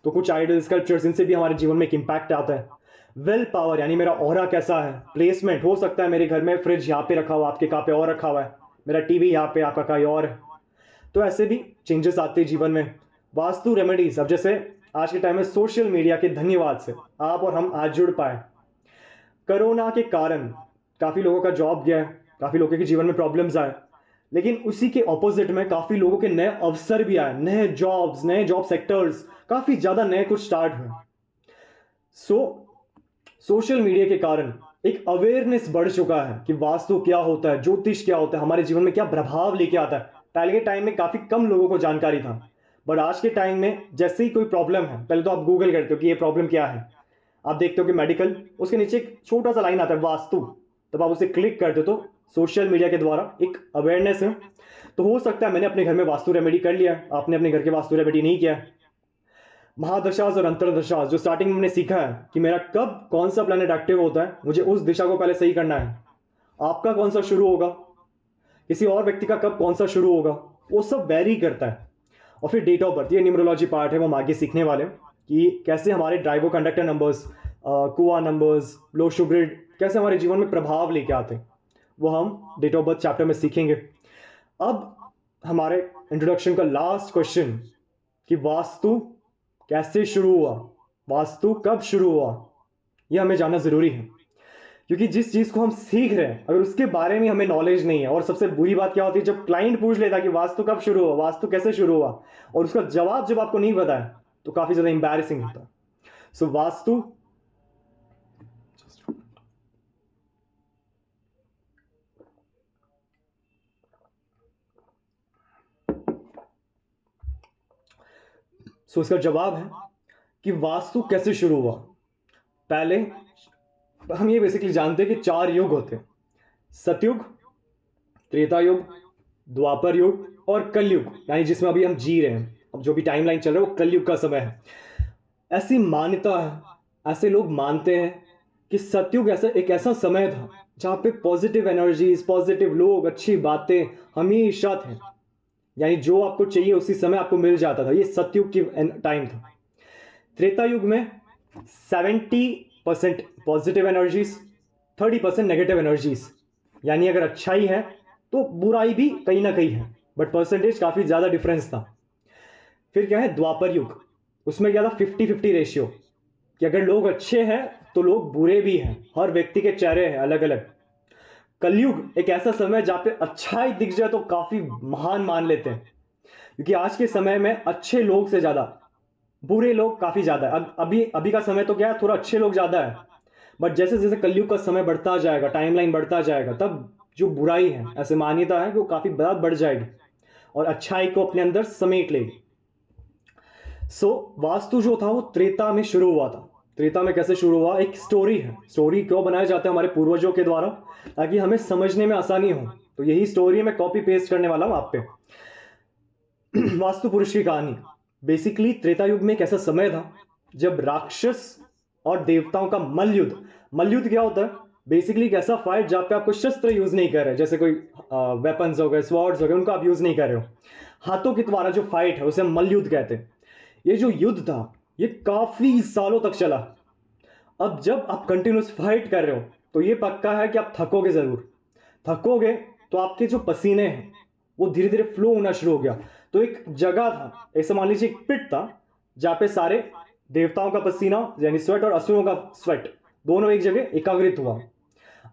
तो कुछ आइडल, स्कल्पचर्स, इनसे भी हमारे जीवन में एक इंपैक्ट आता है। विल पावर, यानी मेरा ऑरा कैसा है, प्लेसमेंट। हो सकता है मेरे घर में फ्रिज यहाँ पे रखा हुआ, आपके कहाँ पे और रखा हुआ है, मेरा टीवी यहाँ पे, आपका कहीं और है। तो ऐसे भी चेंजेस आते हैं जीवन में। वास्तु रेमेडीज, अब जैसे आज के टाइम में सोशल मीडिया के धन्यवाद से आप और हम आज जुड़ पाए। कोरोना के कारण काफी लोगों का जॉब गया है, काफी लोगों के जीवन में प्रॉब्लम्स आए, लेकिन उसी के ऑपोजिट में काफी लोगों के नए अवसर भी आए, नए जॉब्स, नए जॉब सेक्टर्स, काफी ज्यादा नए कुछ स्टार्ट हुए। सो सोशल मीडिया के कारण एक अवेयरनेस बढ़ चुका है कि वास्तु क्या होता है, ज्योतिष क्या होता है, हमारे जीवन में क्या प्रभाव लेके आता है। पहले के टाइम में काफी कम लोगों को जानकारी था, बट आज के टाइम में जैसे ही कोई प्रॉब्लम है, पहले तो आप गूगल करते हो कि ये प्रॉब्लम क्या है, आप देखते हो कि मेडिकल, उसके नीचे एक छोटा सा लाइन आता है वास्तु, तब आप उसे क्लिक करते हो। तो सोशल मीडिया के द्वारा एक अवेयरनेस है। तो हो सकता है मैंने अपने घर में वास्तु रेमेडी कर लिया, आपने अपने घर के वास्तु रेमेडी नहीं किया। महादशाज और अंतरदशाज, जो स्टार्टिंग में हमने सीखा है कि मेरा कब कौन सा प्लैनेट एक्टिव होता है, मुझे उस दिशा को पहले सही करना है। आपका कौन सा शुरू होगा, किसी और व्यक्ति का कब कौन सा शुरू होगा, वो सब वेरी करता है। और फिर डेट ऑफ बर्थ, ये न्यूमरोलॉजी पार्ट है, वो हम आगे सीखने वाले हैं कि कैसे हमारे ड्राइवो कंडक्टर नंबर्स, कुआ नंबर्स, लो शुग्रिड कैसे हमारे जीवन में प्रभाव लेके आते हैं, वो हम डेट ऑफ बर्थ चैप्टर में सीखेंगे। अब हमारे इंट्रोडक्शन का लास्ट क्वेश्चन कि वास्तु कैसे शुरू हुआ, वास्तु कब शुरू हुआ, यह हमें जानना जरूरी है। क्योंकि जिस चीज को हम सीख रहे हैं अगर उसके बारे में हमें नॉलेज नहीं है, और सबसे बुरी बात क्या होती है जब क्लाइंट पूछ लेता कि वास्तु कब शुरू हुआ, वास्तु कैसे शुरू हुआ, और उसका जवाब जब आपको नहीं पता है, तो काफी ज्यादा एम्बैरेसिंग होता है। सो वास्तु, इसका जवाब है कि वास्तु कैसे शुरू हुआ। पहले हम ये बेसिकली जानते हैं कि 4 युग होते हैं, सतयुग, त्रेता युग, द्वापर युग और कलयुग, यानी जिसमें अभी हम जी रहे हैं। अब जो भी टाइमलाइन चल रहा है वो कलयुग का समय है। ऐसी मान्यता है, ऐसे लोग मानते हैं कि सतयुग ऐसा एक ऐसा समय था जहां पे पॉजिटिव एनर्जीज, पॉजिटिव लोग, अच्छी बातें हमेशा थे, यानी जो आपको चाहिए उसी समय आपको मिल जाता था। ये सतयुग की टाइम था। त्रेता युग में 70 30% पॉजिटिव एनर्जीज, 30% नेगेटिव एनर्जीज। यानी अगर अच्छाई है तो बुराई भी कहीं ना कहीं है, बट परसेंटेज काफी ज्यादा डिफरेंस था। फिर क्या है द्वापर युग, उसमें क्या था 50-50 रेशियो, कि अगर लोग अच्छे हैं तो लोग बुरे भी हैं, हर व्यक्ति के चेहरे हैं अलग अलग। कलयुग एक ऐसा समय जहां पे अच्छाई दिख जाए तो काफी महान मान लेते हैं, क्योंकि आज के समय में अच्छे लोग से ज्यादा बुरे लोग काफी ज्यादा है। अभी अभी का समय तो क्या है, थोड़ा अच्छे लोग ज्यादा है, बट जैसे जैसे कलयुग का समय बढ़ता जाएगा, टाइमलाइन बढ़ता जाएगा, तब जो बुराई है, ऐसे मान्यता है कि वो काफी ज्यादा बढ़ जाएगी और अच्छाई को अपने अंदर समेट लेगी। वास्तु जो था वो त्रेता में शुरू हुआ था। त्रेता में कैसे शुरू हुआ, एक स्टोरी है। स्टोरी क्यों बनाए जाते हैं हमारे पूर्वजों के द्वारा, ताकि हमें समझने में आसानी हो। तो यही स्टोरी मैं कॉपी पेस्ट करने वाला हूं आप पे। वास्तु पुरुष की कहानी। बेसिकली त्रेता युग में एक ऐसा समय था जब राक्षस और देवताओं का मल्लयुद्ध। मल्लयुद्ध क्या होता है, बेसिकली एक ऐसा फाइट जहां पे आप कोई शस्त्र यूज नहीं कर रहे, जैसे कोई वेपन्स हो गए, स्वॉर्ड्स हो गए, उनको आप यूज नहीं कर रहे हो। हाथों के द्वारा जो फाइट है उसे हम मल्लयुद्ध कहते हैं। ये जो युद्ध था ये काफी सालों तक चला। अब जब आप कंटिन्यूस फाइट कर रहे हो तो ये पक्का है कि आप थकोगे जरूर। थकोगे तो आपके जो पसीने हैं वो धीरे धीरे फ्लो होना शुरू हो गया। तो एक जगह था, ऐसा मान लीजिए एक पिट था, जहां पे सारे देवताओं का पसीना यानी स्वेट और असुरों का स्वेट दोनों एक जगह एकाग्रित हुआ।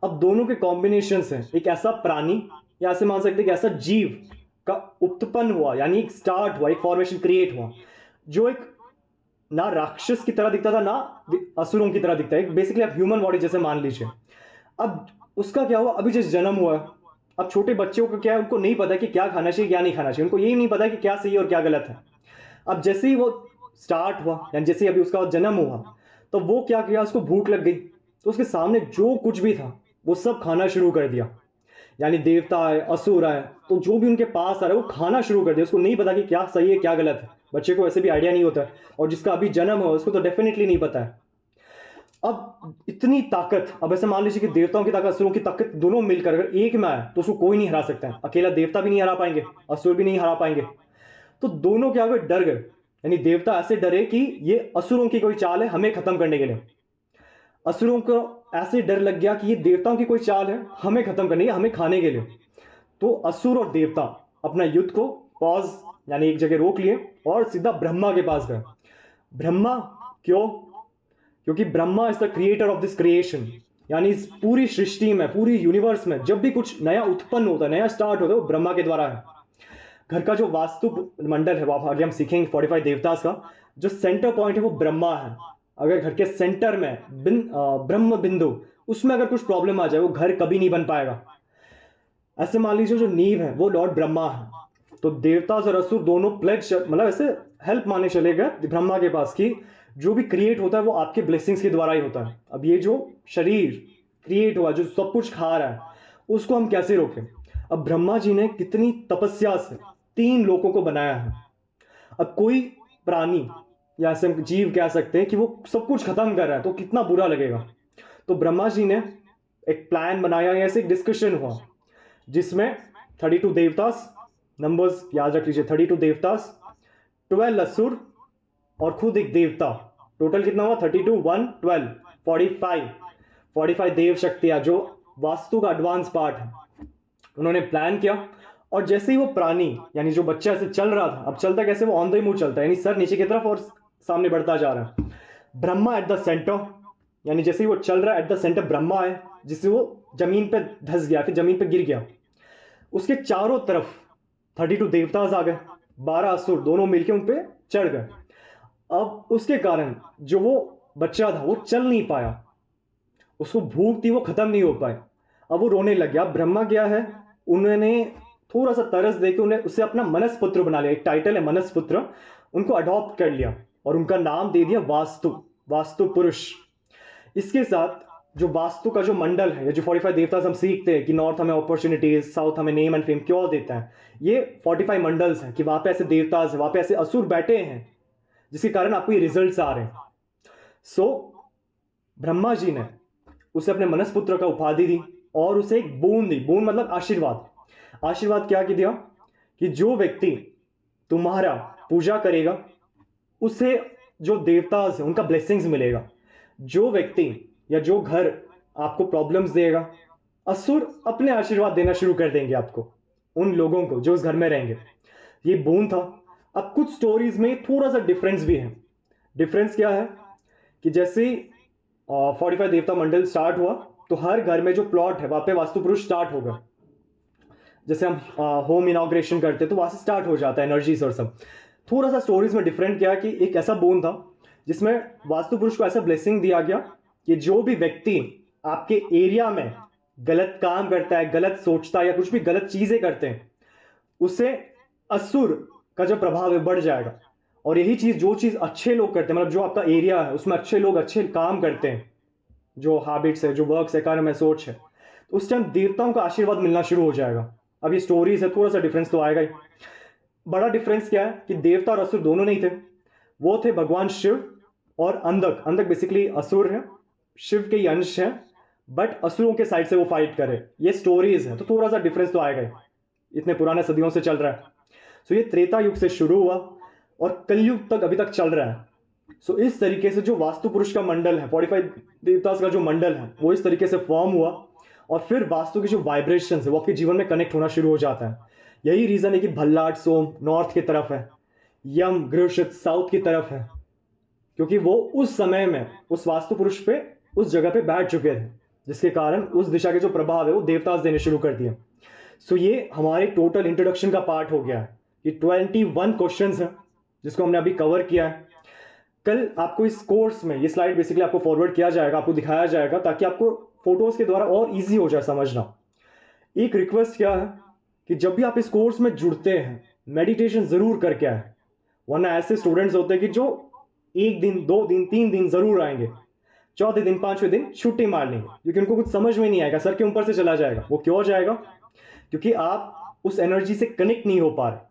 अब दोनों के कॉम्बिनेशन से एक ऐसा प्राणी, या ऐसे मान सकते हैं कि ऐसा जीव का उत्पन्न हुआ, यानी एक स्टार्ट हुआ, एक फॉर्मेशन क्रिएट हुआ, जो एक ना राक्षस की तरह दिखता था ना असुरों की तरह दिखता है। बेसिकली आप ह्यूमन बॉडी जैसे मान लीजिए। अब उसका क्या हुआ, अभी जैसे जन्म हुआ। अब छोटे बच्चों को क्या है, उनको नहीं पता कि क्या खाना चाहिए क्या नहीं खाना चाहिए, उनको यही नहीं पता कि क्या सही और क्या गलत है। अब जैसे ही वो स्टार्ट हुआ, यानी जैसे ही अभी उसका जन्म हुआ, तो वो क्या किया, उसको भूख लग गई, तो उसके सामने जो कुछ भी था वो सब खाना शुरू कर दिया। यानी देवता आए, असुर आए, तो जो भी उनके पास आ रहा है वो खाना शुरू कर दिया। उसको नहीं पता कि क्या सही है क्या गलत है, बच्चे को वैसे भी आइडिया नहीं होता है, और जिसका अभी जन्म हो उसको तो डेफिनेटली नहीं पता है। अब इतनी ताकत, अब ऐसे मान लीजिए कि देवताओं की ताकत, असुरों की ताकत दोनों मिलकर अगर एक में आए तो उसको कोई नहीं हरा सकता है। अकेला देवता भी नहीं हरा पाएंगे, असुर भी नहीं हरा पाएंगे। तो दोनों क्या हुए, डर गए। यानी देवता ऐसे डरे कि ये असुरों की कोई चाल है हमें खत्म करने के लिए। असुरों को ऐसे डर लग गया कि ये देवताओं की कोई चाल है हमें खत्म करने की, हमें खाने के लिए। तो असुर और देवता अपना युद्ध को पॉज यानी एक जगह रोक लिए और सीधा ब्रह्मा के पास गए। ब्रह्मा क्यों, क्योंकि Brahma is the creator of this creation. यानी इस पूरी सृष्टि में, पूरी यूनिवर्स में जब भी कुछ नया उत्पन्न होता है, नया स्टार्ट होता है, वो ब्रह्मा के द्वारा है। घर का जो वास्तु मंडल है, आगे हम सीखेंगे 45 देवतास का, जो सेंटर पॉइंट है वो ब्रह्मा है। अगर घर के सेंटर में ब्रह्म बिंदु, उसमें अगर कुछ प्रॉब्लम आ जाए वो घर कभी नहीं बन पाएगा। ऐसे मान लीजिए जो नींव है वो लॉर्ड ब्रह्मा है। तो देवता और असुर दोनों प्लेज, मतलब ऐसे हेल्प माने चले गए ब्रह्मा के पास की जो भी क्रिएट होता है वो आपके ब्लेसिंग्स के द्वारा ही होता है। अब ये जो शरीर क्रिएट हुआ, जो सब कुछ खा रहा है, उसको हम कैसे रोकें। अब ब्रह्मा जी ने कितनी तपस्या से 3 लोगों को बनाया है। अब कोई प्राणी या ऐसे जीव कह सकते हैं कि वो सब कुछ खत्म कर रहा है तो कितना बुरा लगेगा। तो ब्रह्मा जी ने एक प्लान बनाया, ऐसे एक डिस्कशन हुआ जिसमें 32 देवतास, नंबर्स याद रख लीजिए, 32 देवतास, 12 असुर और खुद एक देवता। टोटल कितना हुआ, 32 1 12 45 देव शक्तियां, जो वास्तु का एडवांस पार्ट है। उन्होंने प्लान किया, और जैसे ही वो प्राणी यानी जो बच्चा ऐसे चल रहा था, अब चलता कैसे, वो ऑन द मूव चलता है, यानी सर नीचे की तरफ और सामने बढ़ता जा रहा है। ब्रह्मा एट द सेंटर, यानी जैसे ही वो चल रहा है एट द सेंटर ब्रह्मा है, जिससे वो जमीन पे धस गया, फिर जमीन पे गिर गया। उसके चारों तरफ 32 देवताज आ गए, 12 असुर, दोनों मिलकर उन पे चढ़ गए। अब उसके कारण जो वो बच्चा था वो चल नहीं पाया, उसको भूख थी वो खत्म नहीं हो पाई। अब वो रोने लग गया। ब्रह्मा क्या है, उन्होंने थोड़ा सा तरस देके उन्हें उससे अपना मनसपुत्र बना लिया, एक टाइटल है मनसपुत्र, उनको अडॉप्ट कर लिया और उनका नाम दे दिया वास्तु, वास्तु पुरुष। इसके साथ जो वास्तु का जो मंडल है, ये जो 45 देवतास हम सीखते हैं कि नॉर्थ हमें अपॉर्चुनिटीज, साउथ हमें नेम एंड फेम क्यों देता है, ये 45 मंडल्स हैं कि वहां पे ऐसे देवतास, वहां पे ऐसे असुर बैठे हैं जिसके कारण आपको ये रिजल्ट्स आ रहे हैं। सो ब्रह्मा जी ने उसे अपने मनसपुत्र का उपाधि दी और उसे एक बूंद दी। बूंद मतलब आशीर्वाद। आशीर्वाद क्या की दिया कि जो व्यक्ति तुम्हारा पूजा करेगा उसे जो देवतास है उनका ब्लेसिंग्स मिलेगा। जो व्यक्ति या जो घर आपको प्रॉब्लम्स देगा, असुर अपने आशीर्वाद देना शुरू कर देंगे आपको, उन लोगों को जो उस घर में रहेंगे। ये बोन था। अब कुछ स्टोरीज में थोड़ा सा डिफरेंस भी है। डिफरेंस क्या है कि जैसे 45 देवता मंडल स्टार्ट हुआ तो हर घर में जो प्लॉट है वहां पे वास्तु पुरुष स्टार्ट होगा। जैसे हम होम इनॉग्रेशन करते तो वहां से स्टार्ट हो जाता है एनर्जीज और सब। थोड़ा सा स्टोरीज में डिफरेंट क्या कि एक ऐसा बोन था जिसमें वास्तु पुरुष को ऐसा ब्लेसिंग दिया गया कि जो भी व्यक्ति आपके एरिया में गलत काम करता है, गलत सोचता है या कुछ भी गलत चीजें करते हैं, उससे असुर का जो प्रभाव है बढ़ जाएगा। और यही चीज जो चीज अच्छे लोग करते हैं, मतलब जो आपका एरिया है उसमें अच्छे लोग अच्छे काम करते हैं, जो हैबिट्स है, जो वर्क्स है, कर्म है, सोच है, तो उस टाइम देवताओं का आशीर्वाद मिलना शुरू हो जाएगा। अब ये स्टोरीज है, थोड़ा सा डिफरेंस तो आएगा ही। बड़ा डिफरेंस क्या है कि देवता और असुर दोनों नहीं थे। वो थे भगवान शिव और अंधक। अंधक बेसिकली असुर है, शिव के ही अंश है, बट असुरों के साइड से वो फाइट करे। ये स्टोरीज है तो थोड़ा सा डिफरेंस तो आएगा ही, इतने पुराने सदियों से चल रहा है। सो ये त्रेता युग से शुरू हुआ और कलयुग तक अभी तक चल रहा है। सो इस तरीके से जो वास्तु पुरुष का मंडल है, 45 देवतास का जो मंडल है, वो इस तरीके से फॉर्म हुआ और फिर वास्तु की जो वाइब्रेशन है वो आपके जीवन में कनेक्ट होना शुरू हो जाता है। यही रीजन है कि भल्लाट सोम नॉर्थ की तरफ है, यम गृहस्थ साउथ की तरफ है, क्योंकि वो उस समय में उस वास्तु पुरुष पे उस जगह पे बैठ चुके थे, जिसके कारण उस दिशा के जो प्रभाव है वो देवतास देने शुरू कर दिए। सो ये हमारे टोटल इंट्रोडक्शन का पार्ट हो गया है। ये 21 क्वेश्चंस हैं जिसको हमने अभी कवर किया है। कल आपको इस कोर्स में ये स्लाइड बेसिकली आपको फॉरवर्ड किया जाएगा, आपको दिखाया जाएगा, ताकि आपको फोटोज के द्वारा और इजी हो जाए समझना। एक रिक्वेस्ट क्या है कि जब भी आप इस कोर्स में जुड़ते हैं मेडिटेशन जरूर करके आए, वरना ऐसे स्टूडेंट्स होते हैं कि जो 1 दिन 2 दिन 3 दिन जरूर आएंगे, चौथे दिन 5वें दिन छुट्टी मार लेंगे, क्योंकि उनको कुछ समझ में नहीं आएगा, सर के ऊपर से चला जाएगा। वो क्यों जाएगा? क्योंकि आप उस एनर्जी से कनेक्ट नहीं हो पा रहे।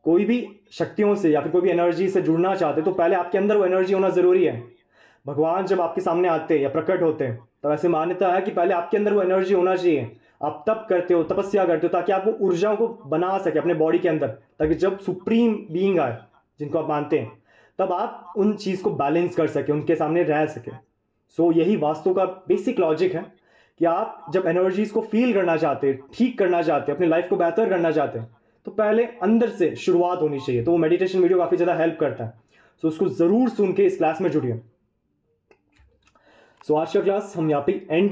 कोई भी शक्तियों से या फिर कोई भी एनर्जी से जुड़ना चाहते तो पहले आपके अंदर वो एनर्जी होना जरूरी है। भगवान जब आपके सामने आते हैं या प्रकट होते हैं तो ऐसे मान्यता है कि पहले आपके अंदर वो एनर्जी होना चाहिए। आप तप करते हो, तपस्या करते हो, ताकि आप वो ऊर्जाओं को बना सके अपने बॉडी के अंदर, ताकि जब सुप्रीम बीइंग आए जिनको आप मानते हैं तब आप उन चीज को बैलेंस कर सके, उनके सामने रह सके। सो यही वास्तु का बेसिक लॉजिक है कि आप जब एनर्जीज को फील करना चाहते हैं, ठीक करना चाहते हैं, अपनी लाइफ को बेहतर करना चाहते हैं, तो पहले अंदर से शुरुआत होनी चाहिए। तो वो मेडिटेशन वीडियो काफी ज्यादा हेल्प करता है। सो उसको जरूर सुन के इस क्लास में जुड़िए। सो आज का क्लास हम यहाँ पे एंड